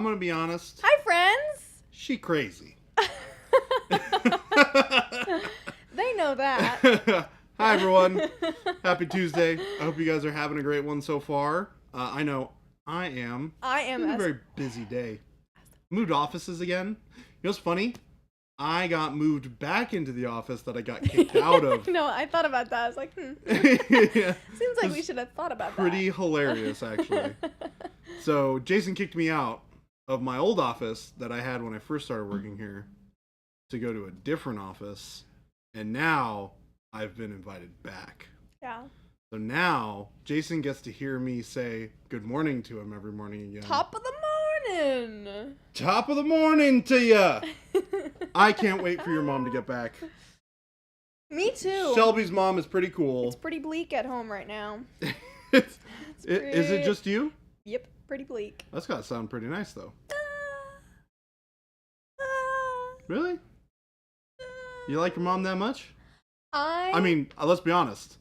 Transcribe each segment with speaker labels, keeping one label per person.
Speaker 1: I'm gonna be honest.
Speaker 2: Hi, friends.
Speaker 1: She crazy.
Speaker 2: They know that.
Speaker 1: Hi, everyone. Happy Tuesday. I hope you guys are having a great one so far. I know I am. It's been a very busy day. Moved offices again. You know what's funny? I got moved back into the office that I got kicked out of.
Speaker 2: No, I thought about that. I was like,
Speaker 1: Yeah.
Speaker 2: Seems like we should have thought about that.
Speaker 1: Pretty hilarious, actually. So Jason kicked me out of my old office that I had when I first started working here to go to a different office, and now I've been invited back.
Speaker 2: Yeah.
Speaker 1: So now Jason gets to hear me say good morning to him every morning again.
Speaker 2: Top of the morning.
Speaker 1: Top of the morning to ya. I can't wait for your mom to get back.
Speaker 2: Me too.
Speaker 1: Shelby's mom is pretty cool.
Speaker 2: It's pretty bleak at home right now.
Speaker 1: Is it just you?
Speaker 2: Yep, pretty bleak.
Speaker 1: That's gotta sound pretty nice though. Really? You like your mom that much? I mean, let's be honest.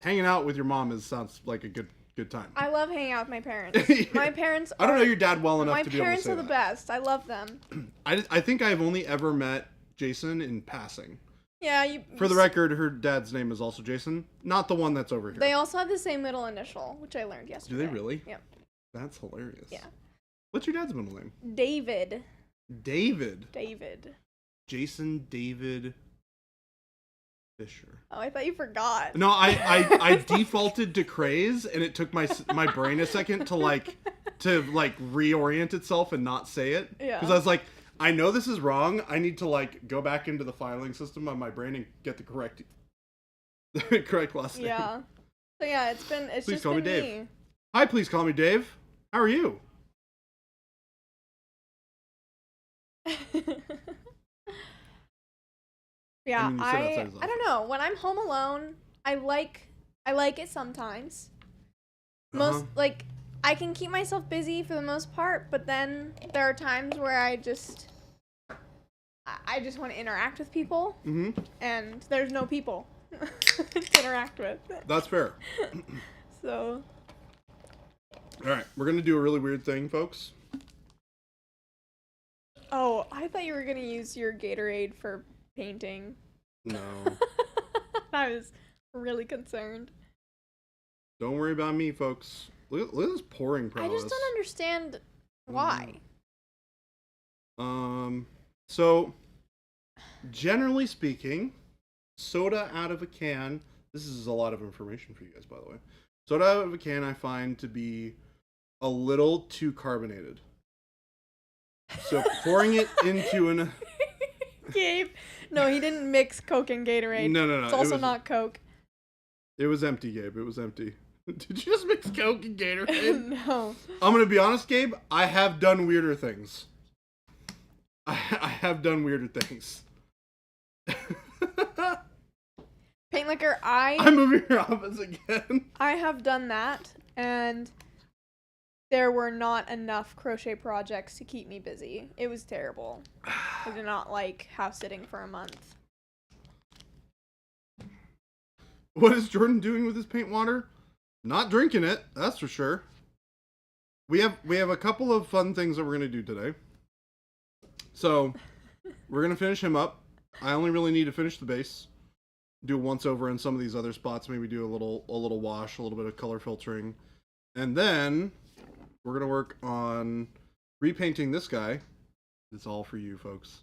Speaker 1: Hanging out with your mom sounds like a good time.
Speaker 2: I love hanging out with my parents. My parents
Speaker 1: I don't know your dad well enough to be able to say that.
Speaker 2: My parents are the best. I love them.
Speaker 1: I think I've only ever met Jason in passing.
Speaker 2: Yeah,
Speaker 1: For the record, her dad's name is also Jason, not the one that's over here.
Speaker 2: They also have the same middle initial, which I learned yesterday.
Speaker 1: Do they really?
Speaker 2: Yep.
Speaker 1: That's hilarious.
Speaker 2: Yeah.
Speaker 1: What's your dad's middle name?
Speaker 2: David.
Speaker 1: David. Jason David Fisher.
Speaker 2: Oh, I thought you forgot.
Speaker 1: No, I defaulted to Craze, and it took my brain a second to reorient itself and not say it.
Speaker 2: Yeah.
Speaker 1: Because I was like, I know this is wrong. I need to go back into the filing system on my brain and get the correct last name.
Speaker 2: Yeah. So yeah, it's
Speaker 1: Please
Speaker 2: just
Speaker 1: call
Speaker 2: been
Speaker 1: me Dave. Hi, please call me Dave. How are you?
Speaker 2: Yeah,
Speaker 1: I mean,
Speaker 2: I don't know. When I'm home alone, I like it sometimes. I can keep myself busy for the most part, but then there are times where I just want to interact with people, and there's no people to interact with.
Speaker 1: That's fair.
Speaker 2: So.
Speaker 1: All right, we're gonna do a really weird thing, folks.
Speaker 2: Oh, I thought you were gonna use your Gatorade for painting.
Speaker 1: No.
Speaker 2: I was really concerned.
Speaker 1: Don't worry about me, folks. Look at this pouring prowess.
Speaker 2: I just don't understand why.
Speaker 1: So, generally speaking, soda out of a can, this is a lot of information for you guys, by the way. Soda out of a can I find to be a little too carbonated. So, pouring it into an...
Speaker 2: Gabe. No, he didn't mix Coke and Gatorade.
Speaker 1: No.
Speaker 2: It's also not Coke.
Speaker 1: It was empty, Gabe. It was empty. Did you just mix Coke and Gatorade?
Speaker 2: No.
Speaker 1: I'm going to be honest, Gabe. I have done weirder things. I have done weirder things.
Speaker 2: Paint liquor,
Speaker 1: I'm moving your office again.
Speaker 2: I have done that, and there were not enough crochet projects to keep me busy. It was terrible. I did not like house sitting for a month.
Speaker 1: What is Jordan doing with his paint water? Not drinking it, that's for sure. We have a couple of fun things that we're going to do today. So, we're going to finish him up. I only really need to finish the base. Do a once over in some of these other spots. Maybe do a little wash, a little bit of color filtering. And then we're going to work on repainting this guy. It's all for you, folks.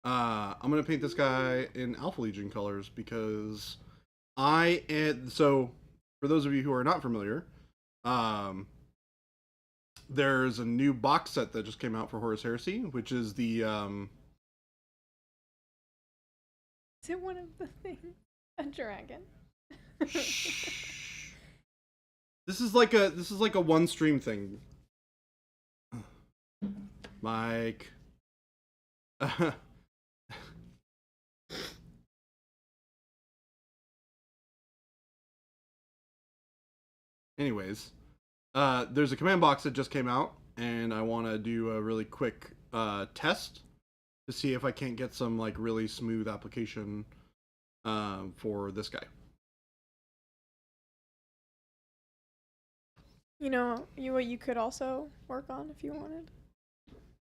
Speaker 1: I'm going to paint this guy in Alpha Legion colors because so for those of you who are not familiar, there's a new box set that just came out for Horus Heresy, which is the
Speaker 2: Is it one of the things? A dragon?
Speaker 1: This is like a one stream thing. Mike. Anyways, there's a command box that just came out, and I want to do a really quick test to see if I can't get some really smooth application for this guy.
Speaker 2: You know, what you could also work on if you wanted.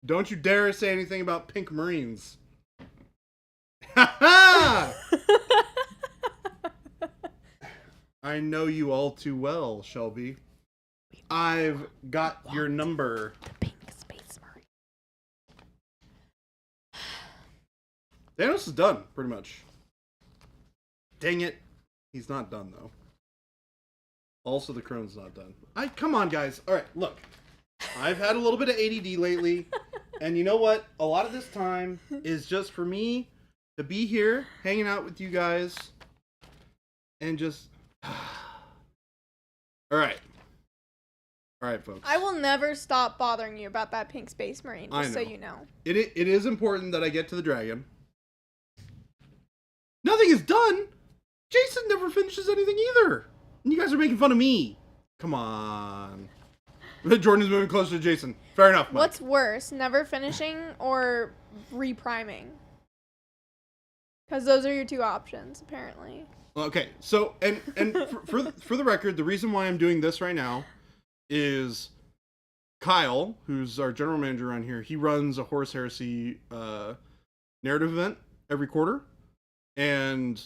Speaker 1: Don't you dare say anything about pink marines. Ha ha! I know you all too well, Shelby. I've got your number.
Speaker 2: The pink space marine.
Speaker 1: Thanos is done, pretty much. Dang it. He's not done, though. Also, the crone's not done. Come on, guys. All right, look. I've had a little bit of ADD lately. And you know what? A lot of this time is just for me to be here, hanging out with you guys. And just... Alright. Alright, folks.
Speaker 2: I will never stop bothering you about that pink space marine, just so you know.
Speaker 1: It is important that I get to the dragon. Nothing is done! Jason never finishes anything either! And you guys are making fun of me. Come on. Jordan's moving closer to Jason. Fair enough, Mike.
Speaker 2: What's worse, never finishing or repriming? Because those are your two options, apparently.
Speaker 1: Okay, so, and for the record, the reason why I'm doing this right now is Kyle, who's our general manager around here, he runs a Horus Heresy narrative event every quarter. And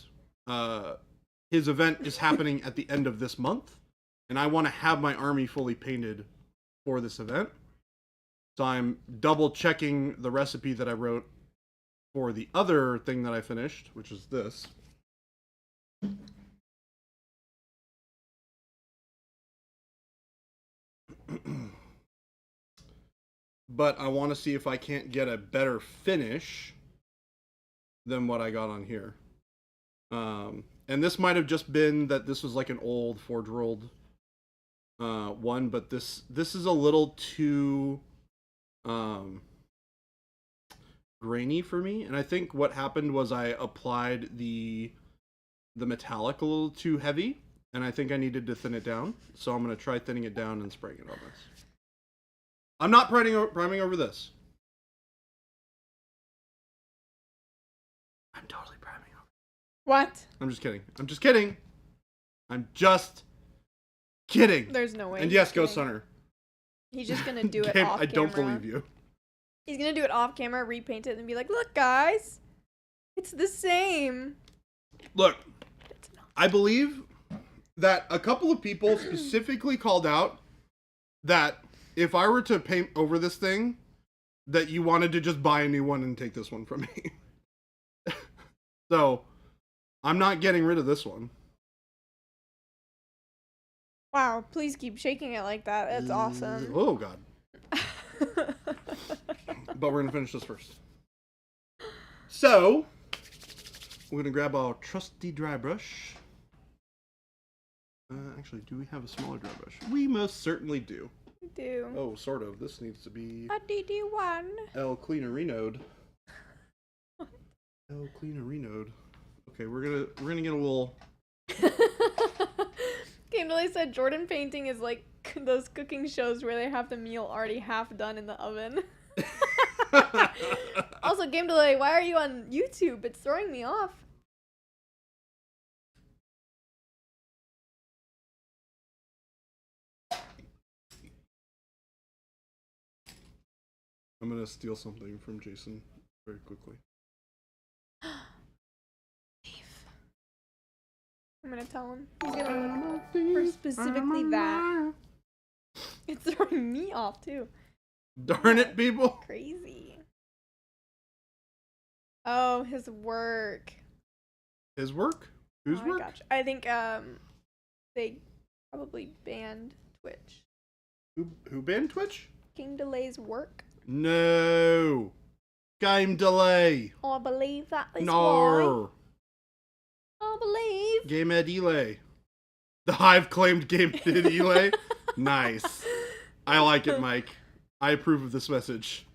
Speaker 1: his event is happening at the end of this month. And I want to have my army fully painted for this event. So I'm double checking the recipe that I wrote for the other thing that I finished, which is this. But I want to see if I can't get a better finish than what I got on here. And this might have just been that this was like an old Forge World one, but this is a little too grainy for me. And I think what happened was I applied the metallic a little too heavy, and I think I needed to thin it down. So I'm going to try thinning it down and spraying it on this. I'm not priming over this. I'm totally priming over.
Speaker 2: What?
Speaker 1: I'm just kidding. I'm just kidding. I'm just kidding.
Speaker 2: There's no way.
Speaker 1: And yes, Ghost Hunter.
Speaker 2: He's just gonna do it
Speaker 1: Gabe,
Speaker 2: off camera.
Speaker 1: I don't believe you.
Speaker 2: He's gonna do it off camera, repaint it, and be like, "Look, guys, it's the same."
Speaker 1: Look,
Speaker 2: It's not.
Speaker 1: I believe that a couple of people specifically called out that if I were to paint over this thing, that you wanted to just buy a new one and take this one from me. So, I'm not getting rid of this one.
Speaker 2: Wow! Please keep shaking it like that. That's awesome.
Speaker 1: Oh God! But we're gonna finish this first. So, we're gonna grab our trusty dry brush. Actually, do we have a smaller dry brush? We most certainly do.
Speaker 2: We do.
Speaker 1: Oh, sort of. This needs to be
Speaker 2: A DD1.
Speaker 1: El Cleaner Renode. El Cleaner Renode. Okay, we're gonna get a little.
Speaker 2: Kimberly said Jordan painting is like those cooking shows where they have the meal already half done in the oven. Also, Game Delay, why are you on YouTube? It's throwing me off.
Speaker 1: I'm gonna steal something from Jason very quickly.
Speaker 2: I'm gonna tell him. He's gonna look for specifically that. It's throwing me off too.
Speaker 1: Darn it, people!
Speaker 2: Crazy. Oh, his work.
Speaker 1: His work? Whose work?
Speaker 2: Gotcha. I think they probably banned Twitch.
Speaker 1: Who banned Twitch?
Speaker 2: Game Delay's work.
Speaker 1: No. Game Delay.
Speaker 2: Oh, I believe that is why.
Speaker 1: No.
Speaker 2: I believe.
Speaker 1: Game Ed Elay. The Hive claimed Game Ed Elay. Nice. I like it, Mike. I approve of this message.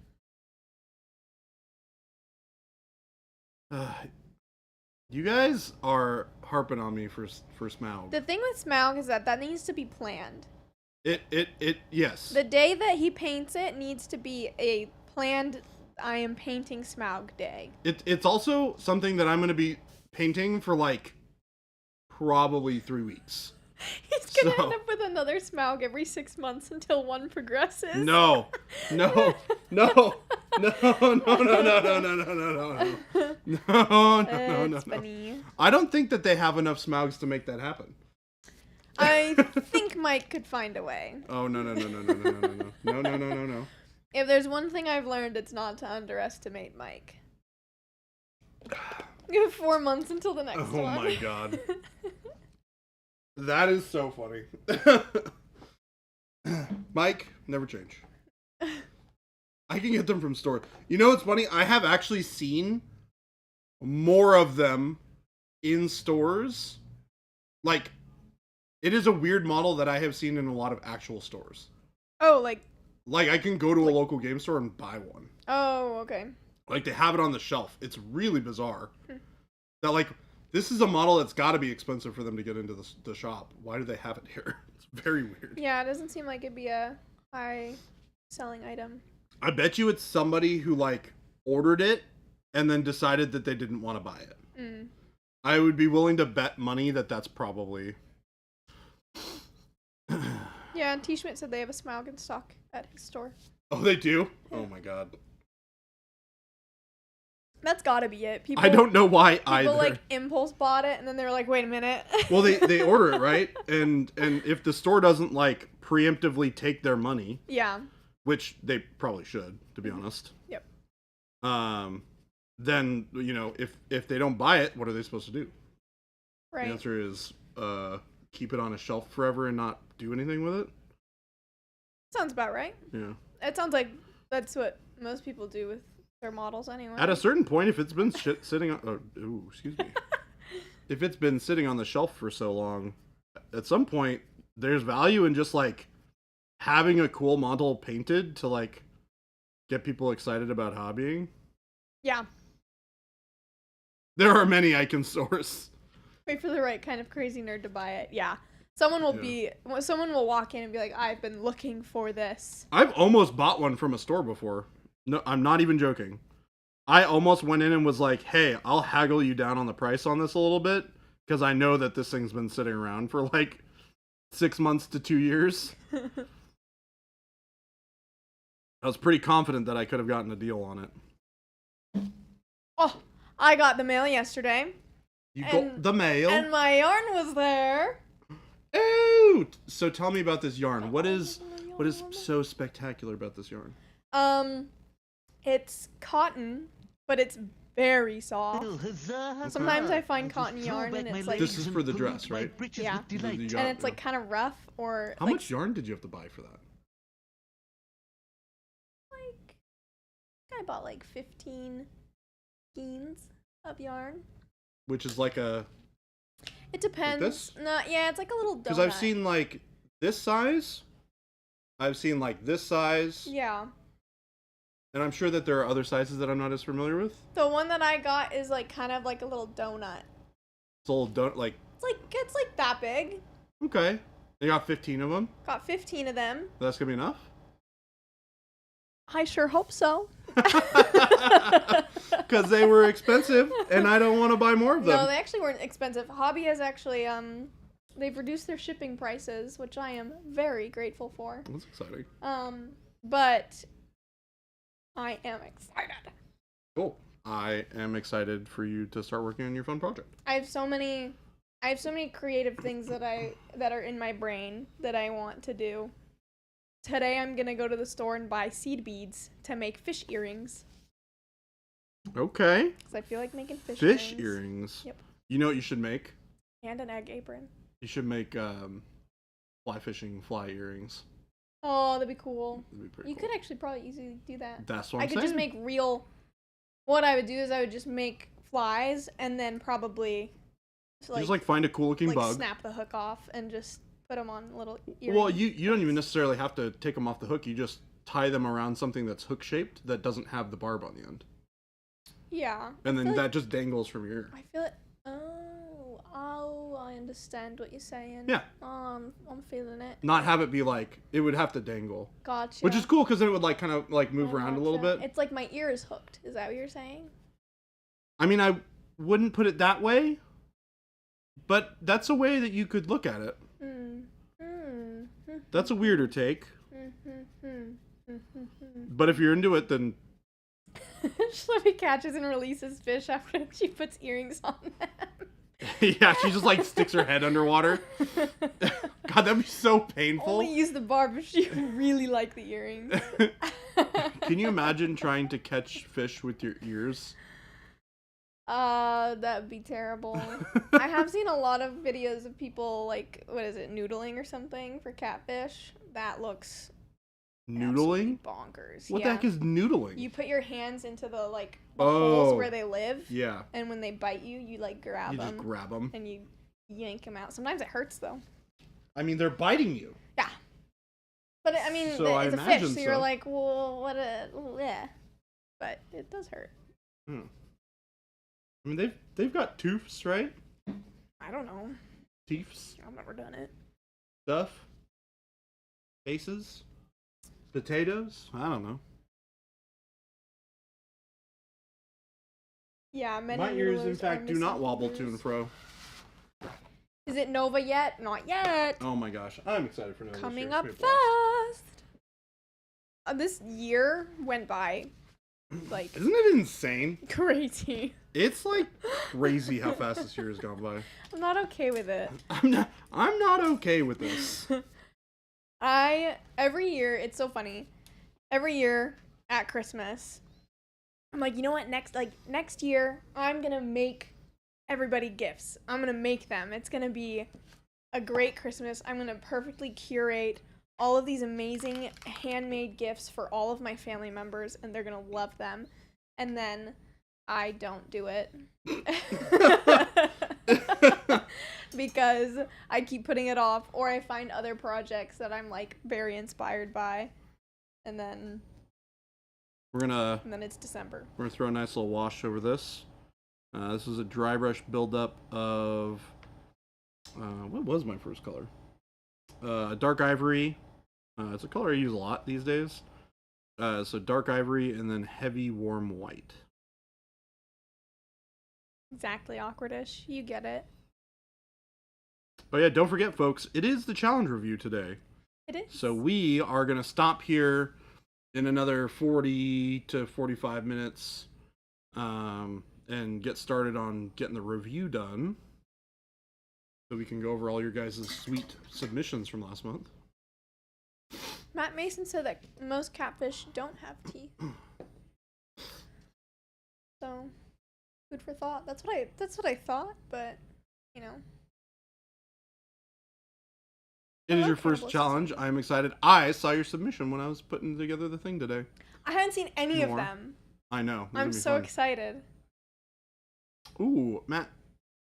Speaker 1: You guys are harping on me for Smaug.
Speaker 2: The thing with Smaug is that needs to be planned.
Speaker 1: Yes.
Speaker 2: The day that he paints it needs to be a planned, I am painting Smaug day.
Speaker 1: It's also something that I'm going to be painting for like probably 3 weeks.
Speaker 2: He's gonna
Speaker 1: So-
Speaker 2: end up with another Smaug every 6 months until one progresses.
Speaker 1: No, no, no, no, no, no, no, no, no, no, no, no, no, no, no,
Speaker 2: It's
Speaker 1: no.
Speaker 2: funny.
Speaker 1: I don't think that they have enough Smaugs to make that happen.
Speaker 2: I think Mike could find a way.
Speaker 1: Oh no no no no no no no no no no no no no.
Speaker 2: If there's one thing I've learned, it's not to underestimate Mike. You have 4 months until the next
Speaker 1: Oh
Speaker 2: one.
Speaker 1: my god. That is so funny. Mike, never change. I can get them from stores. You know what's funny? I have actually seen more of them in stores. Like, it is a weird model that I have seen in a lot of actual stores.
Speaker 2: Oh, like.
Speaker 1: Like, I can go to a local game store and buy one.
Speaker 2: Oh, okay.
Speaker 1: Like, they have it on the shelf. It's really bizarre. That, like, this is a model that's got to be expensive for them to get into the shop. Why do they have it here? It's very weird.
Speaker 2: Yeah, it doesn't seem like it'd be a high selling item.
Speaker 1: I bet you it's somebody who, like, ordered it and then decided that they didn't want to buy it.
Speaker 2: Mm.
Speaker 1: I would be willing to bet money that that's probably...
Speaker 2: Yeah, and T. Schmidt said they have a Smaug in stock at his store.
Speaker 1: Oh, they do? Oh my god.
Speaker 2: That's gotta be it. People,
Speaker 1: I don't know why
Speaker 2: people
Speaker 1: either.
Speaker 2: like impulse bought it, and then they were like, wait a minute.
Speaker 1: Well, they order it, right? And if the store doesn't, like, preemptively take their money,
Speaker 2: Yeah.
Speaker 1: which they probably should, to be honest.
Speaker 2: Yep.
Speaker 1: Then, you know, if they don't buy it, what are they supposed to do?
Speaker 2: Right.
Speaker 1: The answer is keep it on a shelf forever and not do anything with it.
Speaker 2: Sounds about right.
Speaker 1: Yeah.
Speaker 2: It sounds like that's what most people do with their models anyway.
Speaker 1: At a certain point, if it's been sitting on... excuse me. If it's been sitting on the shelf for so long, at some point, there's value in just, like, having a cool model painted to, like, get people excited about hobbying.
Speaker 2: Yeah.
Speaker 1: There are many I can source.
Speaker 2: Wait for the right kind of crazy nerd to buy it. Yeah. Someone will walk in and be like, I've been looking for this.
Speaker 1: I've almost bought one from a store before. No, I'm not even joking. I almost went in and was like, hey, I'll haggle you down on the price on this a little bit, because I know that this thing's been sitting around for like 6 months to 2 years. I was pretty confident that I could have gotten a deal on it.
Speaker 2: Oh, I got the mail yesterday.
Speaker 1: You got the mail?
Speaker 2: And my yarn was there.
Speaker 1: Oh! So tell me about this yarn. What is so spectacular about this yarn?
Speaker 2: It's cotton, but it's very soft. Sometimes I find cotton yarn and it's like...
Speaker 1: This is for the dress, right?
Speaker 2: Yeah. And it's like kind of rough or...
Speaker 1: How
Speaker 2: like,
Speaker 1: much yarn did you have to buy for that?
Speaker 2: Like, I bought like 15 skeins of yarn.
Speaker 1: Which is like a...
Speaker 2: It depends.
Speaker 1: Like this?
Speaker 2: No, yeah, it's like a little donut.
Speaker 1: Because I've seen like this size. I've seen like this size.
Speaker 2: Yeah.
Speaker 1: And I'm sure that there are other sizes that I'm not as familiar with.
Speaker 2: The one that I got is like kind of like a little donut.
Speaker 1: It's a little don't like...
Speaker 2: It's like that big.
Speaker 1: Okay. You got 15 of them?
Speaker 2: Got 15 of them.
Speaker 1: That's going to be enough?
Speaker 2: I sure hope so.
Speaker 1: Because they were expensive, and I don't want to buy more of them.
Speaker 2: No, they actually weren't expensive. Hobby has actually, they've reduced their shipping prices, which I am very grateful for.
Speaker 1: That's exciting.
Speaker 2: But I am excited.
Speaker 1: Cool. I am excited for you to start working on your fun project.
Speaker 2: I have so many creative things that are in my brain that I want to do. Today I'm gonna go to the store and buy seed beads to make fish earrings.
Speaker 1: Okay.
Speaker 2: Because I feel like making fish
Speaker 1: earrings.
Speaker 2: Yep.
Speaker 1: You know what you should make?
Speaker 2: And an egg apron.
Speaker 1: You should make fly fishing fly earrings.
Speaker 2: Oh, that'd be cool.
Speaker 1: That'd be pretty
Speaker 2: You
Speaker 1: cool.
Speaker 2: could actually probably easily do that.
Speaker 1: That's what I'm
Speaker 2: I could
Speaker 1: saying.
Speaker 2: just make real... What I would do is I would just make flies and then probably...
Speaker 1: Just like find a cool looking bug.
Speaker 2: snap the hook off and just put them on little earrings.
Speaker 1: Well, you don't even necessarily have to take them off the hook. You just tie them around something that's hook shaped that doesn't have the barb on the end.
Speaker 2: Yeah.
Speaker 1: And then that just dangles from your ear.
Speaker 2: I feel it. Oh, I understand what you're saying.
Speaker 1: Yeah.
Speaker 2: I'm feeling it.
Speaker 1: Not have it be like, it would have to dangle.
Speaker 2: Gotcha.
Speaker 1: Which is cool because then it would like kind of like move around a little bit.
Speaker 2: It's like my ear is hooked. Is that what you're saying?
Speaker 1: I mean, I wouldn't put it that way, but that's a way that you could look at it. That's a weirder take. But if you're into it, then...
Speaker 2: Schlippy catches and releases fish after she puts earrings on them.
Speaker 1: Yeah, she just like sticks her head underwater. God, that'd be so painful.
Speaker 2: Only use the barb if you really like the earrings.
Speaker 1: Can you imagine trying to catch fish with your ears?
Speaker 2: That'd be terrible. I have seen a lot of videos of people like, what is it, noodling or something for catfish. That looks
Speaker 1: noodling?
Speaker 2: Bonkers.
Speaker 1: What the heck is noodling?
Speaker 2: You put your hands into the holes where they live.
Speaker 1: Yeah.
Speaker 2: And when they bite you, you like grab them.
Speaker 1: You just grab them.
Speaker 2: And you yank them out. Sometimes it hurts though.
Speaker 1: I mean, they're biting you.
Speaker 2: Yeah. But I mean,
Speaker 1: so
Speaker 2: it's a fish, so you're
Speaker 1: so.
Speaker 2: like, well, what a, yeah. But it does hurt.
Speaker 1: I mean, they've got tooths, right?
Speaker 2: I don't know.
Speaker 1: Teeths.
Speaker 2: I've never done it.
Speaker 1: Stuff. Faces. Potatoes. I don't know.
Speaker 2: Yeah, many
Speaker 1: my ears, in
Speaker 2: noodlers
Speaker 1: fact, do not wobble to and fro.
Speaker 2: Is it Nova yet? Not yet.
Speaker 1: Oh my gosh, I'm excited for Nova.
Speaker 2: Coming up fast. This year went by like.
Speaker 1: Isn't it insane?
Speaker 2: Crazy.
Speaker 1: It's like crazy how fast this year has gone by.
Speaker 2: I'm not okay with it.
Speaker 1: I'm not okay with this.
Speaker 2: Every year, it's so funny. Every year at Christmas, I'm like, you know what? Next year, I'm gonna make everybody gifts. I'm gonna make them. It's gonna be a great Christmas. I'm gonna perfectly curate all of these amazing handmade gifts for all of my family members, and they're gonna love them. And then I don't do it. Because I keep putting it off, or I find other projects that I'm like very inspired by, and then it's December.
Speaker 1: We're gonna throw a nice little wash over this. This is a dry brush buildup of what was my first color? Dark ivory. It's a color I use a lot these days. So dark ivory and then heavy warm white.
Speaker 2: Exactly, awkwardish. You get it.
Speaker 1: But yeah, don't forget, folks, it is the challenge review today.
Speaker 2: It is.
Speaker 1: So we are going to stop here in another 40 to 45 minutes and get started on getting the review done. So we can go over all your guys' sweet submissions from last month.
Speaker 2: Matt Mason said that most catfish don't have teeth. So, food for thought. That's what I thought, but, you know.
Speaker 1: It is your first challenge. I'm excited. I saw your submission when I was putting together the thing today.
Speaker 2: I haven't seen any of them.
Speaker 1: I know.
Speaker 2: I'm so excited.
Speaker 1: Ooh, Matt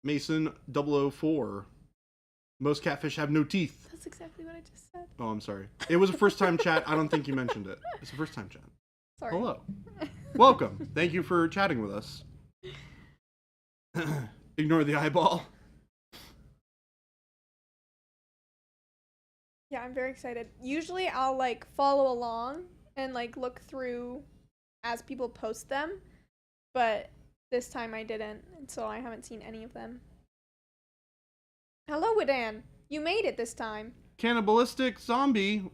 Speaker 1: Mason 004. Most catfish have no teeth.
Speaker 2: That's exactly what I just said.
Speaker 1: Oh, I'm sorry. It was a first time chat. I don't think you mentioned it. It's a first time chat.
Speaker 2: Sorry.
Speaker 1: Hello. Welcome. Thank you for chatting with us. Ignore the eyeball.
Speaker 2: Yeah, I'm very excited. Usually I'll like follow along and like look through as people post them, but this time I didn't, and so I haven't seen any of them. Hello, Widan. You made it this time.
Speaker 1: Cannibalistic zombie.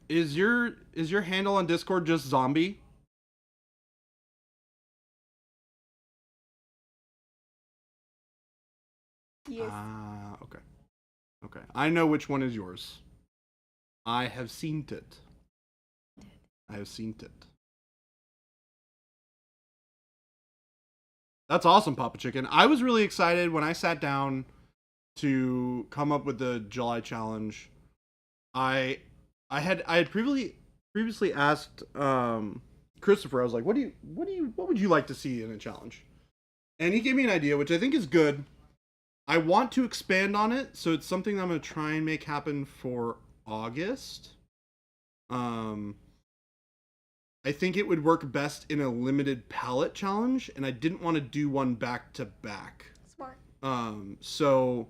Speaker 1: Is your handle on Discord just zombie?
Speaker 2: Yes.
Speaker 1: Okay. Okay. I know which one is yours. I have seen it. I have seen it. That's awesome, Papa Chicken. I was really excited when I sat down to come up with the July challenge. I had previously asked Christopher. I was like, what would you like to see in a challenge? And he gave me an idea, which I think is good. I want to expand on it, so it's something I'm going to try and make happen for August. I think it would work best in a limited palette challenge, and I didn't want to do one back to back.
Speaker 2: Smart.
Speaker 1: So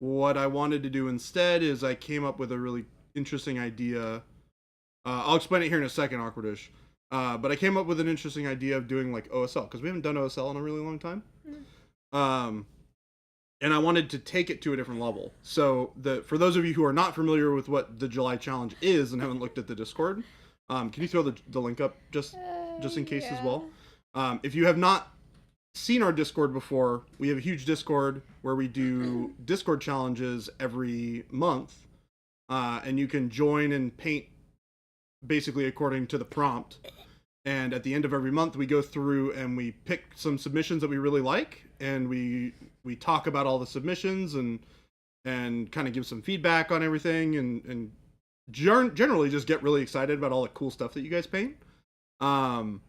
Speaker 1: what I wanted to do instead is I came up with a really interesting idea. I'll explain it here in a second, Awkwardish. But I came up with an interesting idea of doing like OSL, because we haven't done OSL in a really long time. and I wanted to take it to a different level. So for those of you who are not familiar with what the July challenge is and haven't looked at the Discord, can you throw the link up just in case as well? If you have not seen our Discord before, we have a huge Discord where we do Discord challenges every month, and you can join and paint basically according to the prompt. And at the end of every month, we go through and we pick some submissions that we really like, and we talk about all the submissions and kind of give some feedback on everything, and generally just get really excited about all the cool stuff that you guys paint. And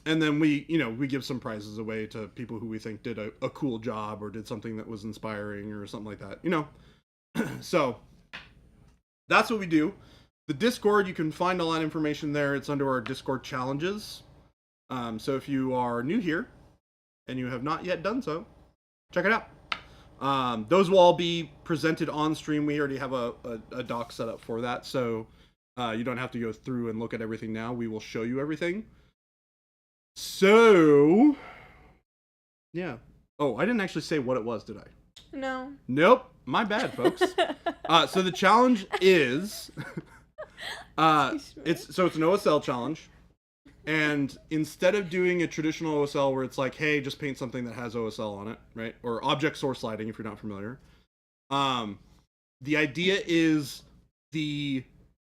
Speaker 1: then we give some prizes away to people who we think did a cool job or did something that was inspiring or something like that, So that's what we do. The Discord, you can find all that information there. It's under our Discord challenges. So if you are new here and you have not yet done so, check it out. Those will all be presented on stream. We already have a doc set up for that, so you don't have to go through and look at everything now. We will show you everything. So, yeah. Oh, I didn't actually say what it was, did I?
Speaker 2: No.
Speaker 1: Nope. My bad, folks. So the challenge is... it's an OSL challenge, and instead of doing a traditional OSL where it's like, hey, just paint something that has OSL on it, right? Or object source lighting, if you're not familiar. The idea is the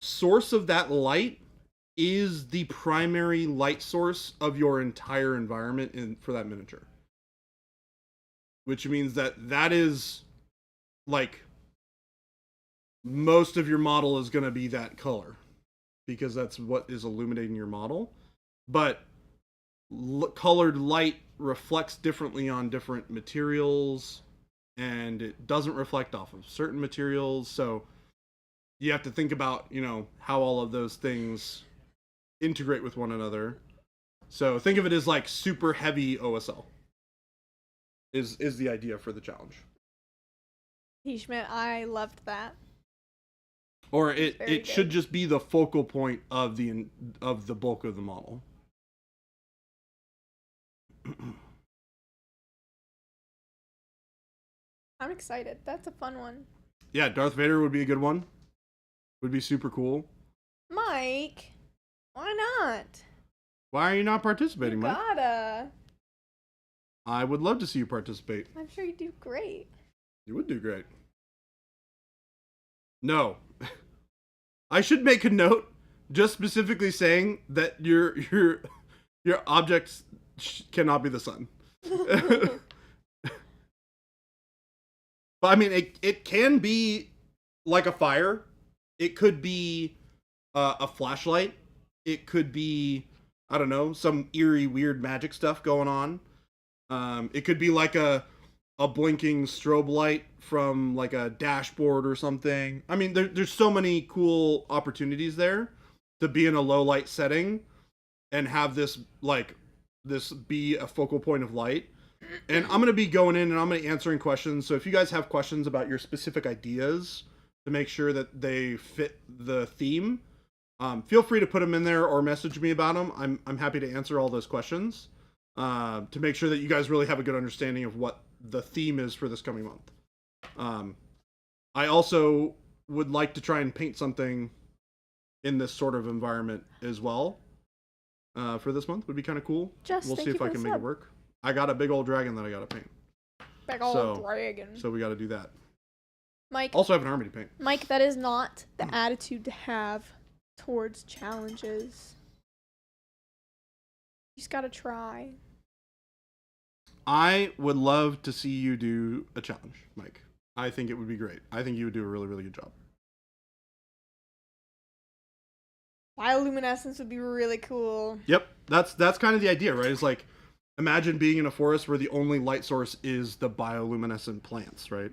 Speaker 1: source of that light is the primary light source of your entire environment for that miniature. Which means that is like most of your model is going to be that color because that's what is illuminating your model. But colored light reflects differently on different materials, and it doesn't reflect off of certain materials. So you have to think about, how all of those things integrate with one another. So think of it as like super heavy OSL is the idea for the challenge.
Speaker 2: Schmidt, I loved that.
Speaker 1: Or it should just be the focal point of the bulk of the model.
Speaker 2: I'm excited. That's a fun one.
Speaker 1: Yeah, Darth Vader would be a good one. Would be super cool.
Speaker 2: Mike, why not?
Speaker 1: Why are you not participating, Mike?
Speaker 2: Gotta.
Speaker 1: I would love to see you participate.
Speaker 2: I'm sure you do great.
Speaker 1: You would do great. No. I should make a note just specifically saying that your objects cannot be the sun. But I mean, it can be like a fire. It could be a flashlight. It could be, I don't know, some eerie, weird magic stuff going on. It could be like a blinking strobe light from like a dashboard or something. I mean, there's so many cool opportunities there to be in a low light setting and have this be a focal point of light. And I'm going to be going in and I'm going to be answering questions. So if you guys have questions about your specific ideas to make sure that they fit the theme, feel free to put them in there or message me about them. I'm happy to answer all those questions to make sure that you guys really have a good understanding of what the theme is for this coming month. I also would like to try and paint something in this sort of environment as well. For this month would be kind of cool. We'll see if I can make it work. I got a big old dragon that I got to paint.
Speaker 2: Big old dragon.
Speaker 1: So we got to do that.
Speaker 2: Mike.
Speaker 1: Also have an army to paint.
Speaker 2: Mike, that is not the attitude to have towards challenges. You just got to try.
Speaker 1: I would love to see you do a challenge, Mike. I think it would be great. I think you would do a really, really good job.
Speaker 2: Bioluminescence would be really cool.
Speaker 1: Yep, that's kind of the idea, right? It's like, imagine being in a forest where the only light source is the bioluminescent plants, right?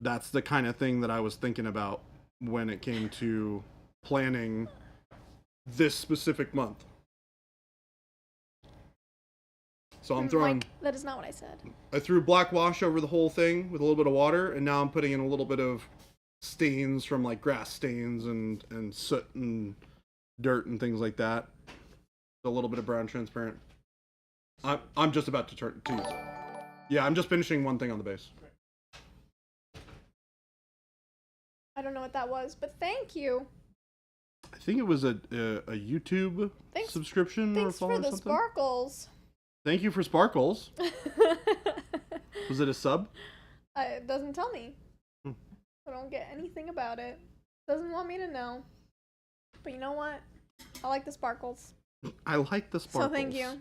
Speaker 1: That's the kind of thing that I was thinking about when it came to planning this specific month. So I'm throwing...
Speaker 2: Mike, that is not what I said.
Speaker 1: I threw black wash over the whole thing with a little bit of water, and now I'm putting in a little bit of stains from like grass stains and soot and dirt and things like that. A little bit of brown transparent. I'm just about to use it. Yeah, I'm just finishing one thing on the base.
Speaker 2: I don't know what that was, but thank you.
Speaker 1: I think it was a YouTube subscription or
Speaker 2: Thanks
Speaker 1: follow
Speaker 2: for
Speaker 1: or
Speaker 2: the
Speaker 1: something.
Speaker 2: sparkles.
Speaker 1: Thank you for sparkles. Was it a sub?
Speaker 2: It doesn't tell me. I don't get anything about it. Doesn't want me to know. But you know what? I like the sparkles.
Speaker 1: I like the sparkles.
Speaker 2: So thank you.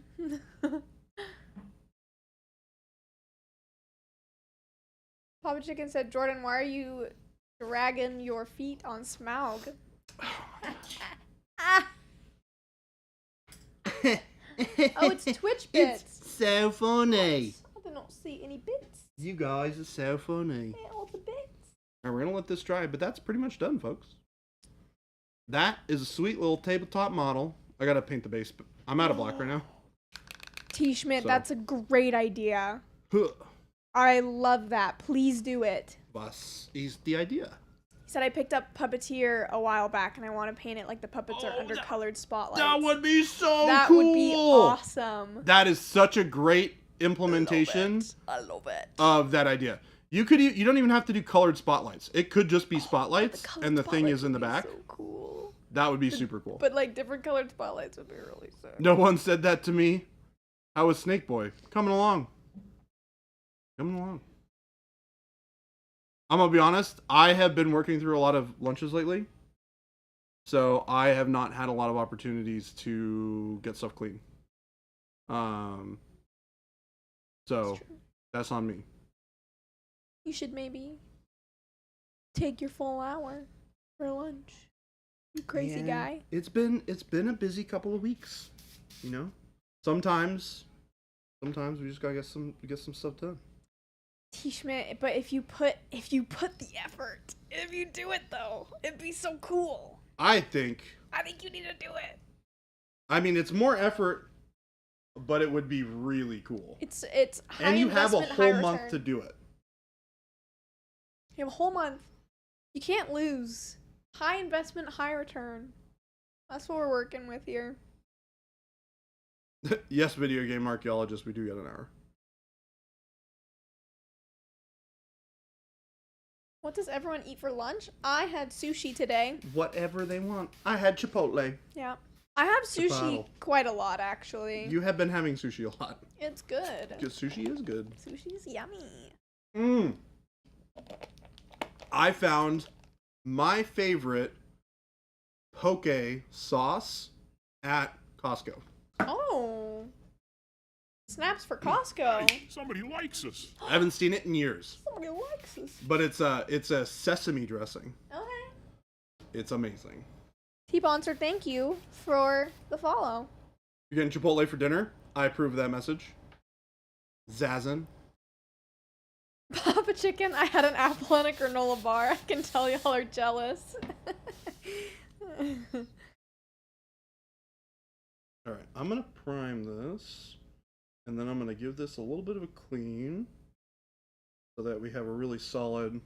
Speaker 2: Papa Chicken said, Jordan, why are you dragging your feet on Smaug? Ah. Oh, it's Twitch bits.
Speaker 1: It's so funny.
Speaker 2: I did not see any bits.
Speaker 1: You guys are so funny.
Speaker 2: Yeah, all the bits.
Speaker 1: Alright, we're gonna let this dry, but that's pretty much done, folks. That is a sweet little tabletop model. I gotta paint the base, but I'm out of black right now.
Speaker 2: T. Schmidt,
Speaker 1: So.
Speaker 2: that's a great idea.
Speaker 1: Huh.
Speaker 2: I love that. Please do it.
Speaker 1: Was is the idea.
Speaker 2: He said I picked up Puppeteer a while back and I want to paint it like the puppets are under colored spotlights.
Speaker 1: That would be so
Speaker 2: That
Speaker 1: cool.
Speaker 2: would be awesome.
Speaker 1: That is such a great implementation
Speaker 2: I love it.
Speaker 1: of that idea. You don't even have to do colored spotlights. It could just be spotlights, and the thing is in the back.
Speaker 2: So cool.
Speaker 1: That would be super cool.
Speaker 2: But like different colored spotlights would be really sick.
Speaker 1: No one said that to me. How was Snake Boy? Coming along. Coming along. I'm gonna be honest. I have been working through a lot of lunches lately, so I have not had a lot of opportunities to get stuff clean. So that's on me.
Speaker 2: You should maybe take your full hour for lunch. You crazy guy.
Speaker 1: It's been a busy couple of weeks. You know, sometimes we just gotta get some stuff done.
Speaker 2: T. Schmidt, but if you put the effort, if you do it though, it'd be so cool.
Speaker 1: I think
Speaker 2: you need to do it.
Speaker 1: I mean, it's more effort, but it would be really cool.
Speaker 2: It's high
Speaker 1: And you have a
Speaker 2: investment, high
Speaker 1: whole month
Speaker 2: return.
Speaker 1: to do it.
Speaker 2: You have a whole month. You can't lose. High investment, high return. That's what we're working with here.
Speaker 1: Yes, video game archaeologist, we do get an hour.
Speaker 2: What does everyone eat for lunch? I had sushi today.
Speaker 1: Whatever they want. I had Chipotle.
Speaker 2: Yeah. I have sushi
Speaker 1: Chipotle.
Speaker 2: quite a lot, actually.
Speaker 1: You have been having sushi a lot.
Speaker 2: It's good.
Speaker 1: Because sushi is good.
Speaker 2: Sushi's yummy.
Speaker 1: I found my favorite poke sauce at Costco.
Speaker 2: Oh. Snaps for Costco.
Speaker 3: Hey, somebody likes us.
Speaker 1: I haven't seen it in years.
Speaker 2: Somebody likes us.
Speaker 1: But it's a sesame dressing.
Speaker 2: Okay.
Speaker 1: It's amazing.
Speaker 2: T-Bonser, thank you for the follow.
Speaker 1: You're getting Chipotle for dinner? I approve of that message. Zazen.
Speaker 2: Papa Chicken, I had an apple and a granola bar. I can tell y'all are jealous.
Speaker 1: Alright, I'm going to prime this. And then I'm going to give this a little bit of a clean. So that we have a really solid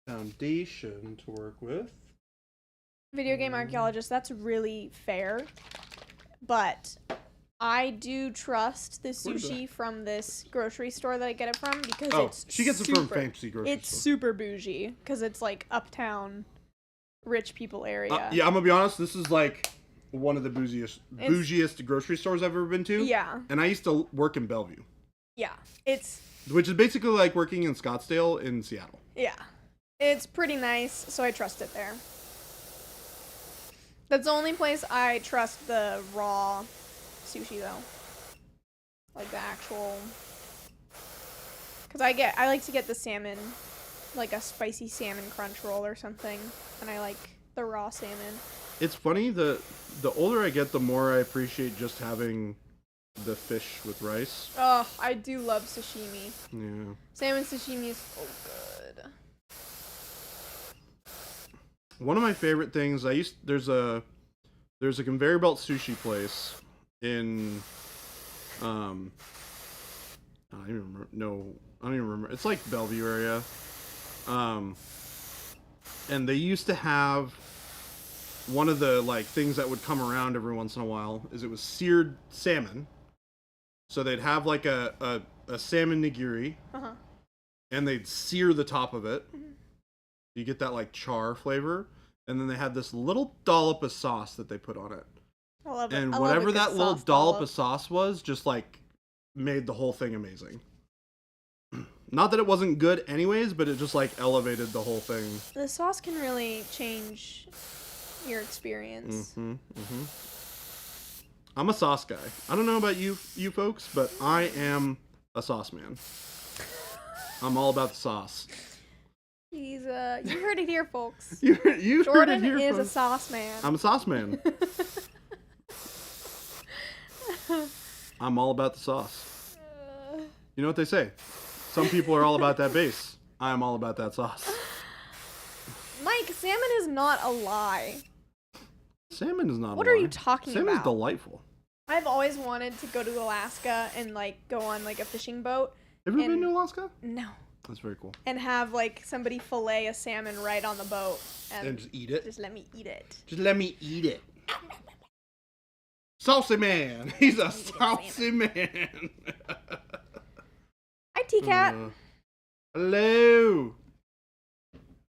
Speaker 1: foundation to work with.
Speaker 2: Video game archaeologist, that's really fair. But I do trust the sushi from this grocery store that I get it from because
Speaker 1: she gets it from fancy grocery
Speaker 2: It's
Speaker 1: store.
Speaker 2: super bougie because it's like uptown rich people area.
Speaker 1: Yeah, I'm going to be honest. This is like one of the bougiest grocery stores I've ever been to.
Speaker 2: Yeah.
Speaker 1: And I used to work in Bellevue.
Speaker 2: Yeah. It's...
Speaker 1: Which is basically like working in Scottsdale in Seattle.
Speaker 2: Yeah. It's pretty nice, so I trust it there. That's the only place I trust the raw sushi, though. Like the actual... Because I like to get the salmon, like a spicy salmon crunch roll or something, and I like the raw salmon.
Speaker 1: It's funny, the older I get, the more I appreciate just having the fish with rice.
Speaker 2: Oh, I do love sashimi.
Speaker 1: Yeah.
Speaker 2: Salmon sashimi is so good.
Speaker 1: One of my favorite things, there's a conveyor belt sushi place in I don't even remember. No, I don't even remember. It's like Bellevue area. And they used to have one of the like things that would come around every once in a while is it was seared salmon So they'd have like a salmon nigiri, and they'd sear the top of it. You get that like char flavor, and then they had this little dollop of sauce that they put on it.
Speaker 2: I love it.
Speaker 1: And
Speaker 2: I love
Speaker 1: whatever
Speaker 2: a good
Speaker 1: that little
Speaker 2: sauce
Speaker 1: dollop of sauce was, just like made the whole thing amazing. Not that it wasn't good anyways, but it just like elevated the whole thing.
Speaker 2: The sauce can really change your experience.
Speaker 1: I'm a sauce guy. I don't know about you folks, but I am a sauce man. I'm all about the sauce.
Speaker 2: He's you heard it here, folks.
Speaker 1: you heard
Speaker 2: Jordan
Speaker 1: it here,
Speaker 2: is
Speaker 1: folks.
Speaker 2: a sauce man.
Speaker 1: I'm a sauce man. I'm all about the sauce. You know what they say? Some people are all about that base. I'm all about that sauce.
Speaker 2: Mike, salmon is not a lie.
Speaker 1: Salmon is not.
Speaker 2: What
Speaker 1: a
Speaker 2: are
Speaker 1: lie.
Speaker 2: you talking
Speaker 1: Salmon's
Speaker 2: about?
Speaker 1: delightful.
Speaker 2: I've always wanted to go to Alaska and like go on like a fishing boat.
Speaker 1: Have you ever been to Alaska?
Speaker 2: No.
Speaker 1: That's very cool.
Speaker 2: And have like somebody fillet a salmon right on the boat
Speaker 1: And just eat it.
Speaker 2: Just let me eat it.
Speaker 1: Just let me eat it. Saucy man. He's a saucy man.
Speaker 2: Hi, T-Cat.
Speaker 1: Hello.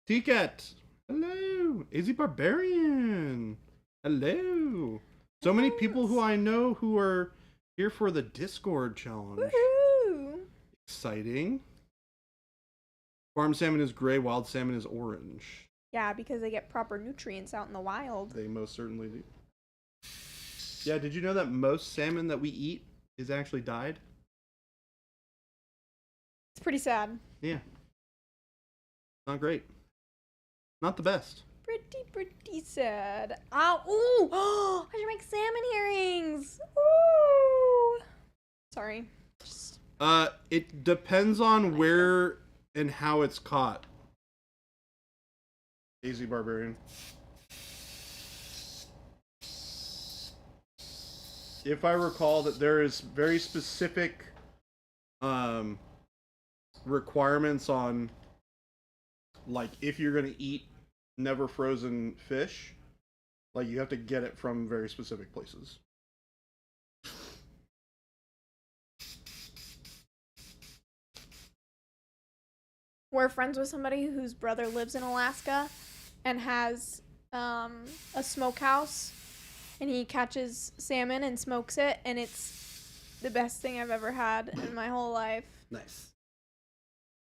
Speaker 1: T-Cat. Hello. Izzy Barbarian. Hello. So many people who I know who are here for the Discord challenge.
Speaker 2: Woohoo.
Speaker 1: Exciting. Farm salmon is gray, wild salmon is orange.
Speaker 2: Yeah, because they get proper nutrients out in the wild.
Speaker 1: They most certainly do. Yeah, did you know that most salmon that we eat is actually dyed?
Speaker 2: It's pretty sad.
Speaker 1: Yeah. Not great. Not the best.
Speaker 2: Pretty sad. Ow! Ooh! Oh, I should make salmon earrings. Ooh! Sorry. Just...
Speaker 1: It depends on where and how it's caught. Easy Barbarian. If I recall that there is very specific requirements on like if you're going to eat never frozen fish, like you have to get it from very specific places.
Speaker 2: We're friends with somebody whose brother lives in Alaska and has a smokehouse, and he catches salmon and smokes it, and it's the best thing I've ever had in my whole life.
Speaker 1: Nice.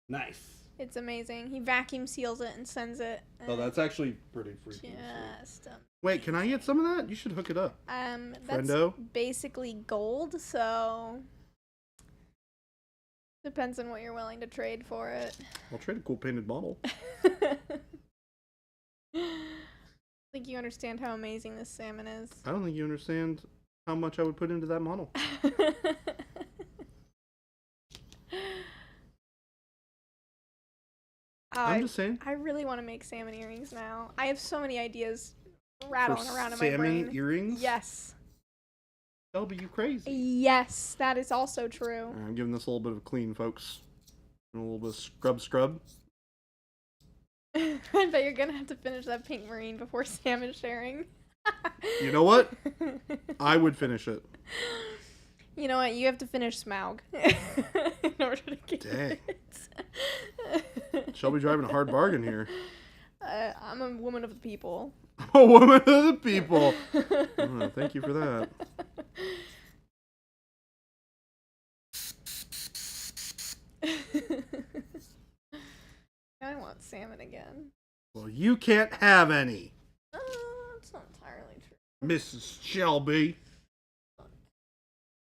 Speaker 1: Nice.
Speaker 2: It's amazing. He vacuum seals it and sends it.
Speaker 1: Oh, that's actually pretty freaky.
Speaker 2: Just
Speaker 1: Wait, can I get some of that? You should hook it up.
Speaker 2: that's
Speaker 1: Friendo?
Speaker 2: basically gold, so depends on what you're willing to trade for it.
Speaker 1: I'll trade a cool painted bottle.
Speaker 2: I think you understand how amazing this salmon is.
Speaker 1: I don't think you understand how much I would put into that model. I'm just saying.
Speaker 2: I really want to make salmon earrings now. I have so many ideas rattling around in my brain.
Speaker 1: Salmon earrings?
Speaker 2: Yes.
Speaker 1: Shelby, you crazy.
Speaker 2: Yes, that is also true.
Speaker 1: All right, I'm giving this a little bit of a clean, folks. A little bit of scrub.
Speaker 2: I bet you're gonna have to finish that pink marine before salmon sharing.
Speaker 1: You know what? I would finish it.
Speaker 2: You know what? You have to finish Smaug in order to get
Speaker 1: Dang.
Speaker 2: it.
Speaker 1: Shelby driving a hard bargain here.
Speaker 2: I'm a woman of the people.
Speaker 1: I'm a woman of the people. Oh, thank you for that.
Speaker 2: I want salmon again.
Speaker 1: Well, you can't have any,
Speaker 2: It's not entirely true.
Speaker 1: Mrs. Shelby.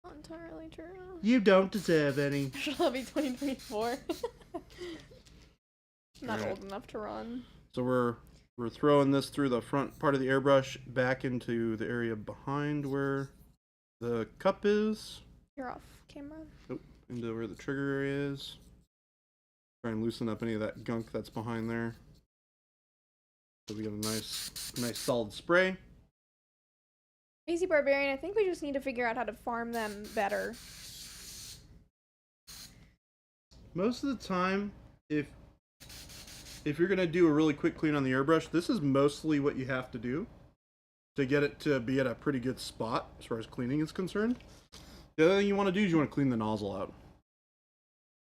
Speaker 2: Not entirely true.
Speaker 1: You don't deserve any.
Speaker 2: Shall be 2024. Not
Speaker 1: Alright.
Speaker 2: old enough to run.
Speaker 1: So we're throwing this through the front part of the airbrush back into the area behind where the cup is.
Speaker 2: You're off camera.
Speaker 1: Nope, into where the trigger area is. Try and loosen up any of that gunk that's behind there. So we get a nice solid spray.
Speaker 2: Easy Barbarian, I think we just need to figure out how to farm them better.
Speaker 1: Most of the time, if you're gonna do a really quick clean on the airbrush, this is mostly what you have to do to get it to be at a pretty good spot as far as cleaning is concerned. The other thing you want to do is you want to clean the nozzle out.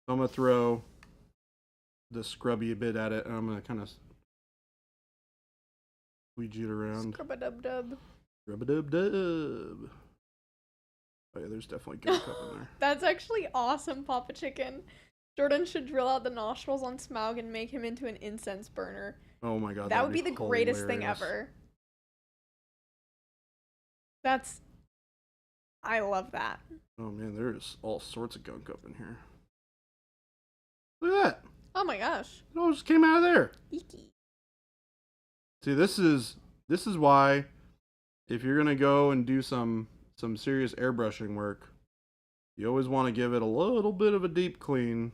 Speaker 1: So I'm going to throw the scrubby a bit at it, and I'm going to kind of squeegee it around.
Speaker 2: Scrub-a-dub-dub.
Speaker 1: Scrub-a-dub-dub. Oh yeah, there's definitely gunk up in there.
Speaker 2: That's actually awesome, Papa Chicken. Jordan should drill out the nostrils on Smaug and make him into an incense burner.
Speaker 1: Oh my god,
Speaker 2: that would be the greatest thing ever. I love that.
Speaker 1: Oh man, there's all sorts of gunk up in here. Look at that.
Speaker 2: Oh my gosh.
Speaker 1: It all just came out of there.
Speaker 2: Eeky.
Speaker 1: See, this is why if you're gonna go and do some serious airbrushing work, you always want to give it a little bit of a deep clean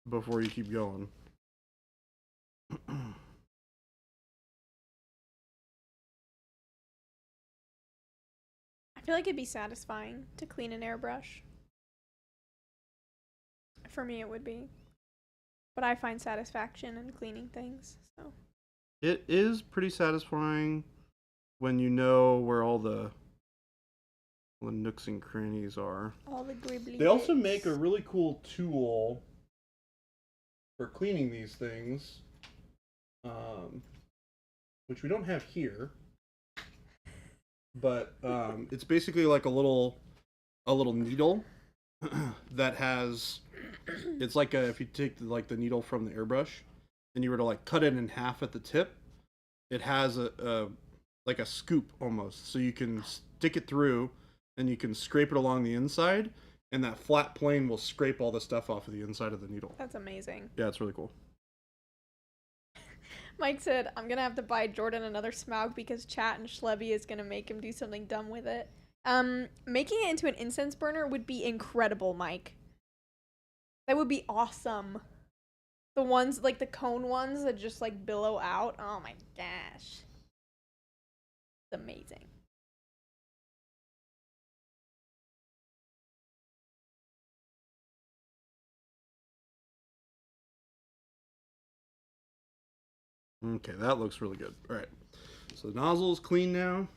Speaker 1: before you keep going.
Speaker 2: I feel like it'd be satisfying to clean an airbrush. For me, it would be. But I find satisfaction in cleaning things, so.
Speaker 1: It is pretty satisfying when you know where all the nooks and crannies are.
Speaker 2: All the gribbly
Speaker 1: They also
Speaker 2: bits.
Speaker 1: make a really cool tool for cleaning these things, which we don't have here. But it's basically like a little needle that has. It's like if you take the needle from the airbrush and you were to like cut it in half at the tip, it has a like a scoop almost, so you can stick it through and you can scrape it along the inside, and that flat plane will scrape all the stuff off of the inside of the needle.
Speaker 2: That's amazing.
Speaker 1: Yeah, it's really cool.
Speaker 2: Mike said, I'm gonna have to buy Jordan another Smaug because Chat and Schlebby is gonna make him do something dumb with it. Making it into an incense burner would be incredible, Mike. That would be awesome. The ones, like the cone ones that just like billow out. Oh my gosh. It's amazing.
Speaker 1: Okay, that looks really good. All right, so the nozzle is clean now.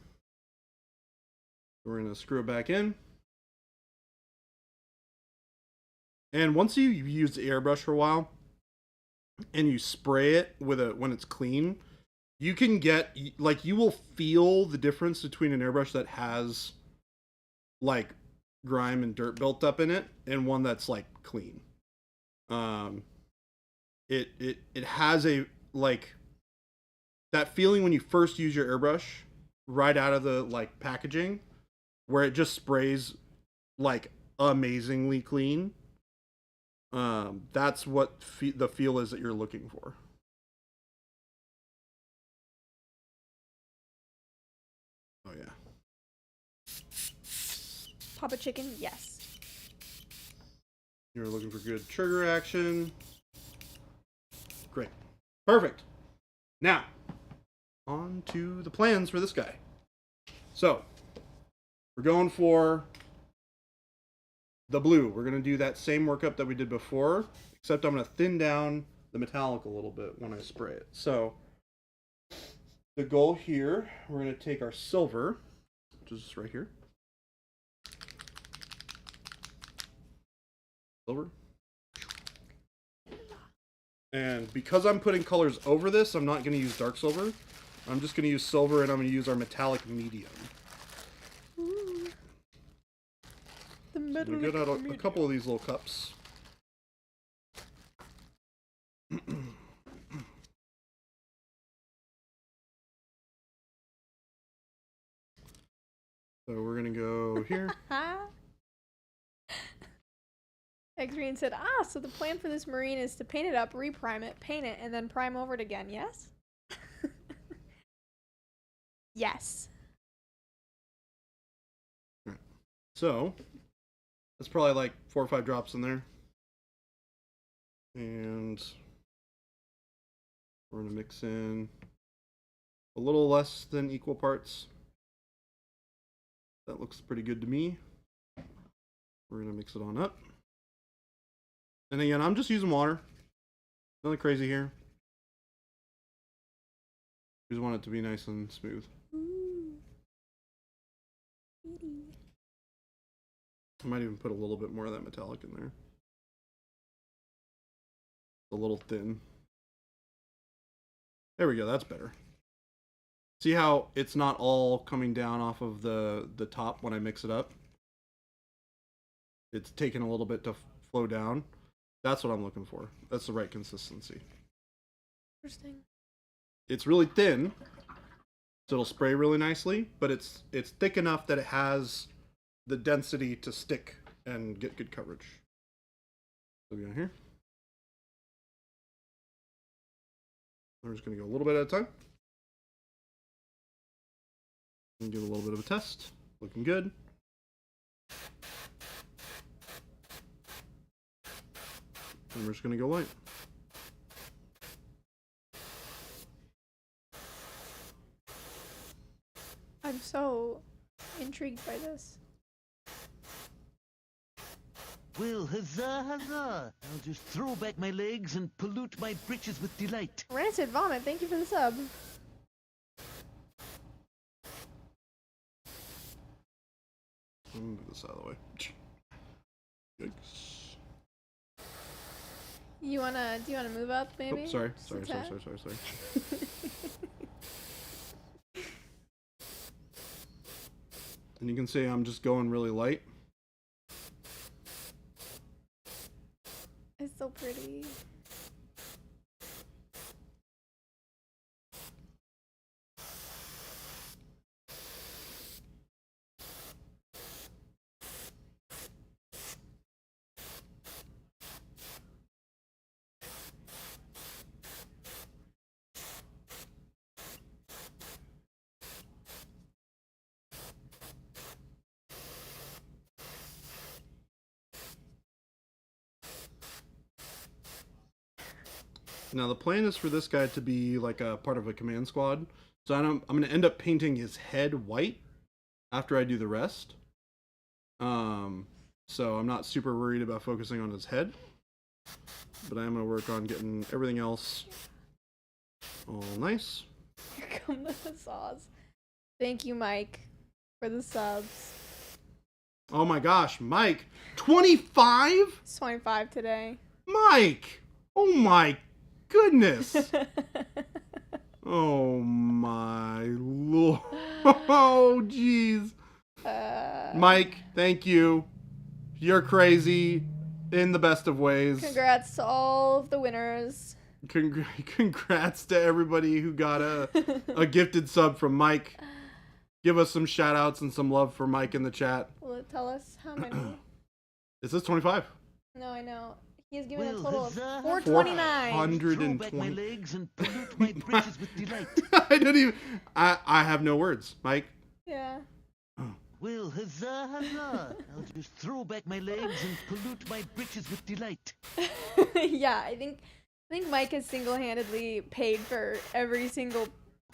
Speaker 1: We're gonna screw it back in. And once you've used the airbrush for a while, and you spray it when it's clean, you can get like you will feel the difference between an airbrush that has like grime and dirt built up in it and one that's like clean. It has a like that feeling when you first use your airbrush right out of the like packaging, where it just sprays like amazingly clean. That's what the feel is that you're looking for. Oh yeah.
Speaker 2: Papa Chicken, yes.
Speaker 1: You're looking for good trigger action. Great. Perfect. Now, on to the plans for this guy. So, we're going for the blue. We're going to do that same workup that we did before, except I'm going to thin down the metallic a little bit when I spray it. So, the goal here, we're going to take our silver, which is right here. Silver. And because I'm putting colors over this, I'm not going to use dark silver. I'm just going to use silver, and I'm going to use our metallic medium.
Speaker 2: Ooh. The
Speaker 1: I'm going to get out a couple of these little cups. So we're going to go here.
Speaker 2: X-Green said, so the plan for this marine is to paint it up, reprime it, paint it, and then prime over it again, yes? Yes.
Speaker 1: So, that's probably like 4 or 5 drops in there. And we're going to mix in a little less than equal parts. That looks pretty good to me. We're going to mix it on up. And again, I'm just using water. Nothing crazy here. Just want it to be nice and smooth.
Speaker 2: Ooh.
Speaker 1: I might even put a little bit more of that metallic in there. A little thin. There we go, that's better. See how it's not all coming down off of the top when I mix it up? It's taking a little bit to flow down. That's what I'm looking for. That's the right consistency.
Speaker 2: Interesting.
Speaker 1: It's really thin, so it'll spray really nicely, but it's thick enough that it has the density to stick and get good coverage. So we got here. We're just going to go a little bit at a time. And give a little bit of a test. Looking good. And we're just going to go light.
Speaker 2: I'm so intrigued by this.
Speaker 3: Well, huzzah, huzzah! I'll just throw back my legs and pollute my britches with delight.
Speaker 2: Rancid Vomit, thank you for the sub.
Speaker 1: Move this out of the way. Yikes.
Speaker 2: Do you wanna move up maybe?
Speaker 1: Oh, sorry.
Speaker 2: Just
Speaker 1: Sorry.
Speaker 2: a tad?
Speaker 1: And you can see I'm just going really light.
Speaker 2: It's so pretty.
Speaker 1: Now the plan is for this guy to be like a part of a command squad. So I'm going to end up painting his head white after I do the rest. So I'm not super worried about focusing on his head. But I am going to work on getting everything else all nice.
Speaker 2: Here come the huzzahs. Thank you, Mike, for the subs.
Speaker 1: Oh my gosh, Mike. 25?
Speaker 2: It's 25 today.
Speaker 1: Mike! Oh my goodness! Oh my lord. Oh jeez. Mike, thank you. You're crazy in the best of ways.
Speaker 2: Congrats to all of the winners.
Speaker 1: Congrats to everybody who got a gifted sub from Mike. Give us some shout outs and some love for Mike in the chat.
Speaker 2: Will it tell us how many?
Speaker 1: Is this 25?
Speaker 2: No, I know. He's given a
Speaker 3: Well,
Speaker 2: total of
Speaker 3: huzzah,
Speaker 2: 429.
Speaker 1: 400.
Speaker 3: Throw back my legs and pollute my britches with delight.
Speaker 1: I don't even. I have no words, Mike.
Speaker 2: Yeah.
Speaker 3: Well, huzzah, huzzah! I'll just throw back my legs and pollute my britches with delight.
Speaker 2: Yeah, I think Mike has single-handedly paid for every single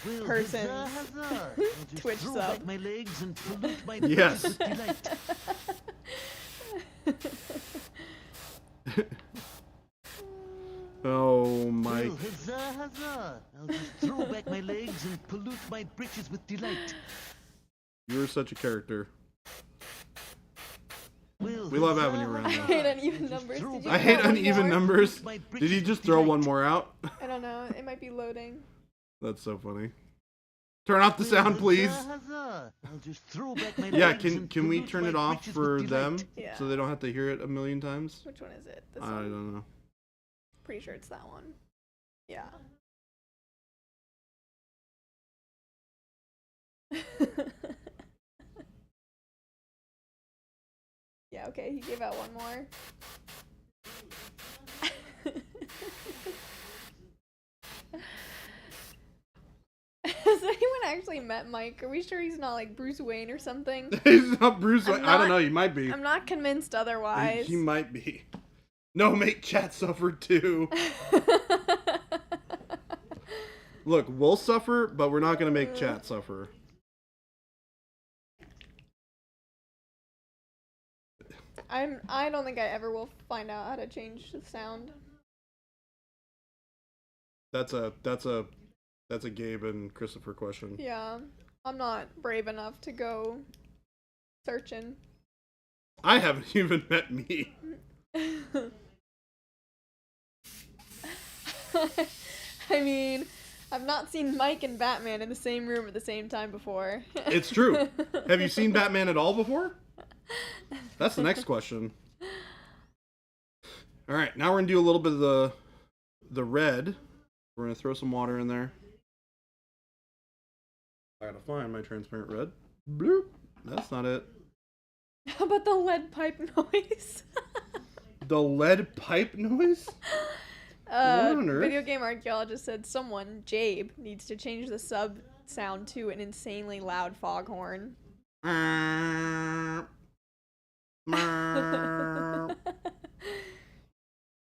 Speaker 3: Well,
Speaker 2: person's
Speaker 3: huzzah, huzzah! I'll just
Speaker 2: Twitch
Speaker 3: throw
Speaker 2: sub.
Speaker 3: back my legs and pollute my
Speaker 1: Yes.
Speaker 3: britches with delight.
Speaker 1: Oh, Mike.
Speaker 3: Well, huzzah, huzzah! I'll just throw back my legs and pollute my britches with delight.
Speaker 1: You're such a character.
Speaker 3: Well,
Speaker 1: We love
Speaker 3: huzzah,
Speaker 1: having you around,
Speaker 3: huzzah,
Speaker 1: though.
Speaker 2: I hate
Speaker 3: I'll
Speaker 2: uneven
Speaker 3: just
Speaker 2: numbers.
Speaker 3: throw
Speaker 2: Did you
Speaker 1: I
Speaker 3: back
Speaker 1: hate
Speaker 3: my
Speaker 2: one
Speaker 3: legs
Speaker 1: uneven
Speaker 3: and
Speaker 2: more?
Speaker 1: numbers.
Speaker 3: pollute my
Speaker 1: Did
Speaker 3: britches
Speaker 1: he
Speaker 3: with
Speaker 1: just throw one
Speaker 3: delight.
Speaker 1: more out?
Speaker 2: I don't know. It might be loading.
Speaker 1: That's so funny. Turn off the
Speaker 3: Well,
Speaker 1: sound, please.
Speaker 3: huzzah, huzzah! I'll just throw back my
Speaker 1: Yeah,
Speaker 3: legs and
Speaker 1: can we
Speaker 3: pollute
Speaker 1: turn
Speaker 3: my
Speaker 1: it off
Speaker 3: britches
Speaker 1: for
Speaker 3: with
Speaker 1: them
Speaker 3: delight.
Speaker 2: Yeah.
Speaker 1: so they don't have to hear it a million times?
Speaker 2: Which one is it? This
Speaker 1: I
Speaker 2: one?
Speaker 1: don't know.
Speaker 2: Pretty sure it's that one. Yeah. Yeah, okay, he gave out one more. Has anyone actually met Mike? Are we sure he's not like Bruce Wayne or something?
Speaker 1: He's not Bruce Wayne.
Speaker 2: I'm
Speaker 1: I don't
Speaker 2: not-
Speaker 1: know. He might be.
Speaker 2: I'm not convinced otherwise.
Speaker 1: He might be. No, make chat suffer too. Look, we'll suffer, but we're not going to make chat suffer.
Speaker 2: I don't think I ever will find out how to change the sound.
Speaker 1: That's a Gabe and Christopher question.
Speaker 2: Yeah, I'm not brave enough to go searching.
Speaker 1: I haven't even met me.
Speaker 2: I mean, I've not seen Mike and Batman in the same room at the same time before.
Speaker 1: It's true. Have you seen Batman at all before? That's the next question. All right, now we're gonna do a little bit of the red. We're gonna throw some water in there. I gotta find my transparent red. Bloop. That's not it.
Speaker 2: How about the lead pipe noise?
Speaker 1: The lead pipe noise?
Speaker 2: Video game archaeologist said someone, Jabe, needs to change the sub sound to an insanely loud foghorn.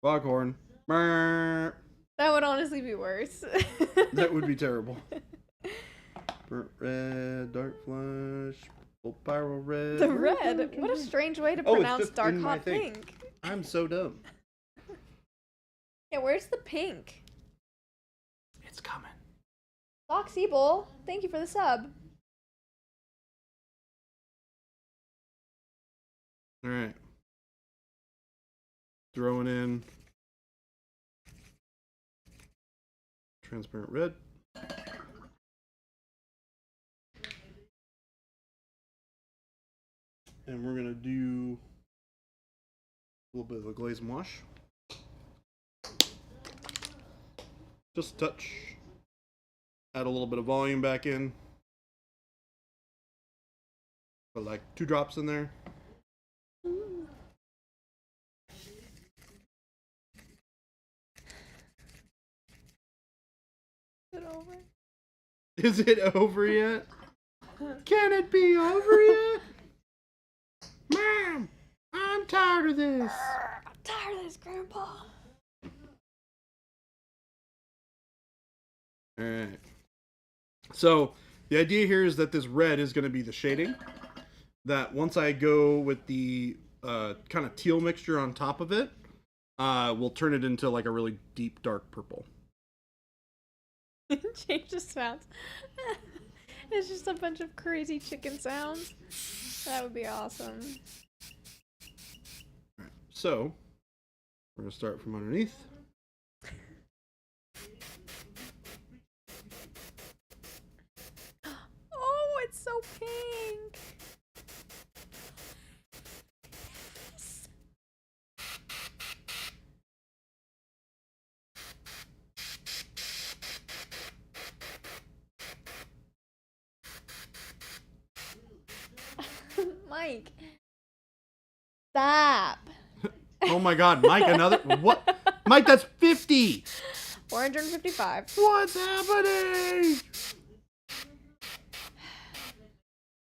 Speaker 1: Foghorn.
Speaker 2: That would honestly be worse.
Speaker 1: That would be terrible. Burnt red, dark flush, pyro red.
Speaker 2: The red? What a strange way to pronounce dark hot pink.
Speaker 1: I'm so dumb.
Speaker 2: Yeah, where's the pink?
Speaker 1: It's coming.
Speaker 2: Lock Siebel, thank you for the sub.
Speaker 1: Alright. Throwing in transparent red. And we're gonna do a little bit of a glaze and wash. Just a touch. Add a little bit of volume back in. Put like 2 drops in there.
Speaker 2: Is it over?
Speaker 1: Is it over yet? Can it be over yet? Mom, I'm tired of this.
Speaker 2: I'm tired of this, Grandpa.
Speaker 1: Alright. So, the idea here is that this red is going to be the shading. That once I go with the kind of teal mixture on top of it, we'll turn it into like a really deep, dark purple.
Speaker 2: Change the sounds. It's just a bunch of crazy chicken sounds. That would be awesome.
Speaker 1: Alright, so, we're going to start from underneath.
Speaker 2: Oh, it's so pink. Mike. Stop.
Speaker 1: Oh my god, Mike, another... What? Mike, that's 50!
Speaker 2: 455.
Speaker 1: What's happening?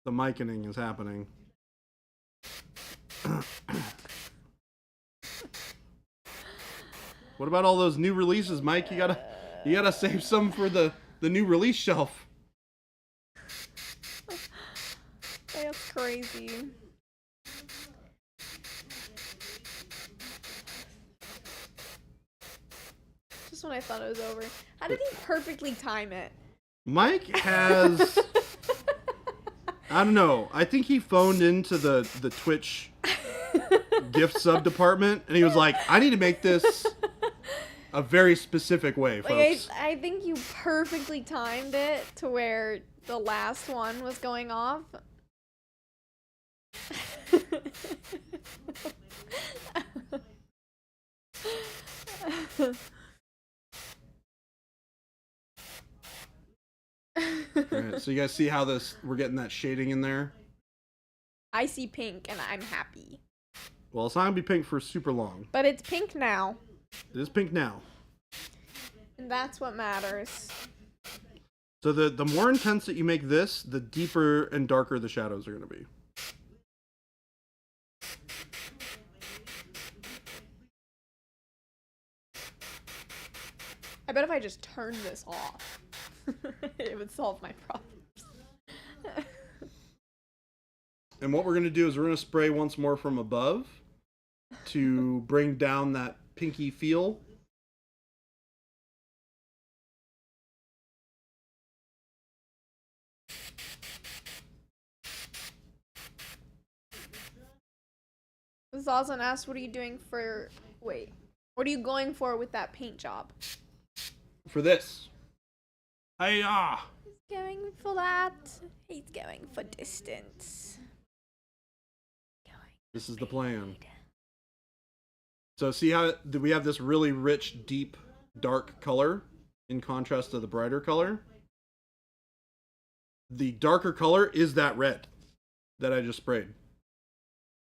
Speaker 1: The mikening is happening. What about all those new releases, Mike? You gotta save some for the new release shelf.
Speaker 2: That's crazy. Just when I thought it was over. How did he perfectly time it?
Speaker 1: Mike has... I don't know. I think he phoned into the Twitch gift sub department, and he was like, I need to make this a very specific way, folks.
Speaker 2: Like, I think you perfectly timed it to where the last one was going off.
Speaker 1: Alright, so you guys see how we're getting that shading in there?
Speaker 2: I see pink and I'm happy.
Speaker 1: Well, it's not gonna be pink for super long.
Speaker 2: But it's pink now.
Speaker 1: It is pink now.
Speaker 2: And that's what matters.
Speaker 1: So the more intense that you make this, the deeper and darker the shadows are gonna be.
Speaker 2: I bet if I just turned this off, it would solve my problems.
Speaker 1: And what we're going to do is we're going to spray once more from above to bring down that pinky feel.
Speaker 2: Zazan asked, what are you doing for... Wait. What are you going for with that paint job?
Speaker 1: For this. Hiya!
Speaker 2: He's going for that. He's going for distance.
Speaker 1: This is the plan. So see how we have this really rich, deep, dark color in contrast to the brighter color? The darker color is that red that I just sprayed.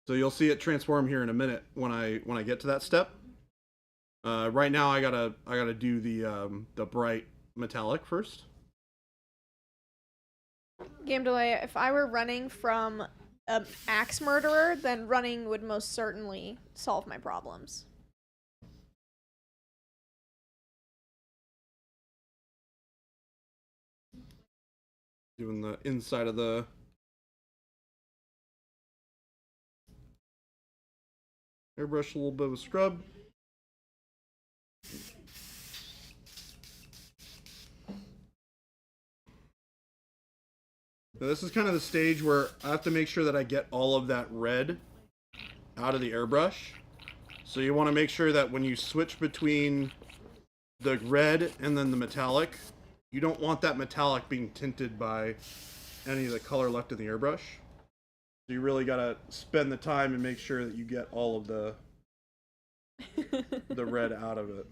Speaker 1: So you'll see it transform here in a minute when I get to that step. Right now I gotta do the bright metallic first.
Speaker 2: Game delay. If I were running from an axe murderer, then running would most certainly solve my problems.
Speaker 1: Doing the inside of the airbrush, a little bit of a scrub. Now this is kind of the stage where I have to make sure that I get all of that red out of the airbrush. So you want to make sure that when you switch between the red and then the metallic, you don't want that metallic being tinted by any of the color left in the airbrush. So you really got to spend the time and make sure that you get all of the red out of it.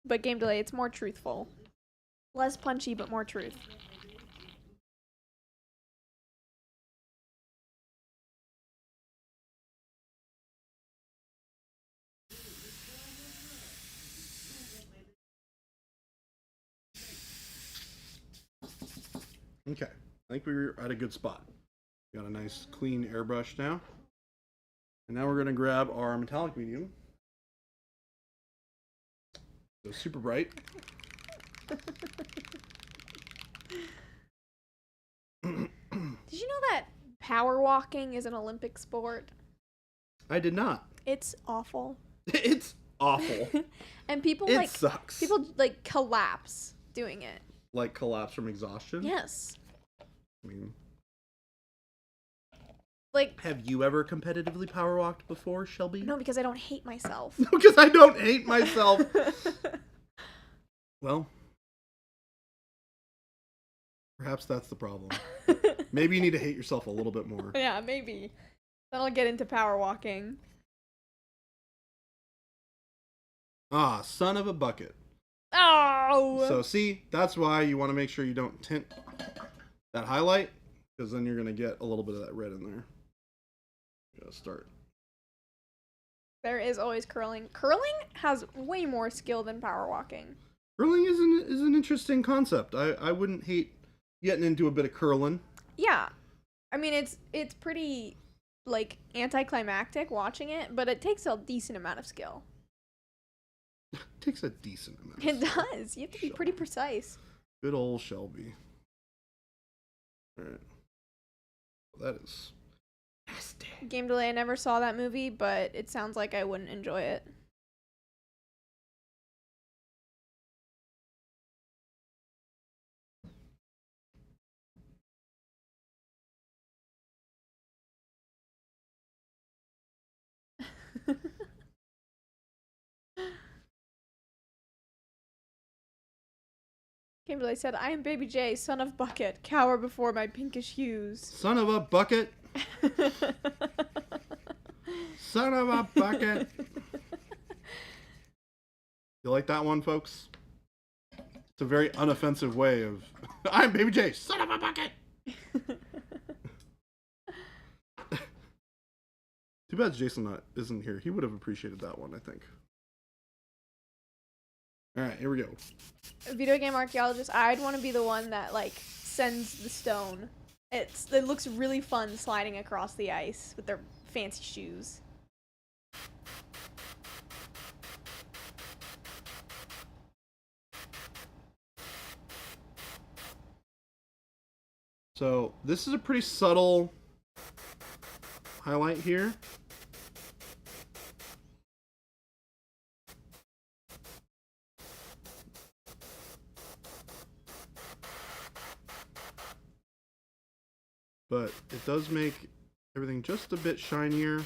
Speaker 2: But game delay, it's more truthful. Less punchy, but more truth.
Speaker 1: Okay, I think we were at a good spot. Got a nice clean airbrush now. And now we're going to grab our metallic medium. So super bright.
Speaker 2: Did you know that power walking is an Olympic sport?
Speaker 1: I did not.
Speaker 2: It's awful.
Speaker 1: It's awful.
Speaker 2: And people
Speaker 1: It sucks.
Speaker 2: People like collapse doing it.
Speaker 1: Like collapse from exhaustion?
Speaker 2: Yes.
Speaker 1: I mean,
Speaker 2: Like,
Speaker 1: have you ever competitively power walked before, Shelby?
Speaker 2: no, because I don't hate myself.
Speaker 1: Because I don't hate myself. Well, perhaps that's the problem. Maybe you need to hate yourself a little bit more.
Speaker 2: Yeah, maybe. Then I'll get into power walking.
Speaker 1: Ah, son of a bucket.
Speaker 2: Oh!
Speaker 1: So see, that's why you want to make sure you don't tint that highlight, because then you're going to get a little bit of that red in there. Gotta start.
Speaker 2: There is always curling. Curling has way more skill than power walking.
Speaker 1: Curling is an interesting concept. I wouldn't hate getting into a bit of curling.
Speaker 2: Yeah. I mean, it's pretty, like, anticlimactic watching it, but it takes a decent amount of skill.
Speaker 1: It takes a decent amount.
Speaker 2: It does. You have to be pretty precise.
Speaker 1: Good old Shelby. Alright. That is nasty.
Speaker 2: Game delay, I never saw that movie, but it sounds like I wouldn't enjoy it. Game delay said, I am Baby J, son of Bucket, cower before my pinkish hues.
Speaker 1: Son of a bucket. Son of a bucket. You like that one, folks? It's a very unoffensive way of, I'm Baby J, son of a bucket. Too bad Jason isn't here. He would have appreciated that one, I think. Alright, here we go.
Speaker 2: Video game archaeologist, I'd want to be the one that, like, sends the stone. It looks really fun sliding across the ice with their fancy shoes.
Speaker 1: So this is a pretty subtle highlight here. but it does make everything just a bit shinier.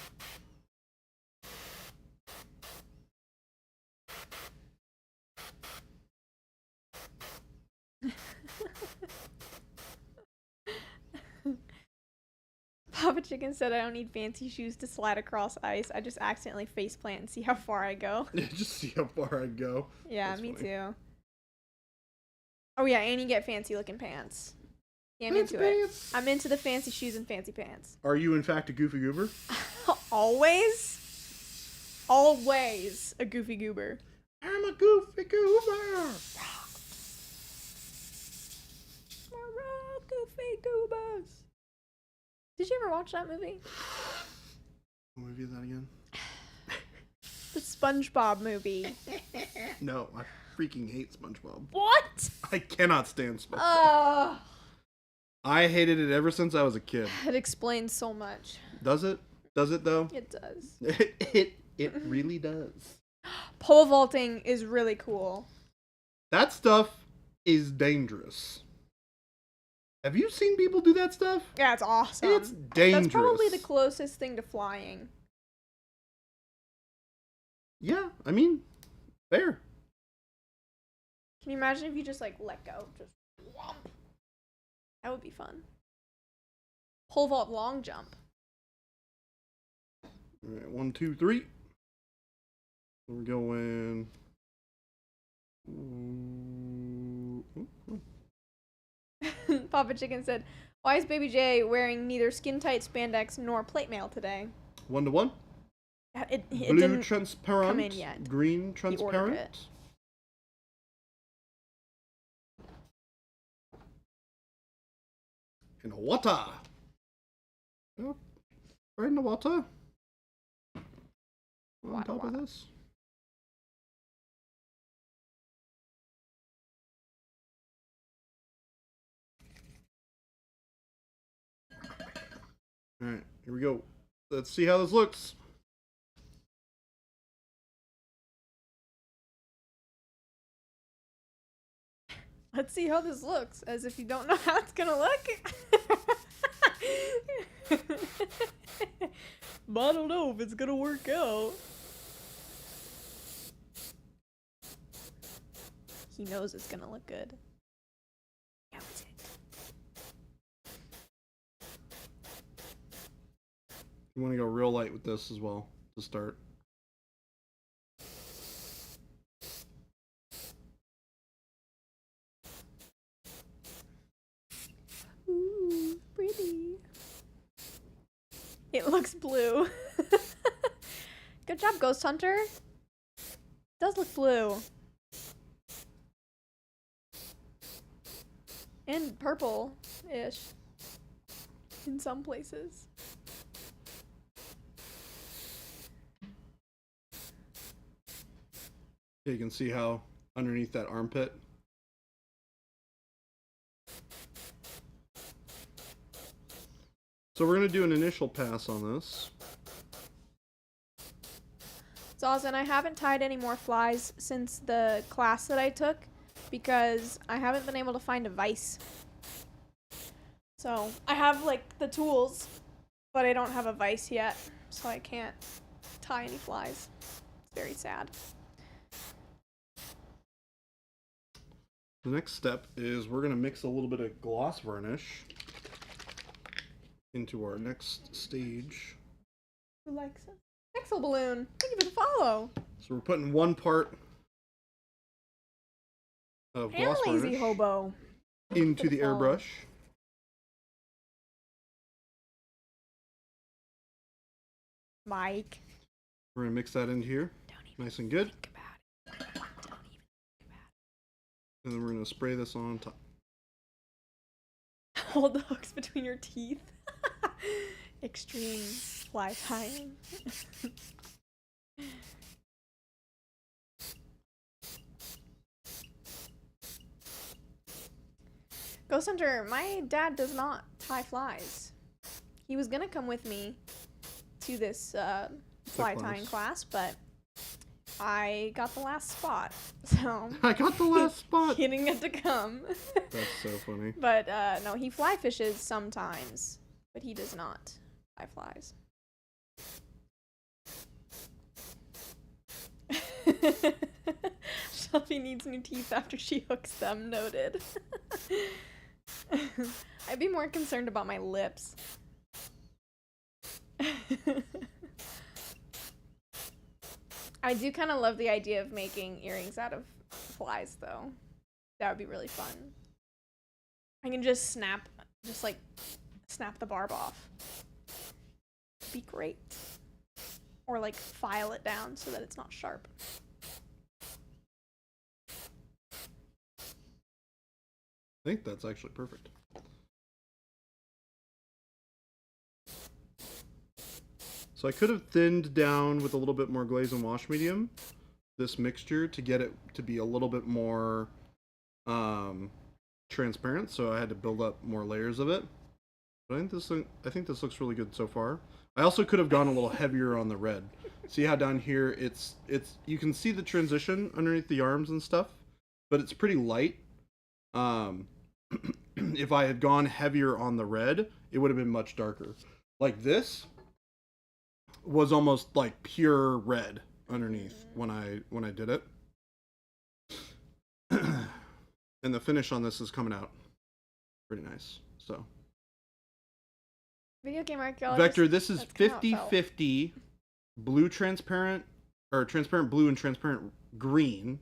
Speaker 2: Papa Chicken said I don't need fancy shoes to slide across ice. I just accidentally faceplant and see how far I go.
Speaker 1: Just see how far I go.
Speaker 2: Yeah,
Speaker 1: That's
Speaker 2: me
Speaker 1: funny.
Speaker 2: too. Oh yeah, and you get fancy looking pants. Yeah, I'm
Speaker 1: Fancy
Speaker 2: into it.
Speaker 1: pants.
Speaker 2: I'm into the fancy shoes and fancy pants.
Speaker 1: Are you in fact a goofy goober?
Speaker 2: Always? Always a goofy goober.
Speaker 1: I'm a goofy goober.
Speaker 2: Goofy goobers. Did you ever watch that movie?
Speaker 1: What movie is that again?
Speaker 2: The SpongeBob movie.
Speaker 1: No, I freaking hate SpongeBob.
Speaker 2: What?
Speaker 1: I cannot stand SpongeBob. I hated it ever since I was a kid.
Speaker 2: It explains so much.
Speaker 1: Does it? Does it though?
Speaker 2: It does.
Speaker 1: It really does.
Speaker 2: Pole vaulting is really cool.
Speaker 1: That stuff is dangerous. Have you seen people do that stuff?
Speaker 2: Yeah, it's awesome.
Speaker 1: It's dangerous.
Speaker 2: That's probably the closest thing to flying.
Speaker 1: Yeah, I mean, fair.
Speaker 2: Can you imagine if you just like let go? Just whomp. That would be fun. Pole vault long jump.
Speaker 1: All right, 1, 2, 3. We're going.
Speaker 2: Papa Chicken said, "Why is Baby J wearing neither skin tight spandex nor plate mail today?"
Speaker 1: 1 to 1.
Speaker 2: It
Speaker 1: Blue
Speaker 2: didn't
Speaker 1: transparent.
Speaker 2: come in yet.
Speaker 1: Green
Speaker 2: ordered
Speaker 1: transparent.
Speaker 2: it.
Speaker 1: In the water. Yep. Right in the water. On
Speaker 2: Water,
Speaker 1: top
Speaker 2: water.
Speaker 1: of this. Alright, here we go. Let's see how this looks.
Speaker 2: Let's see how this looks, as if you don't know how it's gonna look. But I don't know if it's gonna work out. He knows it's gonna look good. Knows it.
Speaker 1: You want to go real light with this as well to start.
Speaker 2: Ooh, pretty. It looks blue. Good job, Ghost Hunter. It does look blue. And purple-ish. In some places.
Speaker 1: You can see how underneath that armpit. So we're going to do an initial pass on this.
Speaker 2: Zazen, I haven't tied any more flies since the class that I took because I haven't been able to find a vise. So I have like the tools, but I don't have a vise yet, so I can't tie any flies. It's very sad.
Speaker 1: The next step is we're going to mix a little bit of gloss varnish into our next stage.
Speaker 2: Who likes it? Pixel balloon. Thank you for the follow.
Speaker 1: So we're putting 1 part of
Speaker 2: And
Speaker 1: gloss
Speaker 2: lazy
Speaker 1: varnish
Speaker 2: hobo.
Speaker 1: into the
Speaker 2: follow.
Speaker 1: airbrush.
Speaker 2: Mike.
Speaker 1: We're going to mix that into here.
Speaker 2: Don't even
Speaker 1: Nice and good.
Speaker 2: think about it. Don't even think about
Speaker 1: And then we're going to spray this on top.
Speaker 2: it. Hold the hooks between your teeth. Extreme fly tying. Ghost Hunter, my dad does not tie flies. He was gonna come with me to this fly tying class, but I got the last spot, so
Speaker 1: I got the last spot.
Speaker 2: he didn't get to come.
Speaker 1: That's so funny.
Speaker 2: But no, he fly fishes sometimes. but he does not buy flies. Shelby needs new teeth after she hooks them. Noted. I'd be more concerned about my lips. I do kind of love the idea of making earrings out of flies, though. That would be really fun. I can just snap the barb off. It'd be great. Or like file it down so that it's not sharp.
Speaker 1: I think that's actually perfect. So I could have thinned down with a little bit more glaze and wash medium this mixture to get it to be a little bit more transparent. So I had to build up more layers of it. But I think this looks really good so far. I also could have gone a little heavier on the red. See how down here it's you can see the transition underneath the arms and stuff, but it's pretty light. If I had gone heavier on the red, it would have been much darker. Like this was almost like pure red underneath when I did it. And the finish on this is coming out pretty nice. So
Speaker 2: Video game archaeologist.
Speaker 1: Vector, this is 50-50 blue transparent, or transparent blue and transparent green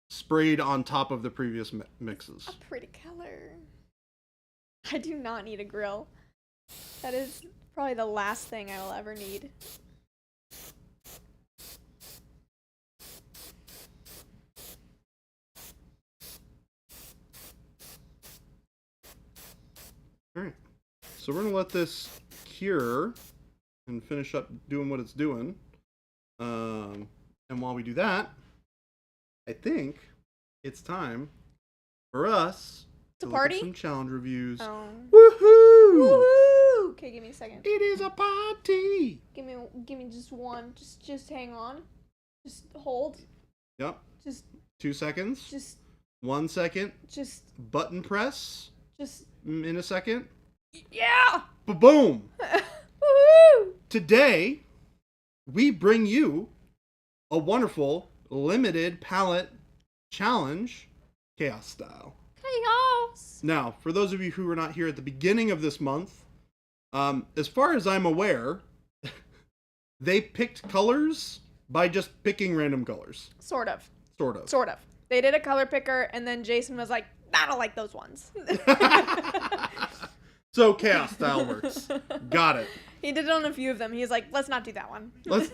Speaker 1: sprayed on top of the previous mixes.
Speaker 2: A pretty color. I do not need a grill. That is probably the last thing I will ever need.
Speaker 1: Alright, so we're going to let this cure and finish up doing what it's doing. And while we do that, I think it's time for us
Speaker 2: to
Speaker 1: look
Speaker 2: party?
Speaker 1: at some challenge reviews.
Speaker 2: Oh.
Speaker 1: Woohoo!
Speaker 2: Woohoo! Okay, give me a second.
Speaker 1: It is a party!
Speaker 2: Give me just one. Just hang on. Just hold.
Speaker 1: Yep.
Speaker 2: Just
Speaker 1: 2 seconds.
Speaker 2: just
Speaker 1: 1 second.
Speaker 2: just
Speaker 1: Button press.
Speaker 2: just
Speaker 1: In a second.
Speaker 2: yeah!
Speaker 1: Ba-boom!
Speaker 2: Woohoo!
Speaker 1: Today, we bring you a wonderful limited palette challenge, Chaos style.
Speaker 2: Chaos!
Speaker 1: Now, for those of you who were not here at the beginning of this month, as far as I'm aware, they picked colors by just picking random colors.
Speaker 2: Sort of.
Speaker 1: Sort of.
Speaker 2: Sort of. They did a color picker, and then Jason was like, I don't like those ones.
Speaker 1: So Chaos style works. Got it.
Speaker 2: He did it on a few of them. He's like, let's not do that one.
Speaker 1: Let's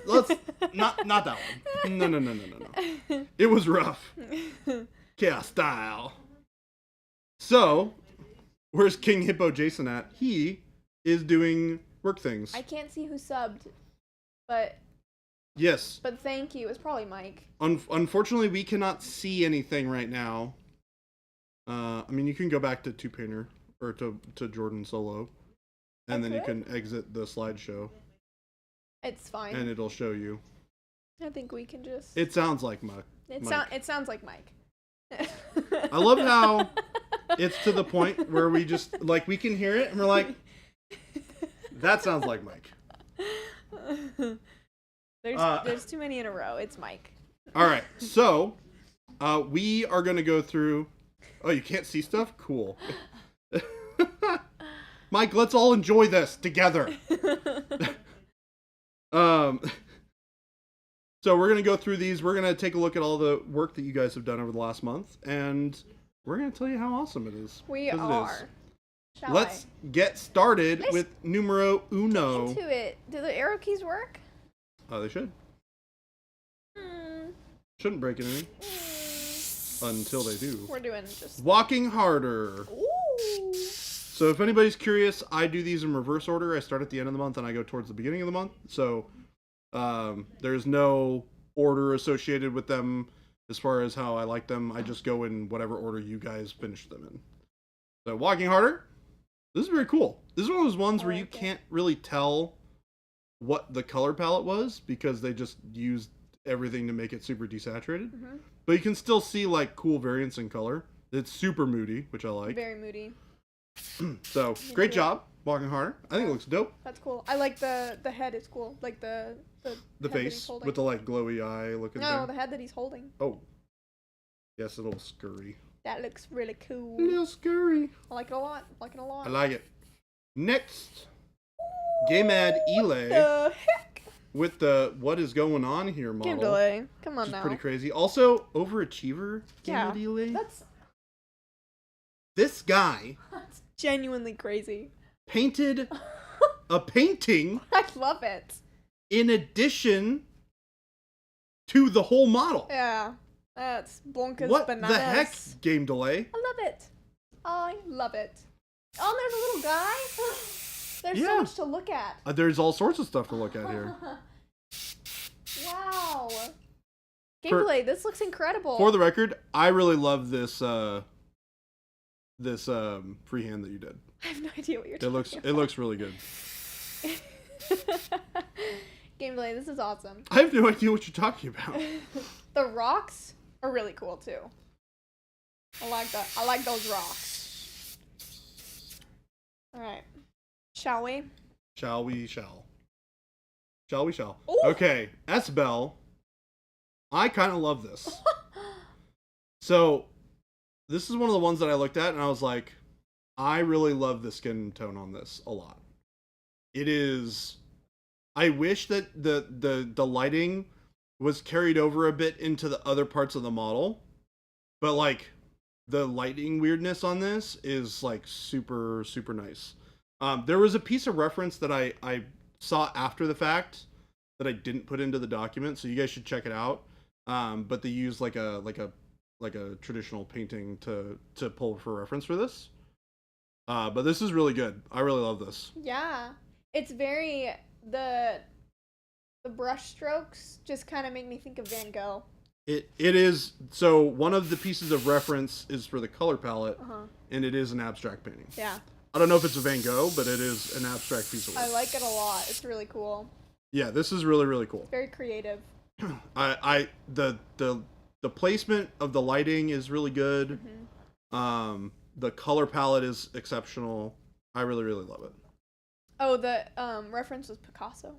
Speaker 1: not that one. No. It was rough. Chaos style. So, where's King Hippo Jason at? He is doing work things.
Speaker 2: I can't see who subbed, but
Speaker 1: Yes.
Speaker 2: thank you. It's probably Mike.
Speaker 1: Unfortunately, we cannot see anything right now. I mean, you can go back to Two Painter or to Jordan Solo, and then you can exit the slideshow,
Speaker 2: It's fine.
Speaker 1: and it'll show you.
Speaker 2: I think we can just.
Speaker 1: It sounds like Mike.
Speaker 2: It sounds like Mike.
Speaker 1: I love how it's to the point where we just we can hear it and we're like, that sounds like Mike.
Speaker 2: There's too many in a row. It's Mike.
Speaker 1: All right, so we are going to go through. Oh, you can't see stuff? Cool. Mike, let's all enjoy this together. So we're going to go through these. We're going to take a look at all the work that you guys have done over the last month, and we're going to tell you how awesome it is.
Speaker 2: We are.
Speaker 1: Let's get started with numero uno.
Speaker 2: Into it. Do the arrow keys work?
Speaker 1: Oh, they should. Shouldn't break anything. Until they do.
Speaker 2: We're doing just
Speaker 1: Walking Harder.
Speaker 2: Ooh.
Speaker 1: So if anybody's curious, I do these in reverse order. I start at the end of the month and I go towards the beginning of the month. So there's no order associated with them as far as how I like them. I just go in whatever order you guys finish them in. So Walking Harder. This is very cool. This is one of those ones where you can't really tell what the color palette was because they just used everything to make it super desaturated.
Speaker 2: Mm-hmm.
Speaker 1: But you can still see cool variance in color. It's super moody, which I like.
Speaker 2: Very moody.
Speaker 1: So great job. Walking harder. I think it looks dope.
Speaker 2: That's cool. I like the head. It's cool. Like the
Speaker 1: The
Speaker 2: head that he's
Speaker 1: face
Speaker 2: holding.
Speaker 1: with the like glowy eye looking
Speaker 2: No,
Speaker 1: thing.
Speaker 2: the head that he's holding.
Speaker 1: Oh. Yes, a little scurry.
Speaker 2: That looks really cool.
Speaker 1: A little scurry.
Speaker 2: I like it a lot. I like it a lot.
Speaker 1: I like it. Next. Game ad Elay
Speaker 2: The heck?
Speaker 1: with the what is going on here model.
Speaker 2: Game delay. Come on
Speaker 1: Which is
Speaker 2: now.
Speaker 1: pretty crazy. Also, overachiever. Game
Speaker 2: Yeah.
Speaker 1: ad Elay.
Speaker 2: That's
Speaker 1: This guy
Speaker 2: genuinely crazy.
Speaker 1: painted a painting
Speaker 2: I love it.
Speaker 1: in addition to the whole model.
Speaker 2: Yeah. That's bonkers
Speaker 1: What
Speaker 2: bananas.
Speaker 1: the heck, Game Delay?
Speaker 2: I love it. I love it. Oh, there's a little guy. There's
Speaker 1: Yeah.
Speaker 2: so much to look at.
Speaker 1: There's all sorts of stuff to look at here.
Speaker 2: Wow.
Speaker 1: For-
Speaker 2: Gameplay, this looks incredible.
Speaker 1: For the record, I really love this freehand that you did.
Speaker 2: I have no idea what you're
Speaker 1: It
Speaker 2: talking
Speaker 1: looks
Speaker 2: about.
Speaker 1: it looks really good.
Speaker 2: Gameplay, this is awesome.
Speaker 1: I have no idea what you're talking about.
Speaker 2: The rocks are really cool too. I like that. I like those rocks. All right. Shall we?
Speaker 1: Shall we? Shall. Shall we? Shall.
Speaker 2: Ooh.
Speaker 1: Okay, S-Bell. I kind of love this. So, this is one of the ones that I looked at and I was like, I really love the skin tone on this a lot. It is. I wish that the lighting was carried over a bit into the other parts of the model, but like the lighting weirdness on this is like super super nice. There was a piece of reference that I saw after the fact that I didn't put into the document, so you guys should check it out. But they use like a traditional painting to pull for reference for this. But this is really good. I really love this.
Speaker 2: Yeah. It's very the brush strokes just kind of make me think of Van Gogh.
Speaker 1: It is, so one of the pieces of reference is for the color palette, and it is an abstract painting.
Speaker 2: Yeah.
Speaker 1: I don't know if it's a Van Gogh, but it is an abstract piece of work.
Speaker 2: I like it a lot. It's really cool.
Speaker 1: Yeah, this is really really cool.
Speaker 2: Very creative.
Speaker 1: The placement of the lighting is really good. The color palette is exceptional. I really really love it.
Speaker 2: Oh, the reference was Picasso.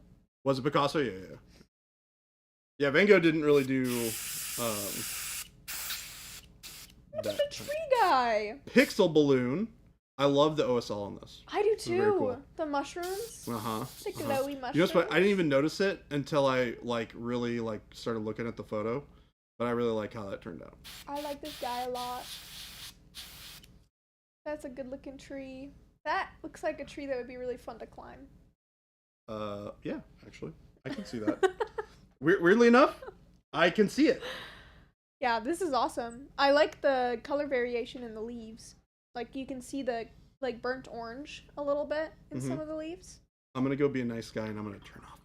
Speaker 1: Was it Picasso? Yeah. Yeah, Van Gogh didn't really do
Speaker 2: Look at the tree guy.
Speaker 1: Pixel Balloon. I love the OSL on this.
Speaker 2: I do
Speaker 1: It's very
Speaker 2: too.
Speaker 1: cool.
Speaker 2: The mushrooms.
Speaker 1: The
Speaker 2: The glowy mushrooms.
Speaker 1: You know what's funny? I didn't even notice it until I really started looking at the photo, but I really like how that turned out.
Speaker 2: I like this guy a lot. That's a good looking tree. That looks like a tree that would be really fun to climb.
Speaker 1: Yeah, actually, I can see that. Weirdly enough, I can see it.
Speaker 2: Yeah, this is awesome. I like the color variation in the leaves. Like you can see the like burnt orange a little bit in some of the leaves.
Speaker 1: I'm gonna go be a nice guy and I'm gonna turn off.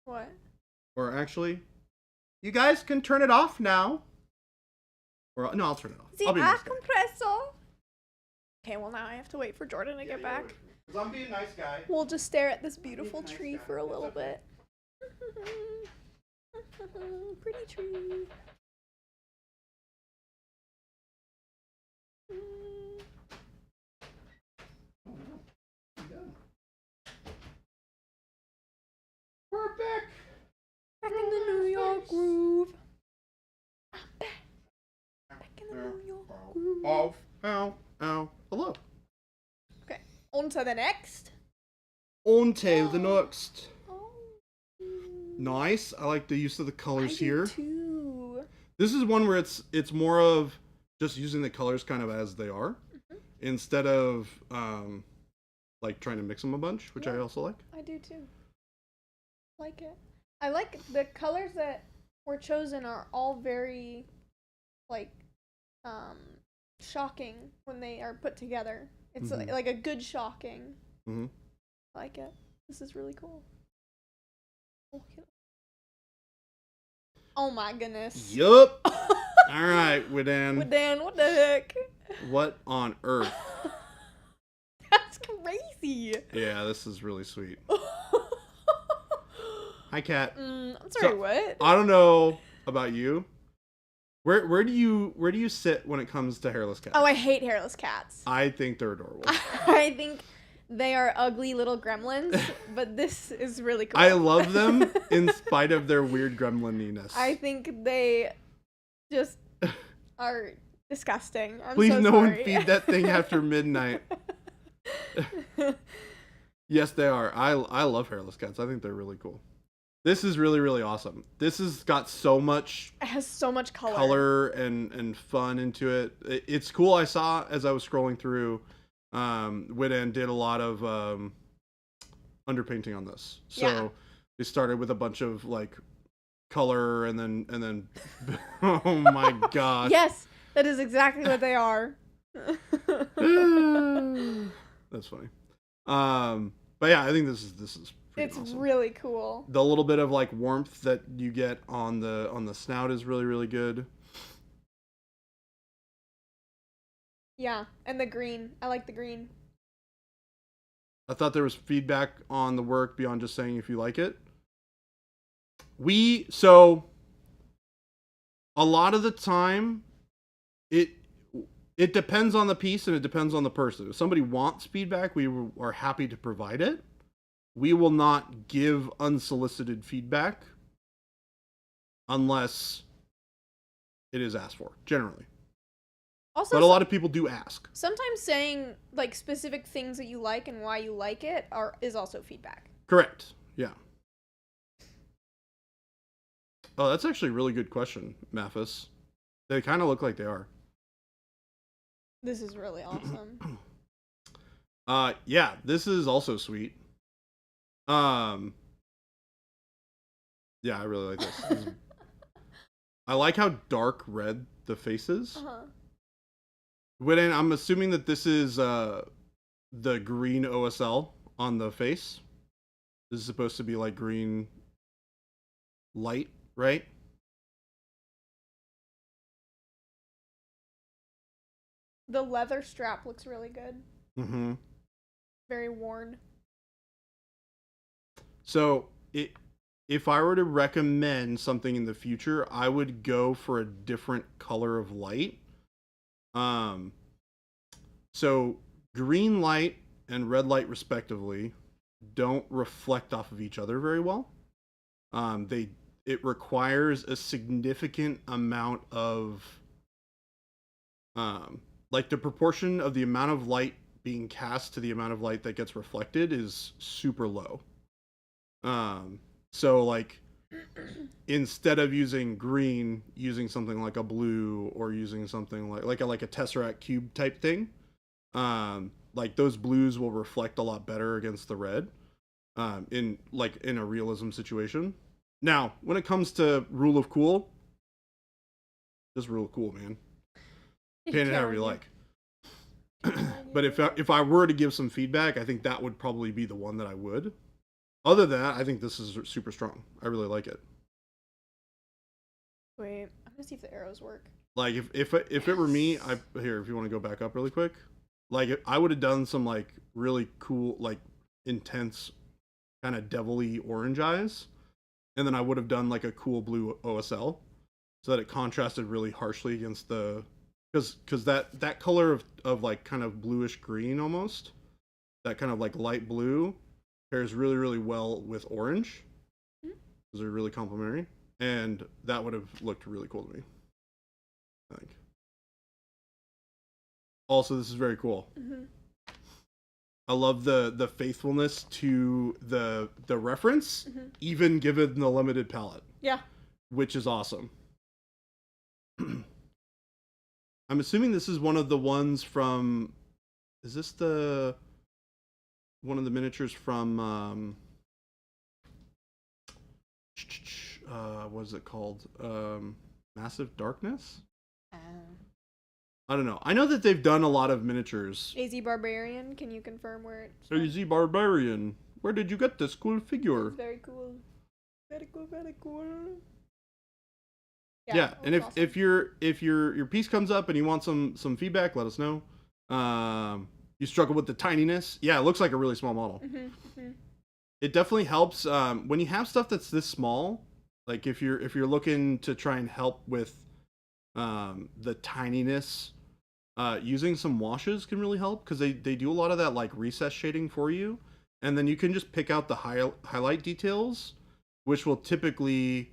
Speaker 2: What?
Speaker 1: Or actually, you guys can turn it off now. Or no, I'll turn it off.
Speaker 2: The
Speaker 1: I'll be a
Speaker 2: air
Speaker 1: nice guy.
Speaker 2: compressor. Okay, well now I have to wait for Jordan to get back.
Speaker 1: Because I'm being a nice guy.
Speaker 2: We'll just stare at this beautiful tree for a little bit. Pretty tree.
Speaker 1: We're back.
Speaker 2: Back in the New York groove. I'm back. Back in the New York groove.
Speaker 1: Ow. Hello.
Speaker 2: Okay, on to the next.
Speaker 1: On to the next.
Speaker 2: Oh.
Speaker 1: Nice. I like the use of the colors here.
Speaker 2: Too.
Speaker 1: This is one where it's more of just using the colors kind of as they are, instead of like trying to mix them a bunch, which I also like.
Speaker 2: I do too. Like it. I like the colors that were chosen are all very like shocking when they are put together. It's like a good shocking.
Speaker 1: Mm-hmm.
Speaker 2: I like it. This is really cool. Oh my goodness.
Speaker 1: Yup. All right, Widan.
Speaker 2: Dan, what the heck?
Speaker 1: What on earth?
Speaker 2: That's crazy.
Speaker 1: Yeah, this is really sweet. Hi, Kat.
Speaker 2: I'm sorry,
Speaker 1: So-
Speaker 2: what?
Speaker 1: I don't know about you. Where do you sit when it comes to hairless cats?
Speaker 2: Oh, I hate hairless cats.
Speaker 1: I think they're adorable.
Speaker 2: I think they are ugly little gremlins, but this is really cool.
Speaker 1: I love them in spite of their weird gremlininess.
Speaker 2: I think they just are disgusting. I'm
Speaker 1: Please
Speaker 2: so
Speaker 1: no
Speaker 2: sorry.
Speaker 1: one feed that thing after midnight. Yes, they are. I love hairless cats. I think they're really cool. This is really, really awesome. This has got so much
Speaker 2: It has so much
Speaker 1: color and fun into it. It's cool. I saw as I was scrolling through, Widan did a lot of underpainting on this. So
Speaker 2: Yeah.
Speaker 1: they started with a bunch of like color and then oh my gosh.
Speaker 2: Yes, that is exactly what they are.
Speaker 1: That's funny. But yeah, I think this is pretty
Speaker 2: It's
Speaker 1: awesome.
Speaker 2: really cool.
Speaker 1: The little bit of like warmth that you get on the snout is really, really good.
Speaker 2: Yeah, and the green. I like the green.
Speaker 1: I thought there was feedback on the work beyond just saying if you like it. So a lot of the time it depends on the piece and it depends on the person. If somebody wants feedback, we are happy to provide it. We will not give unsolicited feedback unless it is asked for, generally.
Speaker 2: Also,
Speaker 1: But a lot of people do ask.
Speaker 2: sometimes saying like specific things that you like and why you like it is also feedback.
Speaker 1: Correct. Yeah. Oh, that's actually a really good question, Mathis. They kind of look like they are.
Speaker 2: This is really awesome.
Speaker 1: Yeah, this is also sweet. Yeah, I really like this. I like how dark red the face is.
Speaker 2: Uh-huh.
Speaker 1: Widan, I'm assuming that this is the green OSL on the face. This is supposed to be like green light, right?
Speaker 2: The leather strap looks really good.
Speaker 1: Mm-hmm.
Speaker 2: Very worn.
Speaker 1: So if I were to recommend something in the future, I would go for a different color of light. So green light and red light respectively don't reflect off of each other very well. It requires a significant amount of like the proportion of the amount of light being cast to the amount of light that gets reflected is super low. So like instead of using green, using something like a blue or using something like a Tesseract cube type thing, like those blues will reflect a lot better against the red, in a realism situation. Now, when it comes to rule of cool, just rule of cool, man. Paint it however you like. But if I were to give some feedback, I think that would probably be the one that I would. Other than that, I think this is super strong. I really like it.
Speaker 2: Wait, I'm gonna see if the arrows work.
Speaker 1: Like if it were me, here, if you want to go back up really quick, like I would have done some like really cool, like intense, kind of devilly orange eyes, and then I would have done like a cool blue OSL, so that it contrasted really harshly against the, because that color of like kind of bluish green almost, that kind of like light blue, pairs really, really well with orange. Those are really complementary, and that would have looked really cool to me, I think. Also, this is very cool.
Speaker 2: Mm-hmm.
Speaker 1: I love the faithfulness to the reference, even given the limited palette.
Speaker 2: Yeah.
Speaker 1: Which is awesome. I'm assuming this is one of the ones from. Is this one of the miniatures from? What is it called? Massive Darkness. I don't know. I know that they've done a lot of miniatures.
Speaker 2: AZ Barbarian, can you confirm where it's
Speaker 1: AZ Barbarian, where did you get this cool figure?
Speaker 2: It's very cool. Very cool, very cool.
Speaker 1: Yeah, and
Speaker 2: awesome.
Speaker 1: if your piece comes up and you want some feedback, let us know. You struggle with the tininess. Yeah, it looks like a really small model. It definitely helps when you have stuff that's this small. Like if you're looking to try and help with the tininess using some washes can really help because they do a lot of that like recess shading for you, and then you can just pick out the highlight details, which will typically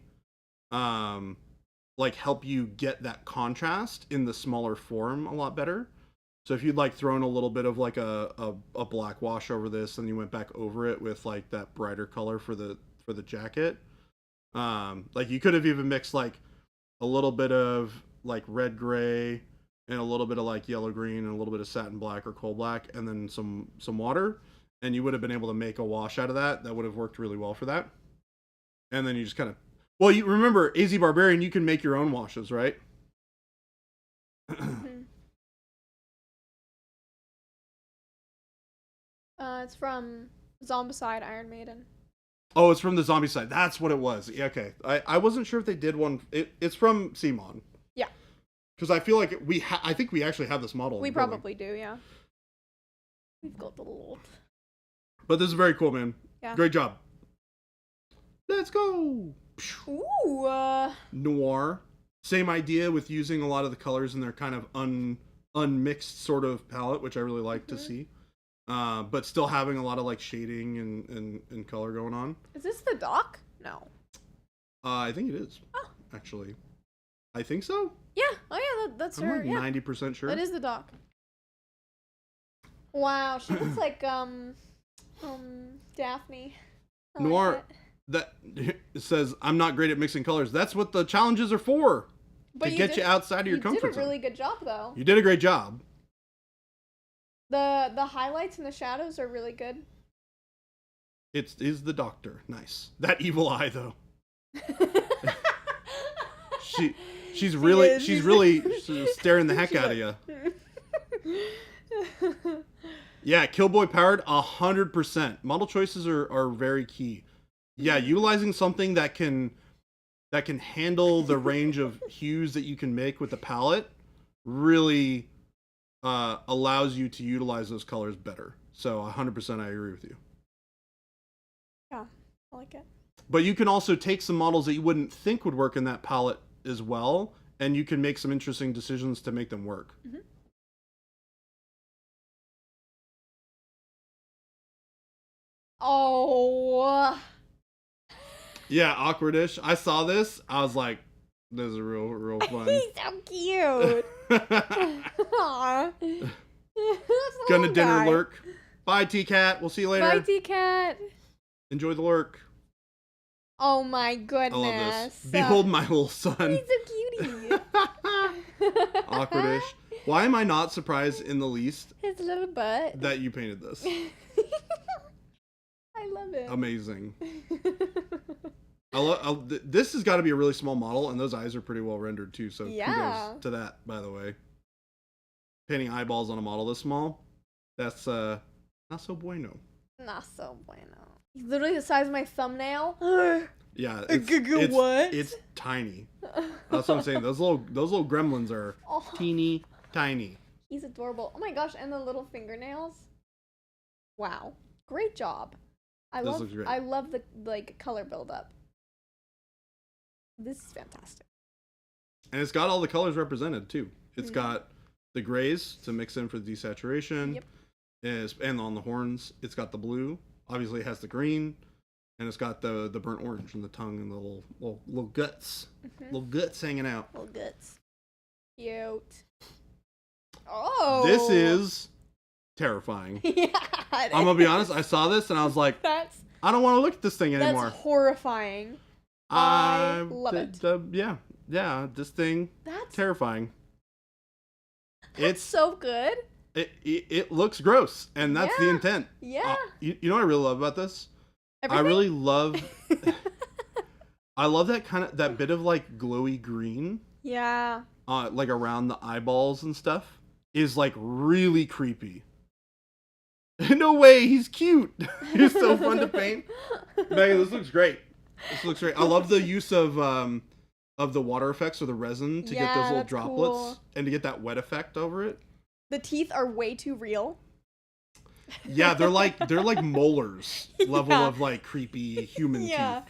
Speaker 1: like help you get that contrast in the smaller form a lot better. So if you'd like thrown a little bit of like a black wash over this and you went back over it with like that brighter color for the jacket, like you could have even mixed like a little bit of like red gray and a little bit of like yellow green and a little bit of satin black or coal black and then some water, and you would have been able to make a wash out of that. That would have worked really well for that. And then you just kind of, well, you remember AZ Barbarian, you can make your own washes, right?
Speaker 2: It's from Zombicide Iron Maiden.
Speaker 1: Oh, it's from the zombie side. That's what it was. Yeah, okay. I wasn't sure if they did one. It's from Simon.
Speaker 2: Yeah.
Speaker 1: Because I feel like I think we actually have this model.
Speaker 2: We probably do, yeah. We've got the little...
Speaker 1: But this is very cool, man.
Speaker 2: Yeah.
Speaker 1: Great job. Let's go.
Speaker 2: Ooh.
Speaker 1: Noir. Same idea with using a lot of the colors in their kind of unmixed sort of palette, which I really like to see. But still having a lot of like shading and color going on.
Speaker 2: Is this the dock? No.
Speaker 1: I think it is. Oh. Actually. I think so.
Speaker 2: Yeah. Oh yeah, that's
Speaker 1: I'm
Speaker 2: her.
Speaker 1: like 90% sure.
Speaker 2: That is the dock. Wow, she looks like Daphne. I
Speaker 1: Noir.
Speaker 2: like
Speaker 1: That it says I'm not great at mixing colors. That's what the challenges are for. To get you outside of your comfort zone.
Speaker 2: You did a really good job though.
Speaker 1: You did a great job.
Speaker 2: The highlights and the shadows are really good.
Speaker 1: It is the doctor. Nice. That evil eye though. she's really staring the heck out of you. Yeah, Killboy powered 100%. Model choices are very key. Yeah, utilizing something that can handle the range of hues that you can make with the palette really allows you to utilize those colors better. So 100% I agree with you.
Speaker 2: Yeah, I like it.
Speaker 1: But you can also take some models that you wouldn't think would work in that palette as well, and you can make some interesting decisions to make them work.
Speaker 2: Mm-hmm. Oh.
Speaker 1: Yeah, awkwardish. I saw this. I was like, this is real fun.
Speaker 2: He's so cute. Aww.
Speaker 1: Gonna dinner lurk. Bye, T-Cat. We'll see you later.
Speaker 2: Bye, T-Cat.
Speaker 1: Enjoy the lurk.
Speaker 2: Oh my goodness.
Speaker 1: I love this. Behold my little son.
Speaker 2: He's so cutie.
Speaker 1: Awkwardish. Why am I not surprised in the least
Speaker 2: His little butt.
Speaker 1: that you painted this?
Speaker 2: I love it.
Speaker 1: Amazing. This has got to be a really small model, and those eyes are pretty well rendered too. So kudos to that, by the way. Painting eyeballs on a model this small, that's not so bueno.
Speaker 2: Not so bueno. He's literally the size of my thumbnail.
Speaker 1: Yeah,
Speaker 2: what?
Speaker 1: It's tiny. That's what I'm saying. Those little gremlins are teeny tiny.
Speaker 2: He's adorable. Oh my gosh, and the little fingernails. Wow, great job. I looks great. I love the like color buildup. This is fantastic.
Speaker 1: And it's got all the colors represented too. It's got the grays to mix in for the desaturation. Yep. And on the horns, it's got the blue. Obviously, it has the green, and it's got the burnt orange and the tongue and the little guts, little guts hanging out.
Speaker 2: Little guts. Cute. Oh.
Speaker 1: This is terrifying. Yeah. I'm gonna be honest. I saw this and I was like, I don't want to look at this thing anymore.
Speaker 2: That's horrifying. I love it.
Speaker 1: Yeah. This thing. That's terrifying.
Speaker 2: It's so good.
Speaker 1: It looks gross, and that's the intent.
Speaker 2: Yeah.
Speaker 1: You know what I really love about this?
Speaker 2: Everything?
Speaker 1: I really love. I love that bit of like glowy green.
Speaker 2: Yeah.
Speaker 1: Like around the eyeballs and stuff is like really creepy. No way, he's cute. He's so fun to paint. Megan, this looks great. I love the use of the water effects or the resin to get those little droplets and to get that wet effect over it.
Speaker 2: The teeth are way too real.
Speaker 1: Yeah, they're like molars level of like creepy human teeth.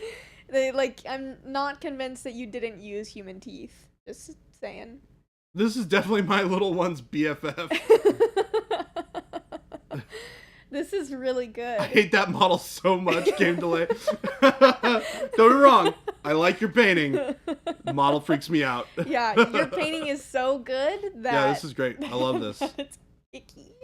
Speaker 2: I'm not convinced that you didn't use human teeth. Just saying.
Speaker 1: This is definitely my little one's BFF.
Speaker 2: This is really good.
Speaker 1: I hate that model so much, Game Delay. Don't get me wrong. I like your painting. The model freaks me out.
Speaker 2: Yeah, your painting is so good that...
Speaker 1: Yeah, this is great. I love this.
Speaker 2: It's icky.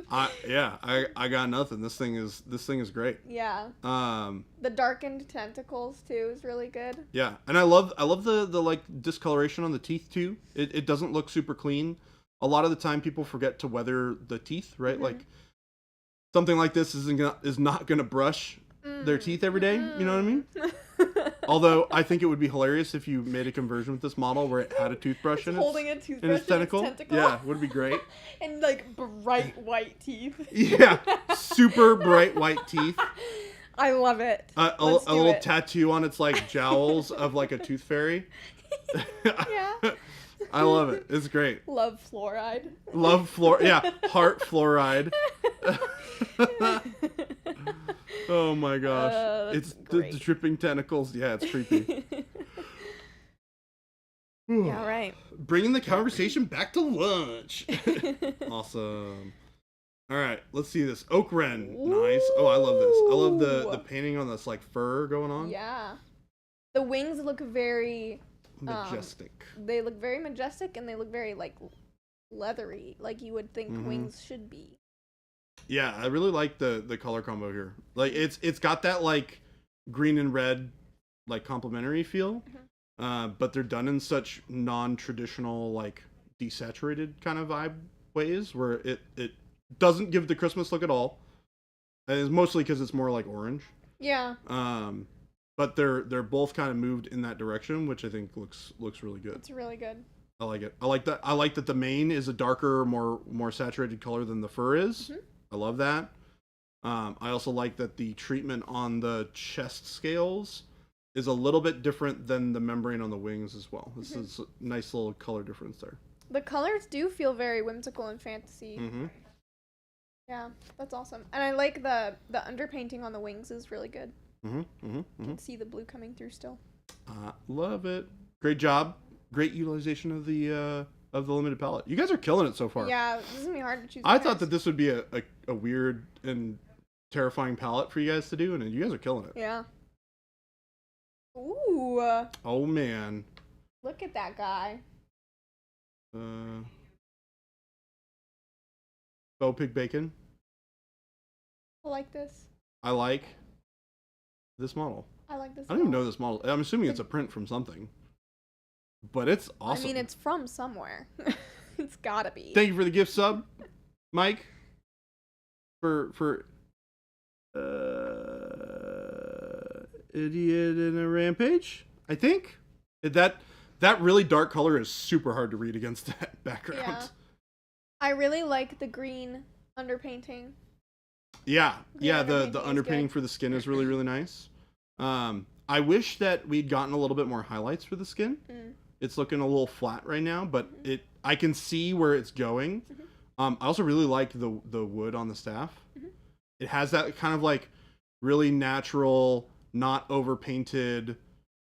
Speaker 1: I got nothing. This thing is great.
Speaker 2: Yeah. The darkened tentacles too is really good.
Speaker 1: Yeah, and I love the like discoloration on the teeth too. It doesn't look super clean. A lot of the time people forget to weather the teeth, right?
Speaker 2: Mm-hmm.
Speaker 1: Like something like this is not gonna brush their teeth every day. You know what I mean? Although I think it would be hilarious if you made a conversion with this model where it had a toothbrush in
Speaker 2: holding a
Speaker 1: in
Speaker 2: toothbrush
Speaker 1: its tentacle. Yeah, would be great.
Speaker 2: And like bright white teeth.
Speaker 1: Yeah, super bright white teeth.
Speaker 2: I love it.
Speaker 1: A little tattoo on its like jowls of like a tooth fairy.
Speaker 2: Yeah.
Speaker 1: I love it. It's great.
Speaker 2: Love fluoride.
Speaker 1: Yeah, heart fluoride. Oh my gosh. It's the dripping tentacles. Yeah, it's creepy.
Speaker 2: Yeah, right.
Speaker 1: Bringing the conversation back to lunch. Awesome. All right, let's see this. Oak Wren. Nice. Oh, I love this. I love the painting on this like fur going on.
Speaker 2: Yeah. The wings look very
Speaker 1: majestic.
Speaker 2: They look very majestic and they look very like leathery, like you would think wings should be.
Speaker 1: Yeah, I really like the color combo here. Like it's got that like green and red like complementary feel. But they're done in such non-traditional like desaturated kind of vibe ways where it doesn't give the Christmas look at all. And it's mostly because it's more like orange.
Speaker 2: Yeah.
Speaker 1: But they're both kind of moved in that direction, which I think looks really good.
Speaker 2: It's really good.
Speaker 1: I like it. I like that the mane is a darker, more saturated color than the fur is. I love that. I also like that the treatment on the chest scales is a little bit different than the membrane on the wings as well. This is a nice little color difference there.
Speaker 2: The colors do feel very whimsical and fantasy. Yeah, that's awesome. And I like the underpainting on the wings is really good. You can see the blue coming through still.
Speaker 1: Love it. Great job. Great utilization of the limited palette. You guys are killing it so far.
Speaker 2: Yeah, this is gonna be hard to choose.
Speaker 1: I thought that this would be a weird and terrifying palette for you guys to do, and you guys are killing it.
Speaker 2: Yeah. Ooh.
Speaker 1: Oh man.
Speaker 2: Look at that guy.
Speaker 1: Faux pig bacon.
Speaker 2: I like this.
Speaker 1: I like this model.
Speaker 2: I like this.
Speaker 1: I don't even know this model. I'm assuming it's a print from something. But it's awesome.
Speaker 2: I mean, it's from somewhere. It's gotta be.
Speaker 1: Thank you for the gift sub, Mike. For Idiot in a Rampage, I think. That really dark color is super hard to read against that background.
Speaker 2: Yeah. I really like the green underpainting.
Speaker 1: Yeah, the
Speaker 2: underpainting
Speaker 1: underpainting
Speaker 2: good.
Speaker 1: for the skin is really, really nice. I wish that we'd gotten a little bit more highlights for the skin. It's looking a little flat right now, but I can see where it's going. I also really like the wood on the staff. It has that kind of like really natural, not overpainted.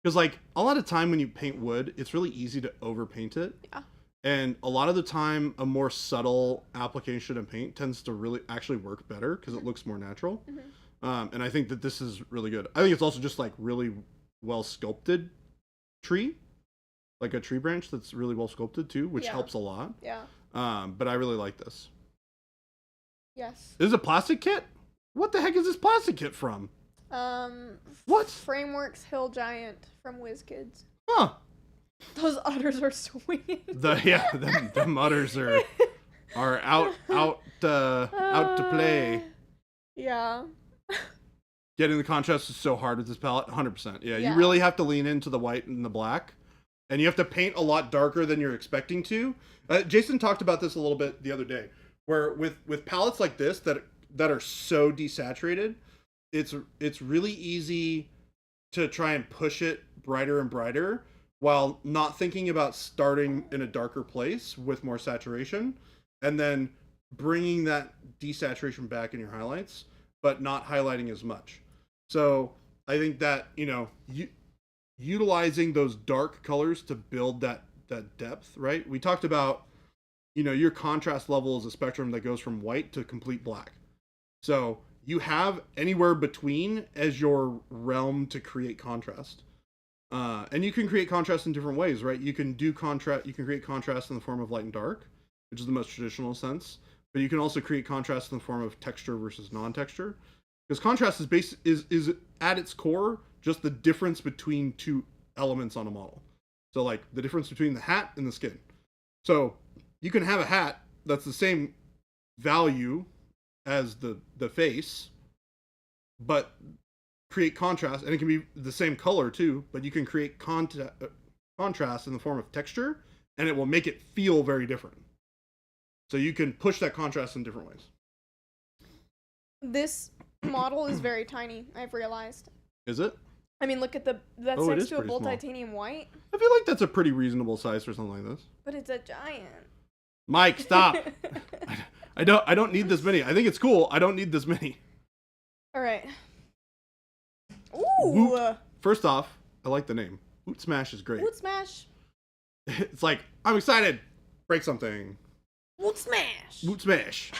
Speaker 1: Because like a lot of time when you paint wood, it's really easy to overpaint it.
Speaker 2: Yeah.
Speaker 1: And a lot of the time, a more subtle application of paint tends to really actually work better because it looks more natural. And I think that this is really good. I think it's also just like really well sculpted tree. Like a tree branch that's really well sculpted too, which helps a lot.
Speaker 2: Yeah.
Speaker 1: But I really like this.
Speaker 2: Yes.
Speaker 1: This is a plastic kit? What the heck is this plastic kit from? What?
Speaker 2: Frameworks Hill Giant from WizKids.
Speaker 1: Huh.
Speaker 2: Those udders are swinging.
Speaker 1: Them udders are out to play.
Speaker 2: Yeah.
Speaker 1: Getting the contrast is so hard with this palette. 100%. Yeah,
Speaker 2: Yeah.
Speaker 1: you really have to lean into the white and the black. And you have to paint a lot darker than you're expecting to. Jason talked about this a little bit the other day, where with palettes like this that are so desaturated, it's really easy to try and push it brighter and brighter while not thinking about starting in a darker place with more saturation and then bringing that desaturation back in your highlights, but not highlighting as much. So I think that, utilizing those dark colors to build that that depth, right? We talked about, your contrast level is a spectrum that goes from white to complete black. So you have anywhere between as your realm to create contrast. And you can create contrast in different ways, right? You can create contrast in the form of light and dark, which is the most traditional sense. But you can also create contrast in the form of texture versus non-texture. Because contrast is at its core just the difference between two elements on a model. So like the difference between the hat and the skin. So you can have a hat that's the same value as the face, but create contrast, and it can be the same color too, but you can create contrast in the form of texture, and it will make it feel very different. So you can push that contrast in different ways.
Speaker 2: This model is very tiny, I've realized.
Speaker 1: Is it?
Speaker 2: I mean, look at that's next to a bold titanium white.
Speaker 1: I feel like that's a pretty reasonable size for something like this.
Speaker 2: But it's a giant.
Speaker 1: Mike, stop. I don't need this many. I think it's cool. I don't need this many.
Speaker 2: All right. Ooh.
Speaker 1: Woot. First off, I like the name. Woot Smash is great.
Speaker 2: Woot Smash.
Speaker 1: It's like, I'm excited. Break something.
Speaker 2: Woot Smash.
Speaker 1: Woot Smash.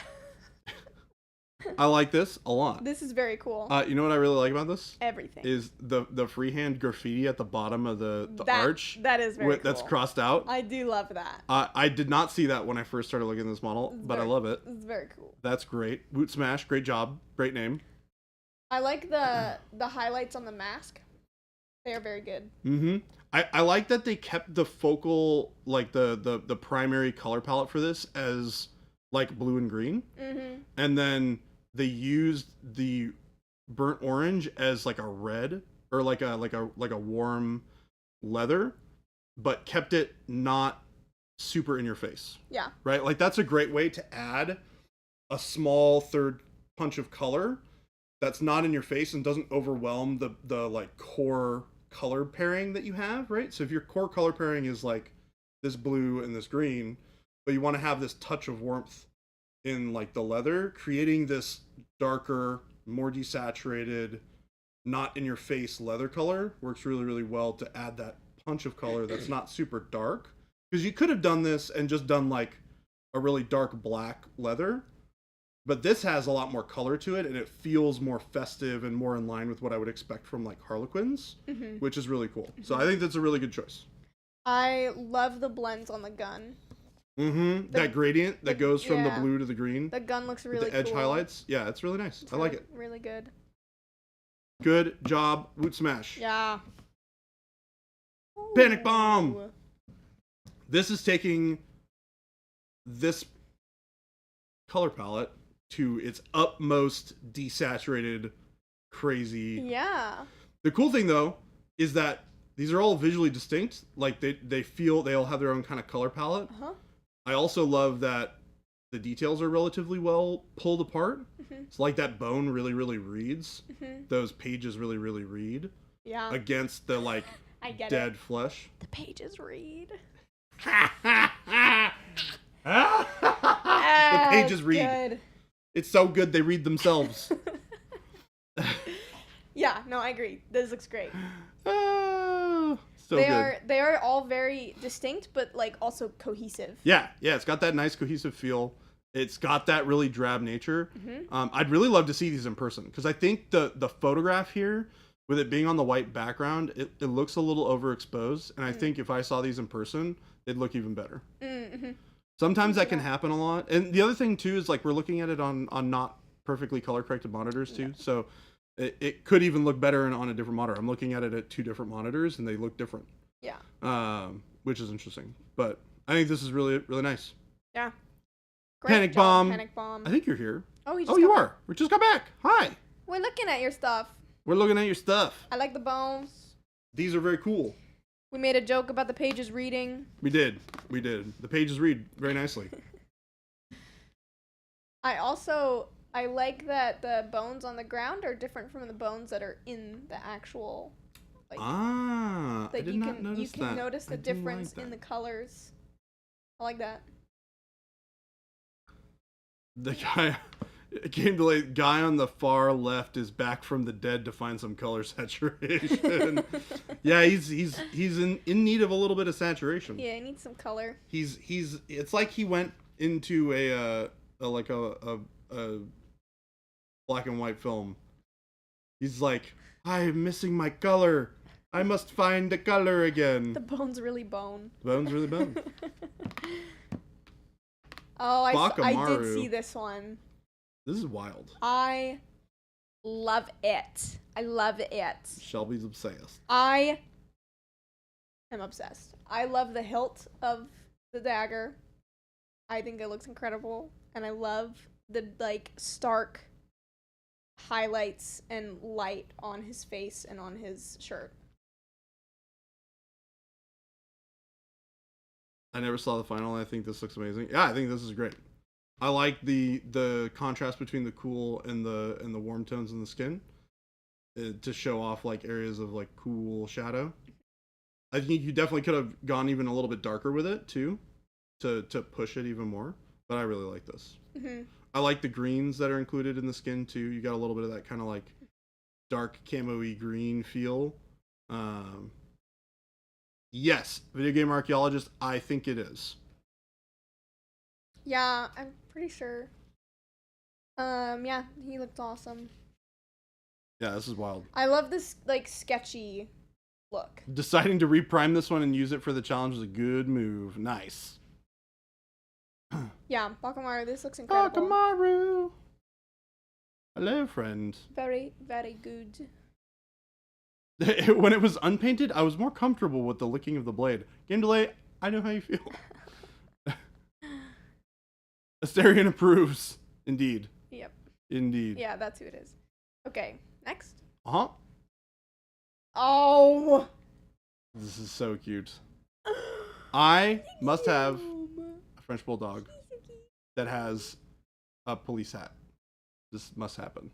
Speaker 1: I like this a lot.
Speaker 2: This is very cool.
Speaker 1: You know what I really like about this?
Speaker 2: Everything.
Speaker 1: Is the freehand graffiti at the bottom of the arch.
Speaker 2: That is very cool.
Speaker 1: That's crossed out.
Speaker 2: I do love that.
Speaker 1: I did not see that when I first started looking at this model, but I love it.
Speaker 2: It's very cool.
Speaker 1: That's great. Woot Smash, great job. Great name.
Speaker 2: I like the highlights on the mask. They are very good.
Speaker 1: Mm-hmm. I like that they kept the focal, like the primary color palette for this as like blue and green.
Speaker 2: Mm-hmm.
Speaker 1: And then they used the burnt orange as like a red or like a warm leather, but kept it not super in your face.
Speaker 2: Yeah.
Speaker 1: Right? Like that's a great way to add a small third punch of color that's not in your face and doesn't overwhelm the like core color pairing that you have, right? So if your core color pairing is like this blue and this green, but you want to have this touch of warmth in like the leather, creating this darker, more desaturated, not in your face leather color works really, really well to add that punch of color that's not super dark. Because you could have done this and just done like a really dark black leather, but this has a lot more color to it and it feels more festive and more in line with what I would expect from like Harlequins,
Speaker 2: Mm-hmm.
Speaker 1: which is really cool. So I think that's a really good choice.
Speaker 2: I love the blends on the gun.
Speaker 1: Mm-hmm. That gradient that goes from the blue to the green.
Speaker 2: The gun looks really
Speaker 1: cool. The edge
Speaker 2: cool.
Speaker 1: highlights. Yeah, it's really nice. I like it.
Speaker 2: Really good.
Speaker 1: Good job, Woot Smash.
Speaker 2: Yeah.
Speaker 1: Panic Bomb! This is taking this color palette to its utmost desaturated, crazy.
Speaker 2: Yeah.
Speaker 1: The cool thing, though, is that these are all visually distinct. Like, they all have their own kind of color palette.
Speaker 2: Uh-huh.
Speaker 1: I also love that the details are relatively well pulled apart.
Speaker 2: Mm-hmm.
Speaker 1: It's like that bone really, really reads.
Speaker 2: Mm-hmm.
Speaker 1: Those pages really, really read.
Speaker 2: Yeah.
Speaker 1: Against the, like,
Speaker 2: I get
Speaker 1: dead
Speaker 2: it.
Speaker 1: flesh.
Speaker 2: The pages read.
Speaker 1: The pages read.
Speaker 2: Good.
Speaker 1: It's so good they read themselves.
Speaker 2: Yeah, no, I agree. This looks great.
Speaker 1: So good.
Speaker 2: They are all very distinct, but like also cohesive.
Speaker 1: Yeah, it's got that nice cohesive feel. It's got that really drab nature.
Speaker 2: Mm-hmm.
Speaker 1: I'd really love to see these in person because I think the photograph here, with it being on the white background, it looks a little overexposed, and I think if I saw these in person, they'd look even better.
Speaker 2: Mm-hmm.
Speaker 1: Sometimes that can happen a lot. And the other thing too is like we're looking at it on not perfectly color corrected monitors too. Yeah. So it could even look better on a different monitor. I'm looking at it at two different monitors and they look different.
Speaker 2: Yeah.
Speaker 1: Which is interesting. But I think this is really, really nice.
Speaker 2: Yeah.
Speaker 1: Great Panic Bomb.
Speaker 2: Panic Bomb.
Speaker 1: I think you're here.
Speaker 2: Oh,
Speaker 1: you are. We just got back. Hi.
Speaker 2: We're looking at your stuff.
Speaker 1: We're looking at your stuff.
Speaker 2: I like the bones.
Speaker 1: These are very cool.
Speaker 2: We made a joke about the pages reading.
Speaker 1: We did. The pages read very nicely.
Speaker 2: I like that the bones on the ground are different from the bones that are in the actual. Like,
Speaker 1: I did not notice that.
Speaker 2: You can notice the difference in the colors. I like that.
Speaker 1: The guy, Game delay. Guy on the far left is back from the dead to find some color saturation. Yeah, he's in need of a little bit of saturation.
Speaker 2: Yeah, I need some color.
Speaker 1: He's it's like he went into a black and white film. He's like, I'm missing my color. I must find the color again.
Speaker 2: The bone's really bone.
Speaker 1: The bone's really bone.
Speaker 2: Oh, I
Speaker 1: Bakamaru.
Speaker 2: did see this one.
Speaker 1: This is wild.
Speaker 2: I love it. I love it.
Speaker 1: Shelby's obsessed.
Speaker 2: I am obsessed. I love the hilt of the dagger. I think it looks incredible. And I love the, like, stark highlights and light on his face and on his shirt.
Speaker 1: I never saw the final. I think this looks amazing. Yeah, I think this is great. I like the contrast between the cool and the warm tones in the skin to show off like areas of like cool shadow. I think you definitely could have gone even a little bit darker with it too, to push it even more. But I really like this.
Speaker 2: Mm-hmm.
Speaker 1: I like the greens that are included in the skin too. You got a little bit of that kind of like dark camo-y green feel. Yes, video game archaeologist. I think it is.
Speaker 2: Yeah, I'm pretty sure. Yeah, he looked awesome.
Speaker 1: Yeah, this is wild.
Speaker 2: I love this, like, sketchy look.
Speaker 1: Deciding to reprime this one and use it for the challenge was a good move. Nice.
Speaker 2: Yeah, Bakamaru, this looks incredible.
Speaker 1: Bakamaru. Hello, friend.
Speaker 2: Very, very good.
Speaker 1: When it was unpainted, I was more comfortable with the licking of the blade. Game delay, I know how you feel. Asterion approves. Indeed.
Speaker 2: Yep.
Speaker 1: Indeed.
Speaker 2: Yeah, that's who it is. Okay, next.
Speaker 1: Uh-huh.
Speaker 2: Oh!
Speaker 1: This is so cute. I must have a French bulldog that has a police hat. This must happen.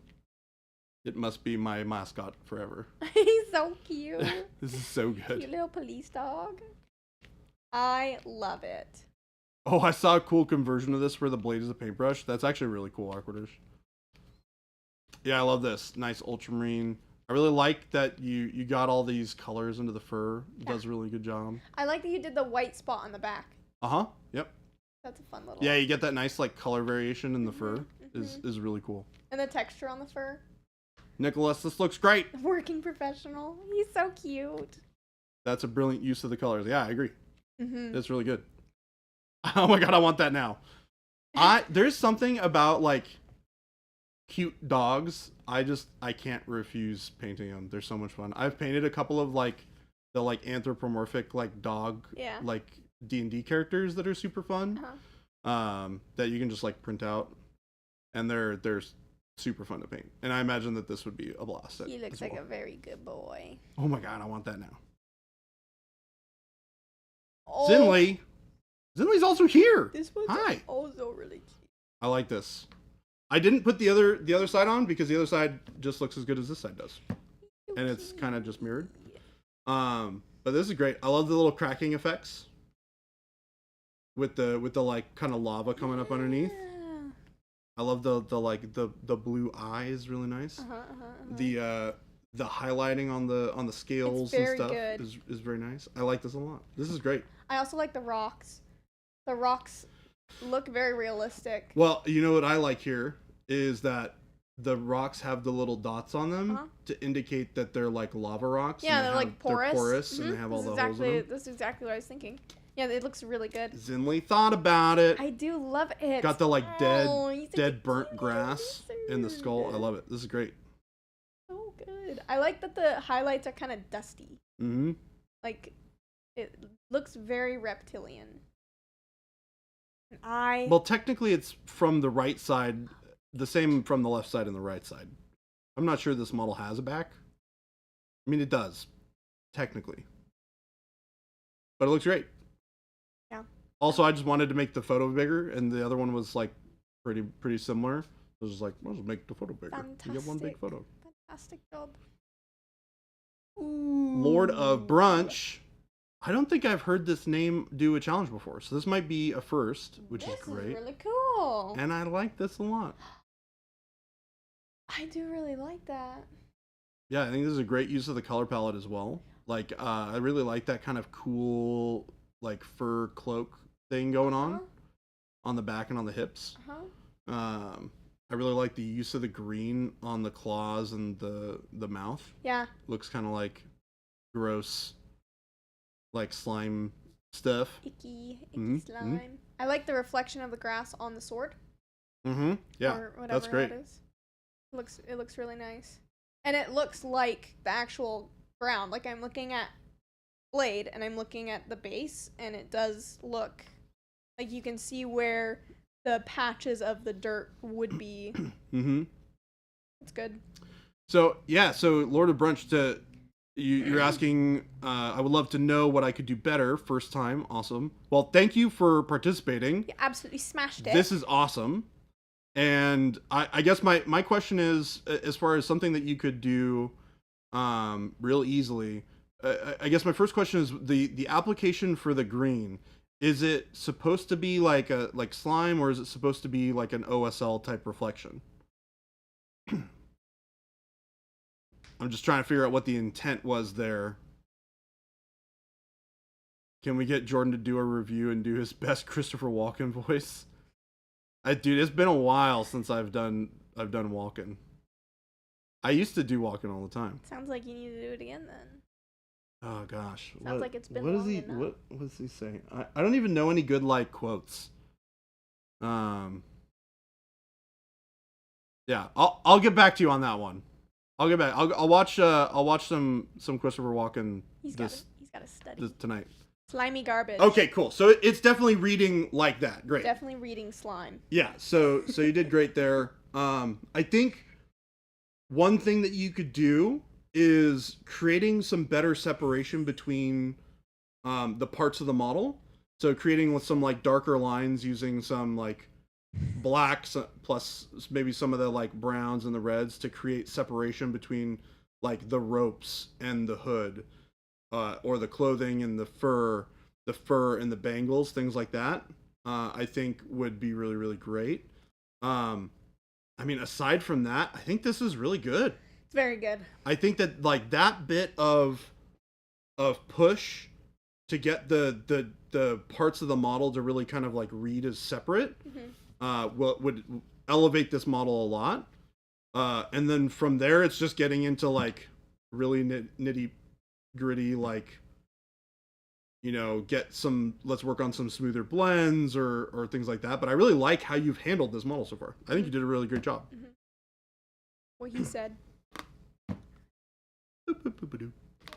Speaker 1: It must be my mascot forever.
Speaker 2: He's so cute.
Speaker 1: This is so good.
Speaker 2: Cute little police dog. I love it.
Speaker 1: Oh, I saw a cool conversion of this where the blade is a paintbrush. That's actually really cool, Aquadish. Yeah, I love this. Nice ultramarine. I really like that you got all these colors into the fur. It does a really good job.
Speaker 2: I like that you did the white spot on the back.
Speaker 1: Uh-huh. Yep.
Speaker 2: That's a fun little...
Speaker 1: Yeah, you get that nice like color variation in the fur. Is really cool.
Speaker 2: And the texture on the fur.
Speaker 1: Nicholas, this looks great.
Speaker 2: Working professional. He's so cute.
Speaker 1: That's a brilliant use of the colors. Yeah, I agree.
Speaker 2: Mm-hmm.
Speaker 1: It's really good. Oh my god, I want that now. There's something about like cute dogs. I can't refuse painting them. They're so much fun. I've painted a couple of like the like anthropomorphic like dog like D&D characters that are super fun. That you can just like print out, and they're super fun to paint. And I imagine that this would be a blast.
Speaker 2: He looks like a very good boy.
Speaker 1: Oh my god, I want that now.
Speaker 2: Oh,
Speaker 1: Zinli. Zinli's also here.
Speaker 2: This was
Speaker 1: Hi.
Speaker 2: also really cute.
Speaker 1: I like this. I didn't put the other side on because the other side just looks as good as this side does. And it's kind of just mirrored. But this is great. I love the little cracking effects with the like kind of lava coming up underneath. I love the blue eye is really nice. The highlighting on the scales and stuff is very nice. I like this a lot. This is great.
Speaker 2: I also like the rocks. The rocks look very realistic.
Speaker 1: Well, you know what I like here is that the rocks have the little dots on them to indicate that they're like lava rocks.
Speaker 2: Yeah, they're like porous.
Speaker 1: They're porous and they have all the holes in them.
Speaker 2: That's exactly what I was thinking. Yeah, it looks really good.
Speaker 1: Zinli thought about it.
Speaker 2: I do love it.
Speaker 1: Got the like dead burnt grass in the skull. I love it. This is great.
Speaker 2: So good. I like that the highlights are kind of dusty.
Speaker 1: Mm-hmm.
Speaker 2: Like, it looks very reptilian. And
Speaker 1: well, technically it's from the right side, the same from the left side and the right side. I'm not sure this model has a back. I mean, it does, technically. But it looks great.
Speaker 2: Yeah.
Speaker 1: Also, I just wanted to make the photo bigger, and the other one was like pretty similar. I was just like, well, just make the photo bigger.
Speaker 2: Fantastic.
Speaker 1: You get one big photo.
Speaker 2: Fantastic job.
Speaker 1: Ooh. Lord of Brunch. I don't think I've heard this name do a challenge before, so this might be a first, which is great.
Speaker 2: This is really cool.
Speaker 1: And I like this a lot.
Speaker 2: I do really like that.
Speaker 1: Yeah, I think this is a great use of the color palette as well. Like, I really like that kind of cool, like, fur cloak thing going on the back and on the hips. I really like the use of the green on the claws and the mouth.
Speaker 2: Yeah.
Speaker 1: Looks kind of like gross, like slime stuff.
Speaker 2: Icky
Speaker 1: Mm-hmm.
Speaker 2: slime. I like the reflection of the grass on the sword.
Speaker 1: Mm-hmm. Yeah,
Speaker 2: Or whatever
Speaker 1: that's great.
Speaker 2: that is. It looks really nice. And it looks like the actual ground. Like I'm looking at Blade and I'm looking at the base and it does look like you can see where the patches of the dirt would be.
Speaker 1: Mm-hmm.
Speaker 2: It's good.
Speaker 1: So yeah, so Lord of Brunch, you're asking. I would love to know what I could do better. First time, awesome. Well, thank you for participating.
Speaker 2: You absolutely smashed it.
Speaker 1: This is awesome. And I guess my question is, as far as something that you could do real easily, I guess my first question is the application for the green. Is it supposed to be like slime, or is it supposed to be like an OSL type reflection? I'm just trying to figure out what the intent was there. Can we get Jordan to do a review and do his best Christopher Walken voice? Dude, it's been a while since I've done Walken. I used to do Walken all the time.
Speaker 2: Sounds like you need to do it again then.
Speaker 1: Oh gosh.
Speaker 2: Sounds like it's been
Speaker 1: what
Speaker 2: long
Speaker 1: is he
Speaker 2: enough.
Speaker 1: what was he saying? I don't even know any good like quotes. Yeah, I'll get back to you on that one. I'll get back. I'll watch some Christopher Walken
Speaker 2: He's got to study.
Speaker 1: tonight.
Speaker 2: Slimy garbage.
Speaker 1: Okay, cool. So it's definitely reading like that. Great.
Speaker 2: Definitely reading slime.
Speaker 1: Yeah, so you did great there. I think one thing that you could do is creating some better separation between the parts of the model. So creating with some like darker lines using some like blacks plus maybe some of the like browns and the reds to create separation between like the ropes and the hood, or the clothing and the fur and the bangles, things like that. I think would be really, really great. I mean, aside from that, I think this is really good.
Speaker 2: It's very good.
Speaker 1: I think that like that bit of push to get the parts of the model to really kind of like read as separate, would elevate this model a lot. And then from there, it's just getting into like really nitty gritty, like, you know, let's work on some smoother blends or things like that. But I really like how you've handled this model so far. I think you did a really great job.
Speaker 2: What he said.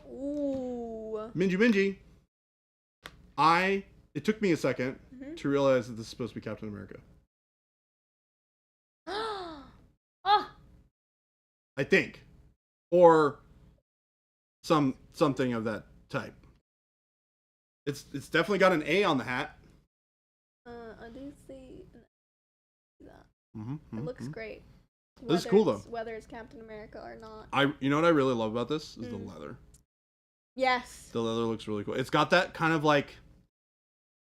Speaker 2: Ooh.
Speaker 1: Minji. It took me a second to realize that this is supposed to be Captain America.
Speaker 2: Oh.
Speaker 1: I think. Or something of that type. It's definitely got an A on the hat.
Speaker 2: I do see that.
Speaker 1: Mm-hmm.
Speaker 2: It looks great.
Speaker 1: This is cool though.
Speaker 2: Whether it's Captain America or not.
Speaker 1: You know what I really love about this is the leather.
Speaker 2: Yes.
Speaker 1: The leather looks really cool. It's got that kind of like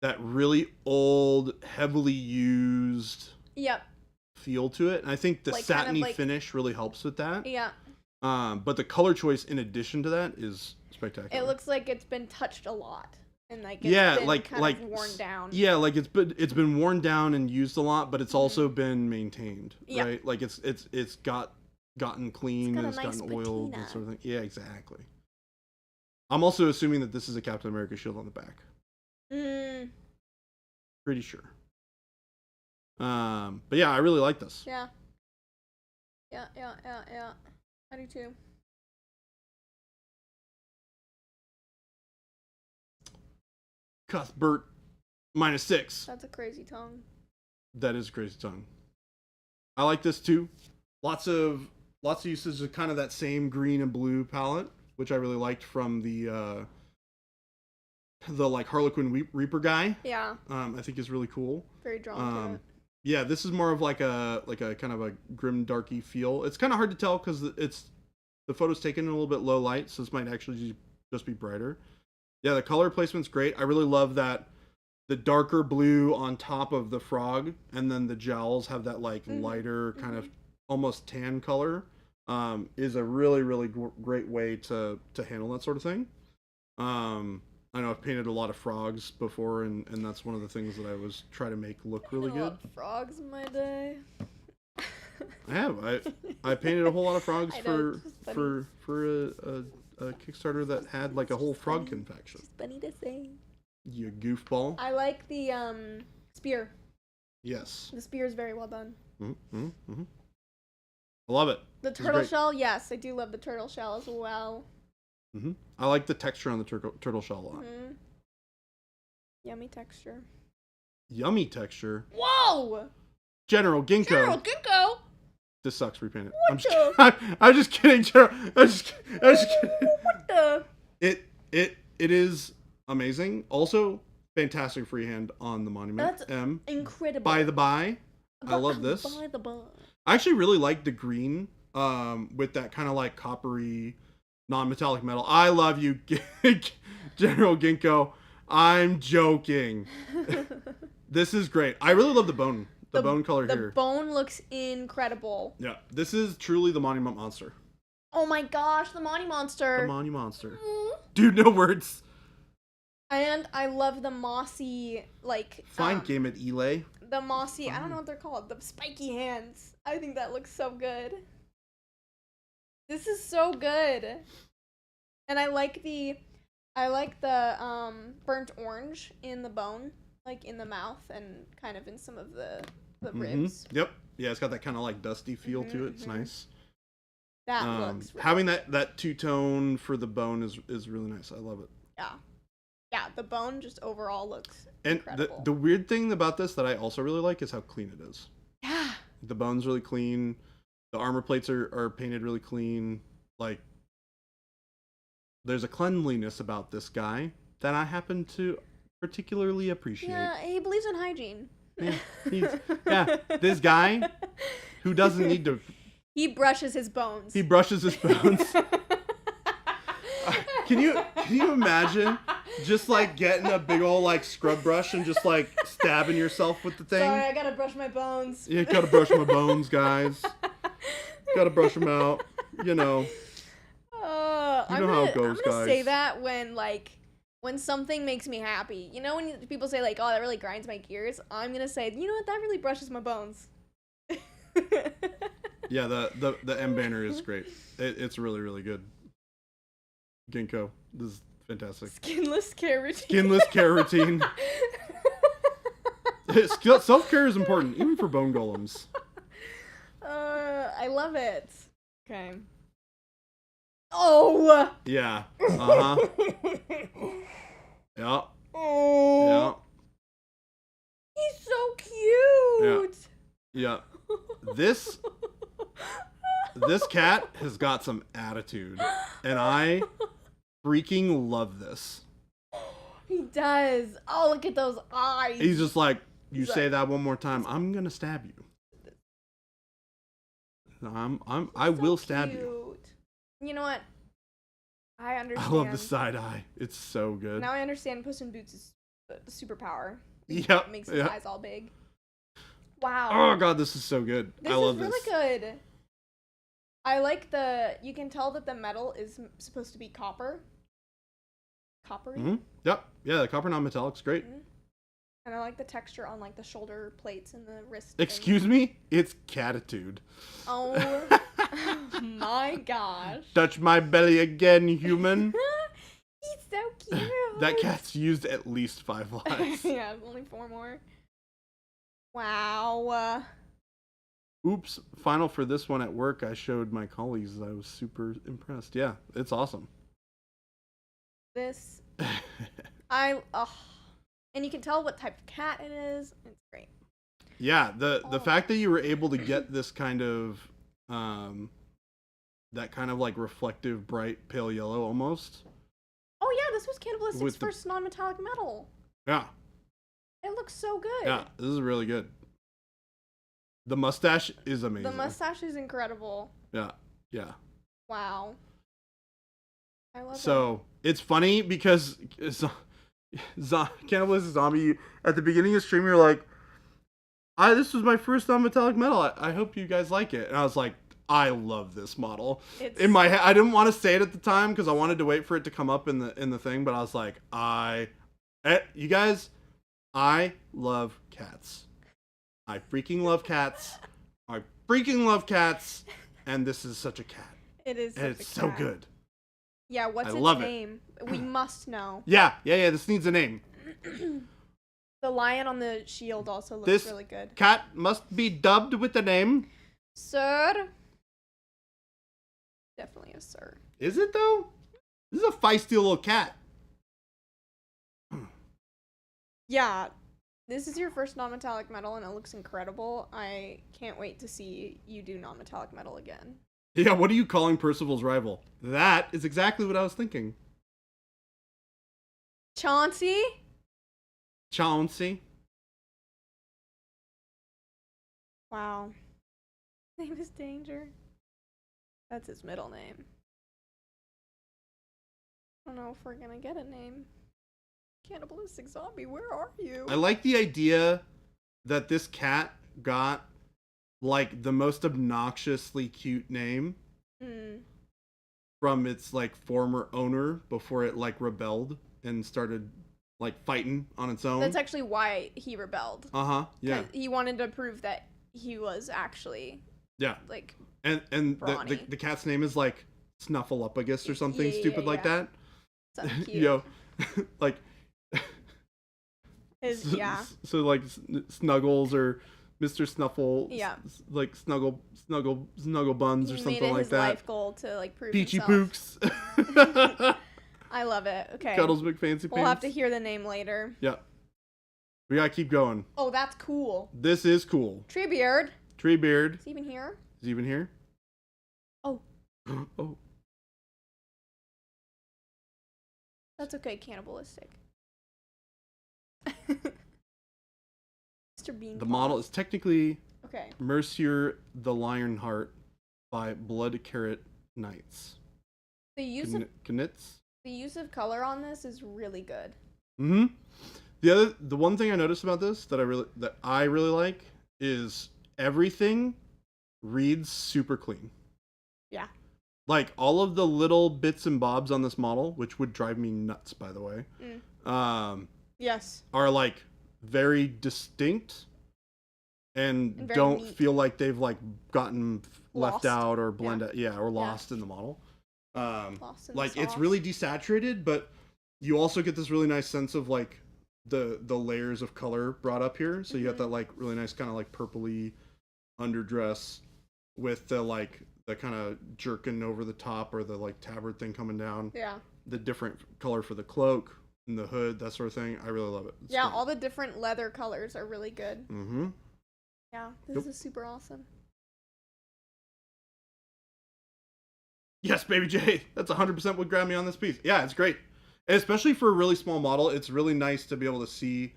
Speaker 1: that really old, heavily used feel to it. And I think the
Speaker 2: like,
Speaker 1: satiny
Speaker 2: kind of like,
Speaker 1: finish really helps with that.
Speaker 2: Yeah.
Speaker 1: But the color choice in addition to that is spectacular.
Speaker 2: It looks like it's been touched a lot. And like it's been kind of worn down.
Speaker 1: Yeah, like it's been worn down and used a lot, but it's also been maintained, right? Like it's gotten clean, it's gotten oiled and sort of thing. Yeah, exactly. I'm also assuming that this is a Captain America shield on the back. Pretty sure. But yeah, I really like this.
Speaker 2: Yeah. I do too.
Speaker 1: Cuthbert -6.
Speaker 2: That's a crazy tongue.
Speaker 1: That is a crazy tongue. I like this too. Lots of uses of kind of that same green and blue palette, which I really liked from the like Harlequin Reaper guy.
Speaker 2: Yeah.
Speaker 1: I think is really cool.
Speaker 2: Very drawn to it.
Speaker 1: Yeah, this is more of like a kind of a grim darky feel. It's kind of hard to tell because the photo's taken in a little bit low light, so this might actually just be brighter. Yeah, the color placement's great. I really love that the darker blue on top of the frog, and then the jowls have that like lighter kind of almost tan color is a really, really great way to handle that sort of thing. I know I've painted a lot of frogs before, and that's one of the things that I was trying to make look really
Speaker 2: A
Speaker 1: good.
Speaker 2: lot of frogs in my day.
Speaker 1: I have. I painted a whole lot of frogs
Speaker 2: I know, it's just
Speaker 1: for a Kickstarter that had like a whole frog confection.
Speaker 2: It's funny to say.
Speaker 1: You goofball.
Speaker 2: I like the spear.
Speaker 1: Yes.
Speaker 2: The spear is very well done.
Speaker 1: Mm-hmm. I love it.
Speaker 2: The turtle shell, yes, I do love the turtle shell as well.
Speaker 1: Mm-hmm. I like the texture on the turtle shell a lot.
Speaker 2: Mm-hmm. Yummy texture.
Speaker 1: Yummy texture.
Speaker 2: Whoa!
Speaker 1: General Ginkgo.
Speaker 2: General Ginkgo.
Speaker 1: This sucks. Repaint it.
Speaker 2: What
Speaker 1: I'm just kidding, General. I'm just kidding.
Speaker 2: What the?
Speaker 1: It is amazing. Also, fantastic freehand on the monument.
Speaker 2: That's
Speaker 1: M.
Speaker 2: incredible.
Speaker 1: By the by, I love this.
Speaker 2: By the by.
Speaker 1: I actually really like the green with that kind of like coppery, non-metallic metal. I love you, General Ginkgo. I'm joking. This is great. I really love the bone. The bone color here.
Speaker 2: The bone looks incredible.
Speaker 1: Yeah, this is truly the Monument Monster.
Speaker 2: Oh my gosh, the Monty Monster.
Speaker 1: The Monument Monster. Dude, no words.
Speaker 2: And I love the mossy, like...
Speaker 1: Fine game at Elay.
Speaker 2: The mossy, I don't know what they're called. The spiky hands. I think that looks so good. This is so good. And I like the burnt orange in the bone, like in the mouth and kind of in some of the ribs.
Speaker 1: Yep. Yeah, it's got that kind of like dusty feel to it. It's nice.
Speaker 2: That looks really
Speaker 1: having that two-tone for the bone is really nice. I love it.
Speaker 2: Yeah. Yeah, the bone just overall looks
Speaker 1: and
Speaker 2: incredible.
Speaker 1: the weird thing about this that I also really like is how clean it is.
Speaker 2: Yeah.
Speaker 1: The bone's really clean. The armor plates are painted really clean. Like, there's a cleanliness about this guy that I happen to particularly appreciate.
Speaker 2: Yeah, he believes in hygiene.
Speaker 1: Yeah, this guy who doesn't need to...
Speaker 2: He brushes his bones.
Speaker 1: He brushes his bones. Can you imagine just like getting a big old like scrub brush and just like stabbing yourself with the thing?
Speaker 2: Sorry, I gotta brush my bones.
Speaker 1: Yeah, gotta brush my bones, guys. Gotta brush them out. You know.
Speaker 2: You
Speaker 1: know how it goes,
Speaker 2: I'm gonna
Speaker 1: guys.
Speaker 2: say that when something makes me happy. You know when people say like, "Oh, that really grinds my gears." I'm gonna say, you know what? That really brushes my bones.
Speaker 1: Yeah, the M banner is great. It's really, really good. Ginkgo, this is fantastic.
Speaker 2: Skinless care routine.
Speaker 1: Skinless care routine. Self-care is important, even for bone golems.
Speaker 2: I love it. Okay. Oh.
Speaker 1: Yeah. Uh-huh. Yeah.
Speaker 2: Oh.
Speaker 1: Yeah.
Speaker 2: He's so cute.
Speaker 1: Yeah. This cat has got some attitude, and I freaking love this.
Speaker 2: He does. Oh, look at those eyes.
Speaker 1: He's just like, you
Speaker 2: He's
Speaker 1: say
Speaker 2: like,
Speaker 1: that one more time, I'm gonna stab you. I will stab you.
Speaker 2: You know what? I understand.
Speaker 1: I love the side eye. It's so good.
Speaker 2: Now I understand Puss in Boots' is the superpower.
Speaker 1: Yep.
Speaker 2: It makes his eyes all big. Wow.
Speaker 1: Oh god, this is so good.
Speaker 2: This
Speaker 1: I love
Speaker 2: is really good. I like you can tell that the metal is supposed to be copper. Coppery?
Speaker 1: Mm-hmm. Yep. Yeah, the copper non-metallic's great.
Speaker 2: Mm-hmm. And I like the texture on like the shoulder plates and the wrist.
Speaker 1: Excuse me? It's catitude.
Speaker 2: Oh my gosh.
Speaker 1: Touch my belly again, human.
Speaker 2: He's so cute.
Speaker 1: That cat's used at least 5 lives.
Speaker 2: Yeah, only 4 more. Wow.
Speaker 1: Oops. Final for this one at work, I showed my colleagues. I was super impressed. Yeah, it's awesome.
Speaker 2: This, and you can tell what type of cat it is. It's great.
Speaker 1: Yeah, the fact that you were able to get this kind of, that kind of like reflective, bright, pale yellow almost.
Speaker 2: Oh yeah, this was Cannibalistic's first non-metallic metal.
Speaker 1: Yeah.
Speaker 2: It looks so good.
Speaker 1: Yeah, this is really good. The mustache is amazing.
Speaker 2: The mustache is incredible.
Speaker 1: Yeah, yeah.
Speaker 2: Wow. I love
Speaker 1: So, it's funny because Cannibalistic Zombie, at the beginning of the stream, you're like, This was my first non-metallic metal. I hope you guys like it. And I was like, I love this model. In my head, I didn't want to say it at the time because I wanted to wait for it to come up in the thing. But I was like, you guys, I love cats. I freaking love cats. I freaking love cats. And this is such a cat.
Speaker 2: It is.
Speaker 1: And it's so good.
Speaker 2: Yeah. What's its name? We must know.
Speaker 1: Yeah. This needs a name.
Speaker 2: The lion on the shield also looks really good.
Speaker 1: Cat must be dubbed with the name.
Speaker 2: Sir. Definitely a sir.
Speaker 1: Is it though? This is a feisty little cat.
Speaker 2: Yeah. This is your first non-metallic metal and it looks incredible. I can't wait to see you do non-metallic metal again.
Speaker 1: Yeah, what are you calling Percival's rival? That is exactly what I was thinking.
Speaker 2: Chauncey?
Speaker 1: Chauncey.
Speaker 2: Wow. His name is Danger. That's his middle name. I don't know if we're gonna get a name. Cannibalistic zombie, where are you?
Speaker 1: I like the idea that this cat got like the most obnoxiously cute name from its like former owner before it like rebelled and started like fighting on its own.
Speaker 2: That's actually why he rebelled.
Speaker 1: Yeah.
Speaker 2: He wanted to prove that he was actually like
Speaker 1: and the cat's name is like Snuffleupagus or something stupid like that.
Speaker 2: Something cute.
Speaker 1: You know, like so like Snuggles or Mr. Snuffle, like Snuggle Buns or something like that. He made it his
Speaker 2: life goal to like prove
Speaker 1: Peachy
Speaker 2: himself.
Speaker 1: Pooks.
Speaker 2: I love it. Okay.
Speaker 1: Cuddles McFancy Pants.
Speaker 2: We'll have to hear the name later.
Speaker 1: Yeah. We gotta keep going.
Speaker 2: Oh, that's cool.
Speaker 1: This is cool.
Speaker 2: Treebeard.
Speaker 1: Treebeard.
Speaker 2: Is he even here?
Speaker 1: Is he even here?
Speaker 2: Oh.
Speaker 1: Oh.
Speaker 2: That's okay, cannibalistic. Mr. Bean.
Speaker 1: The model is technically
Speaker 2: okay.
Speaker 1: Mercier the Lionheart by Blood Carrot Knights.
Speaker 2: The use of color on this is really good.
Speaker 1: The one thing I noticed about this that I really like is everything reads super clean.
Speaker 2: Yeah.
Speaker 1: Like all of the little bits and bobs on this model, which would drive me nuts by the way.
Speaker 2: Yes.
Speaker 1: Are like very distinct and don't
Speaker 2: neat.
Speaker 1: feel like they've like gotten left out or blended or lost in the model. Like it's really desaturated, but you also get this really nice sense of like the layers of color brought up here. So you got that like really nice kind of like purpley underdress with the like the kind of jerkin over the top or the like tabard thing coming down.
Speaker 2: Yeah. The
Speaker 1: different color for the cloak and the hood, that sort of thing. I really love it. It's
Speaker 2: great.
Speaker 1: great.
Speaker 2: All the different leather colors are really good. Yeah, this is super awesome.
Speaker 1: Yes, Baby J. That's 100% what grabbed me on this piece. Yeah, it's great. And especially for a really small model, it's really nice to be able to see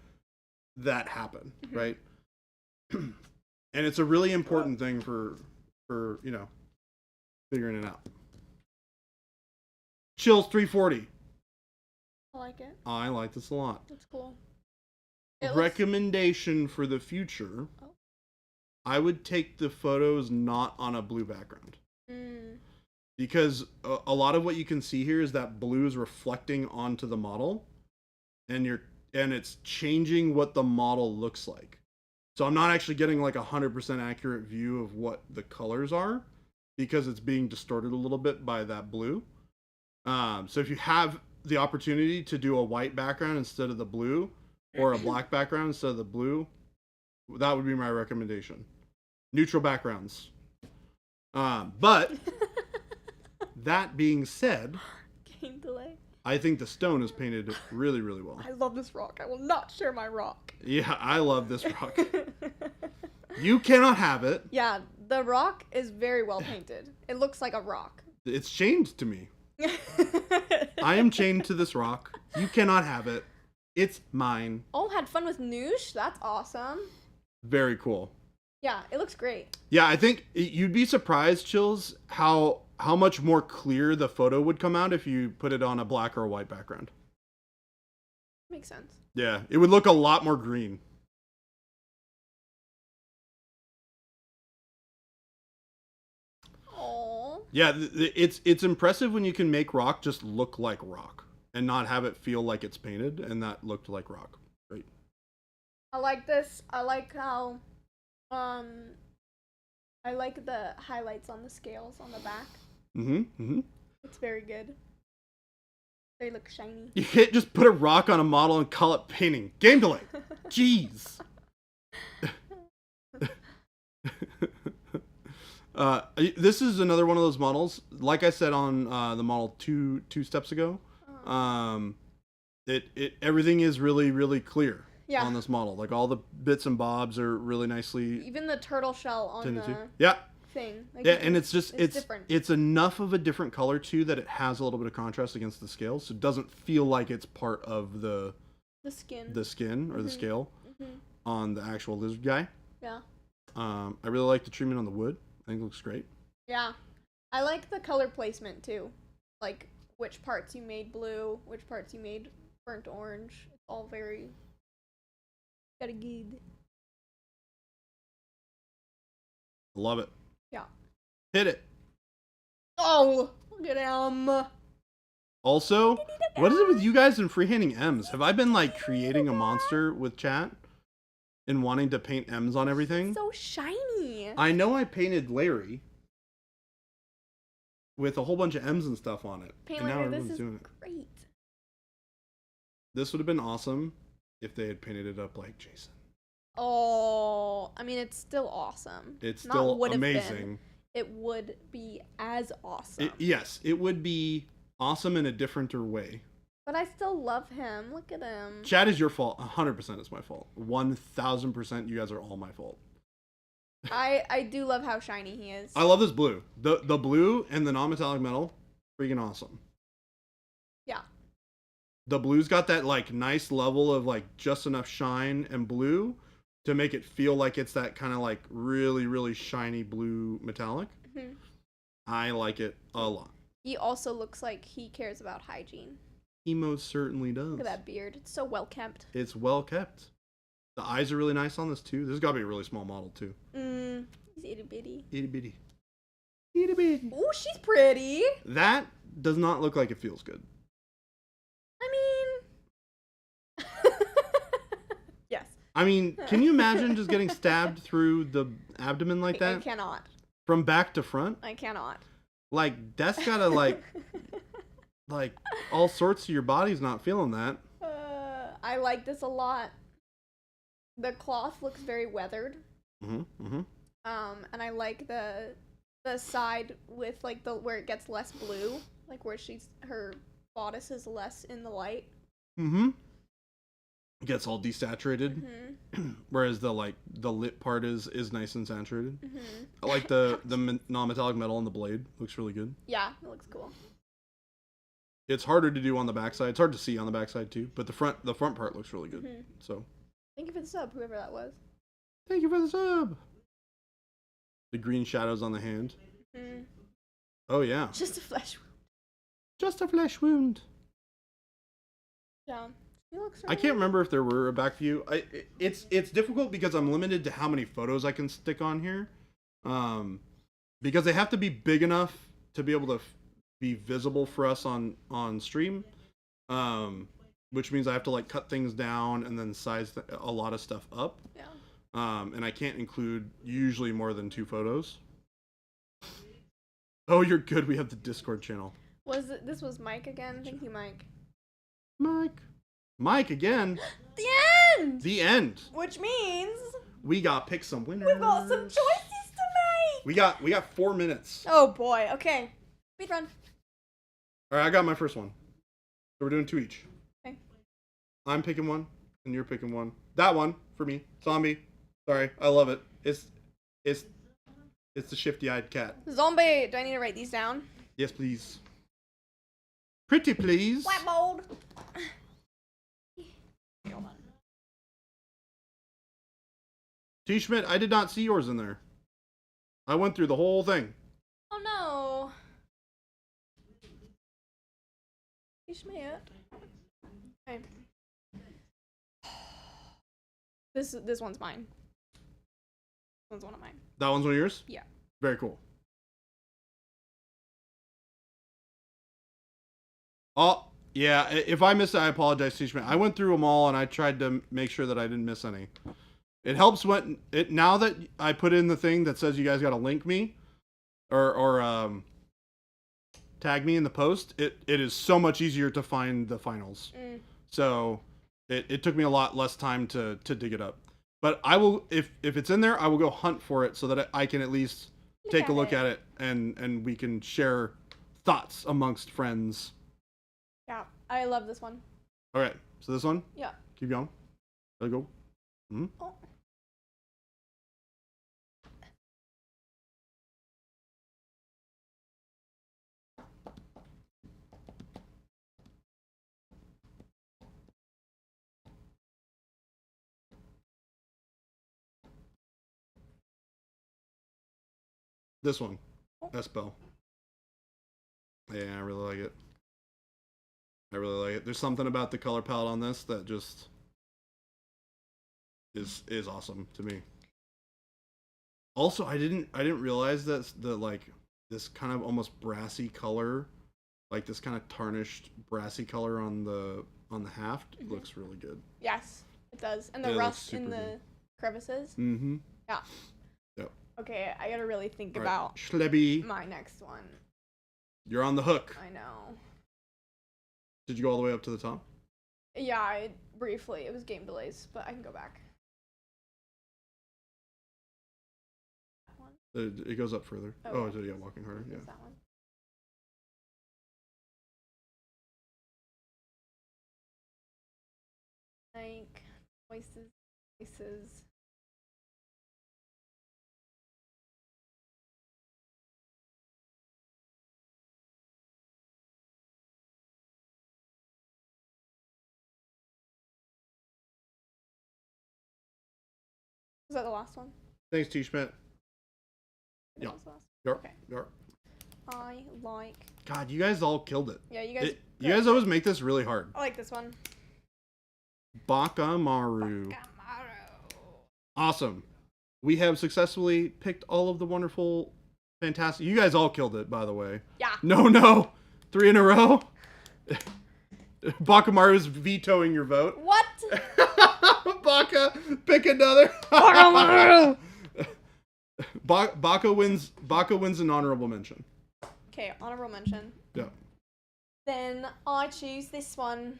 Speaker 1: that happen, right? And it's a really important thing for you know, figuring it out. Chills 340.
Speaker 2: I like it.
Speaker 1: I like this a lot.
Speaker 2: It's cool.
Speaker 1: Recommendation for the future. Oh. I would take the photos not on a blue background. Because a lot of what you can see here is that blue is reflecting onto the model and it's changing what the model looks like. So I'm not actually getting like 100% accurate view of what the colors are because it's being distorted a little bit by that blue. So if you have the opportunity to do a white background instead of the blue or a black background instead of the blue, that would be my recommendation. Neutral backgrounds. But that being said,
Speaker 2: game delay.
Speaker 1: I think the stone is painted really, really well.
Speaker 2: I love this rock. I will not share my rock.
Speaker 1: Yeah, I love this rock. You cannot have it.
Speaker 2: Yeah, the rock is very well painted. It looks like a rock.
Speaker 1: It's chained to me. I am chained to this rock. You cannot have it. It's mine.
Speaker 2: Oh, had fun with Noosh? That's awesome.
Speaker 1: Very cool.
Speaker 2: Yeah, it looks great.
Speaker 1: Yeah, I think you'd be surprised, Chills, how much more clear the photo would come out if you put it on a black or a white background.
Speaker 2: Makes sense.
Speaker 1: Yeah, it would look a lot more green. Yeah, it's impressive when you can make rock just look like rock and not have it feel like it's painted, and that looked like rock. Great.
Speaker 2: I like this. I like how, I like the highlights on the scales on the back. It's very good. They look shiny.
Speaker 1: You can't just put a rock on a model and call it painting. Game delay. Jeez. This is another one of those models. Like I said on the model two steps ago, everything is really clear on this model. Like all the bits and bobs are really nicely.
Speaker 2: Even the turtle shell on the thing. Like,
Speaker 1: yeah, and it's
Speaker 2: different.
Speaker 1: It's enough of a different color too that it has a little bit of contrast against the scale, so it doesn't feel like it's part of the skin or the scale on the actual lizard guy.
Speaker 2: Yeah.
Speaker 1: I really like the treatment on the wood. I think it looks great.
Speaker 2: Yeah. I like the color placement too. Like which parts you made blue, which parts you made burnt orange. It's all very good.
Speaker 1: Love it.
Speaker 2: Yeah.
Speaker 1: Hit it.
Speaker 2: Oh, look at him.
Speaker 1: Also, what is it with you guys and freehanding M's? Have I been like creating a monster with chat and wanting to paint M's on everything?
Speaker 2: So shiny.
Speaker 1: I know I painted Larry with a whole bunch of M's and stuff on it.
Speaker 2: Paint
Speaker 1: and now
Speaker 2: Larry, this
Speaker 1: everyone's
Speaker 2: is
Speaker 1: doing it.
Speaker 2: great.
Speaker 1: This would have been awesome if they had painted it up like Jason.
Speaker 2: Oh, I mean, it's still awesome.
Speaker 1: It's still amazing.
Speaker 2: It would be as awesome.
Speaker 1: Yes, it would be awesome in a differenter way.
Speaker 2: But I still love him. Look at him.
Speaker 1: Chad is your fault. 100% is my fault. 1000% you guys are all my fault.
Speaker 2: I do love how shiny he is.
Speaker 1: I love this blue. The blue and the non-metallic metal, freaking awesome.
Speaker 2: Yeah.
Speaker 1: The blue's got that like nice level of like just enough shine and blue to make it feel like it's that kind of like really shiny blue metallic. Mm-hmm. I like it a lot.
Speaker 2: He also looks like he cares about hygiene.
Speaker 1: He most certainly does.
Speaker 2: Look at that beard. It's so well kept.
Speaker 1: It's well kept. The eyes are really nice on this too. This has got to be a really small model too.
Speaker 2: He's itty bitty.
Speaker 1: Itty bitty. Itty bitty.
Speaker 2: Ooh, she's pretty.
Speaker 1: That does not look like it feels good.
Speaker 2: I mean... yes.
Speaker 1: I mean, can you imagine just getting stabbed through the abdomen like that?
Speaker 2: I cannot.
Speaker 1: From back to front?
Speaker 2: I cannot.
Speaker 1: Like, that's gotta like all sorts of your body's not feeling that.
Speaker 2: I like this a lot. The cloth looks very weathered. And I like the side with like the where it gets less blue, like where her bodice is less in the light. It
Speaker 1: gets all desaturated, whereas the lip part is nice and saturated. I like the non-metallic metal on the blade. Looks really good.
Speaker 2: Yeah, it looks cool.
Speaker 1: It's harder to do on the backside. It's hard to see on the backside too, but the front part looks really good. So
Speaker 2: thank you for the sub, whoever that was.
Speaker 1: Thank you for the sub. The green shadows on the hand. Oh yeah.
Speaker 2: Just a flesh wound.
Speaker 1: Just a flesh wound.
Speaker 2: Yeah. He looks
Speaker 1: I can't remember if there were a back view. It's difficult because I'm limited to how many photos I can stick on here. Because they have to be big enough to be able to be visible for us on stream. Which means I have to like cut things down and then size a lot of stuff up.
Speaker 2: Yeah.
Speaker 1: And I can't include usually more than 2 photos. Oh, you're good. We have the Discord channel.
Speaker 2: This was Mike again? Thank you, Mike.
Speaker 1: Mike again.
Speaker 2: The end.
Speaker 1: The end.
Speaker 2: Which means
Speaker 1: we got pick some winners.
Speaker 2: We've got some choices to make.
Speaker 1: We got 4 minutes.
Speaker 2: Oh boy. Okay. Speed run.
Speaker 1: All right, I got my first one. So we're doing 2 each.
Speaker 2: Okay.
Speaker 1: I'm picking one, and you're picking one. That one for me. Zombie. Sorry, I love it. It's the shifty-eyed cat.
Speaker 2: Zombie. Do I need to write these down?
Speaker 1: Yes, please. Pretty please.
Speaker 2: Blackboard.
Speaker 1: T. Schmidt, I did not see yours in there. I went through the whole thing.
Speaker 2: Oh no. T. Schmidt. Okay. This one's mine. This one's one of mine.
Speaker 1: That one's one of yours?
Speaker 2: Yeah.
Speaker 1: Very cool. Oh, yeah. If I missed it, I apologize, Teachman. I went through them all and I tried to make sure that I didn't miss any. It helps when now that I put in the thing that says you guys got to link me or tag me in the post. It is so much easier to find the finals. So it took me a lot less time to dig it up. But I will if it's in there, I will go hunt for it so that I can at least take a look at it and we can share thoughts amongst friends.
Speaker 2: Yeah, I love this one.
Speaker 1: Okay, so this one?
Speaker 2: Yeah.
Speaker 1: Keep going. Let go.
Speaker 2: Oh.
Speaker 1: This one. S-Bell. Yeah, I really like it. I really like it. There's something about the color palette on this that just is awesome to me. Also, I didn't realize that this kind of almost brassy color, like this kind of tarnished brassy color on the haft looks really good.
Speaker 2: Yes, it does. And the rust in the crevices.
Speaker 1: Mm-hmm.
Speaker 2: Yeah.
Speaker 1: Yep.
Speaker 2: Okay, I gotta really think about
Speaker 1: Schlebby.
Speaker 2: my next one.
Speaker 1: You're on the hook.
Speaker 2: I know.
Speaker 1: Did you go all the way up to the top?
Speaker 2: Yeah, briefly. It was game delays, but I can go back. That one?
Speaker 1: It goes up further. Oh, yeah, walking harder. Yeah.
Speaker 2: That one. Like voices. Was that the last one?
Speaker 1: Thanks, T. Schmidt. Yeah.
Speaker 2: Okay.
Speaker 1: Yep.
Speaker 2: I like.
Speaker 1: God, you guys all killed it.
Speaker 2: Yeah, you guys.
Speaker 1: You guys always make this really hard.
Speaker 2: I like this one.
Speaker 1: Bakamaru. Awesome. We have successfully picked all of the wonderful, fantastic. You guys all killed it, by the way.
Speaker 2: Yeah.
Speaker 1: No. 3 in a row. Bakamaru is vetoing your vote.
Speaker 2: What?
Speaker 1: Baka, pick another.
Speaker 2: Bakamaru.
Speaker 1: Baka wins an honorable mention.
Speaker 2: Okay, honorable mention.
Speaker 1: Yeah.
Speaker 2: Then I choose this one.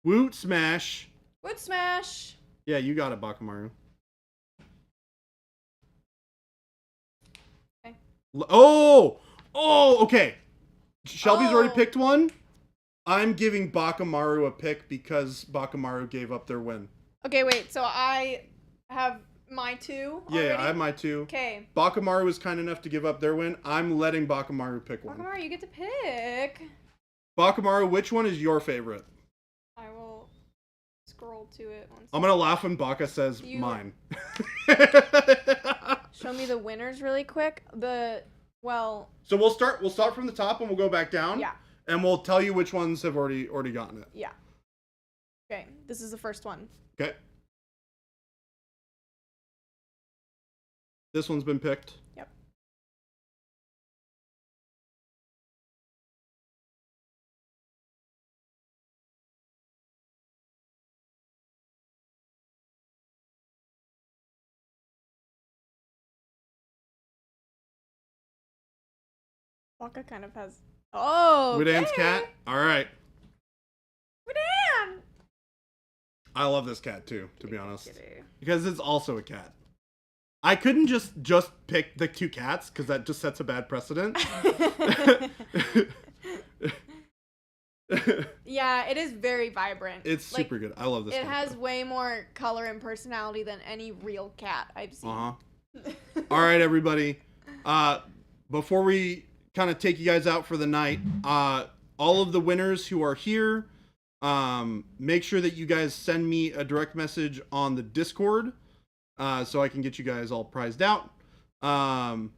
Speaker 1: Woot smash.
Speaker 2: Wood smash.
Speaker 1: Yeah, you got it, Bakamaru.
Speaker 2: Okay.
Speaker 1: Oh, okay. Shelby's already picked one. I'm giving Bakamaru a pick because Bakamaru gave up their win.
Speaker 2: Okay, wait. So I have my 2 already?
Speaker 1: Yeah, I have my 2.
Speaker 2: Okay.
Speaker 1: Bakamaru was kind enough to give up their win. I'm letting Bakamaru pick one.
Speaker 2: Bakamaru, you get to pick.
Speaker 1: Bakamaru, which one is your favorite?
Speaker 2: I will scroll to it.
Speaker 1: I'm going to laugh when Baka says mine.
Speaker 2: Show me the winners really quick. So
Speaker 1: we'll start from the top and we'll go back down.
Speaker 2: Yeah.
Speaker 1: And we'll tell you which ones have already gotten it.
Speaker 2: Yeah. Okay, this is the first one.
Speaker 1: Okay. This one's been picked.
Speaker 2: Yep. Waka kind of has. Oh.
Speaker 1: Widan's cat. All right.
Speaker 2: Widan.
Speaker 1: I love this cat too, to be honest, because it's also a cat. I couldn't just pick the 2 cats because that just sets a bad precedent.
Speaker 2: Yeah, it is very vibrant.
Speaker 1: It's super good. I love this cat.
Speaker 2: It has way more color and personality than any real cat I've seen.
Speaker 1: All right, everybody. Before we kind of take you guys out for the night, all of the winners who are here, make sure that you guys send me a direct message on the Discord. So I can get you guys all prized out. And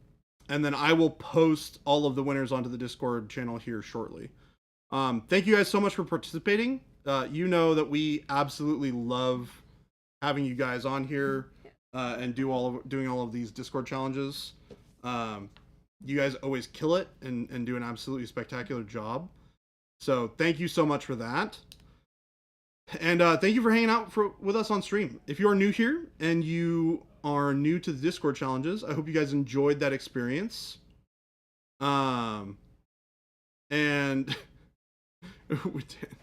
Speaker 1: then I will post all of the winners onto the Discord channel here shortly. Thank you guys so much for participating. You know that we absolutely love having you guys on here and doing all of these Discord challenges. You guys always kill it and do an absolutely spectacular job. So thank you so much for that. And thank you for hanging out with us on stream. If you are new here and you are new to the Discord challenges, I hope you guys enjoyed that experience. And we did.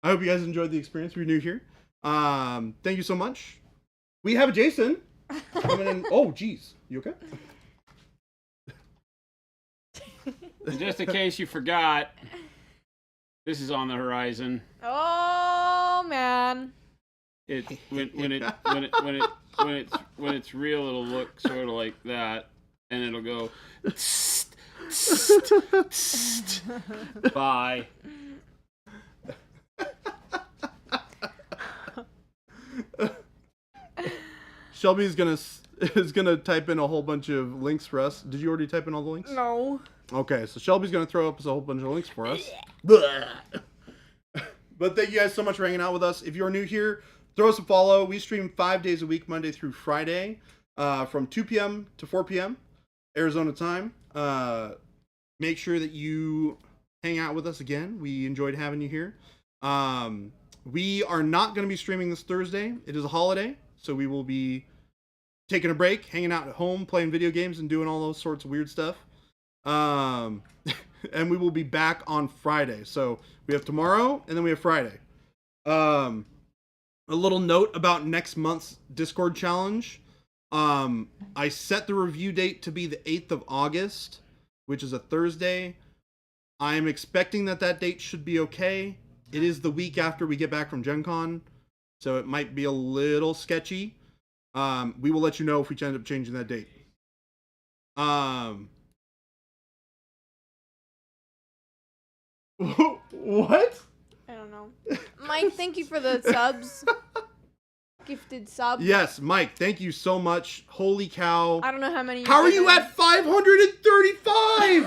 Speaker 1: I hope you guys enjoyed the experience. If you're new here, thank you so much. We have Jason coming in. Oh, geez, you okay?
Speaker 4: Just in case you forgot, this is on the horizon.
Speaker 2: Oh man.
Speaker 4: When it's real, it'll look sort of like that, and it'll go. Bye.
Speaker 1: Shelby is gonna type in a whole bunch of links for us. Did you already type in all the links?
Speaker 2: No.
Speaker 1: Okay, so Shelby's gonna throw up a whole bunch of links for us. But thank you guys so much for hanging out with us. If you're new here, throw us a follow. We stream 5 days a week, Monday through Friday, from 2 p.m. to 4 p.m. Arizona time. Make sure that you hang out with us again. We enjoyed having you here. We are not going to be streaming this Thursday. It is a holiday, so we will be taking a break, hanging out at home, playing video games, and doing all those sorts of weird stuff. And we will be back on Friday. So we have tomorrow, and then we have Friday. A little note about next month's Discord challenge. I set the review date to be the 8th of August, which is a Thursday. I am expecting that date should be okay. It is the week after we get back from Gen Con, so it might be a little sketchy. We will let you know if we end up changing that date. What?
Speaker 2: I don't know. Mike, thank you for the subs. Gifted sub.
Speaker 1: Yes, Mike, thank you so much. Holy cow.
Speaker 2: I don't know how many.
Speaker 1: How are you at 535?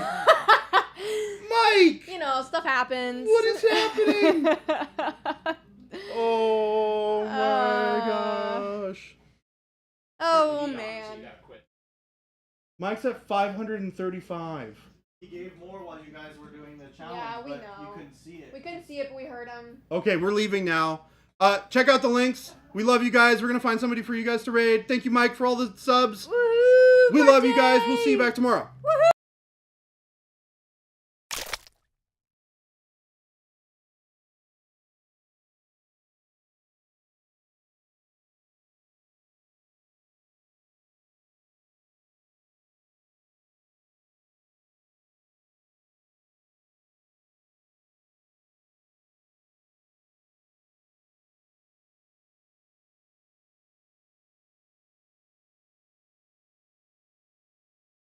Speaker 1: Mike!
Speaker 2: You know, stuff happens.
Speaker 1: What is happening? Oh my gosh.
Speaker 2: Oh man.
Speaker 1: Mike's at 535.
Speaker 5: He gave more while you guys were doing the challenge,
Speaker 2: Yeah, we
Speaker 5: but
Speaker 2: know.
Speaker 5: you couldn't see it.
Speaker 2: We couldn't see it, but we heard him.
Speaker 1: Okay, we're leaving now. Check out the links. We love you guys. We're going to find somebody for you guys to raid. Thank you, Mike, for all the subs.
Speaker 2: Woohoo!
Speaker 1: We love you guys. We'll see you back tomorrow.
Speaker 2: Woohoo!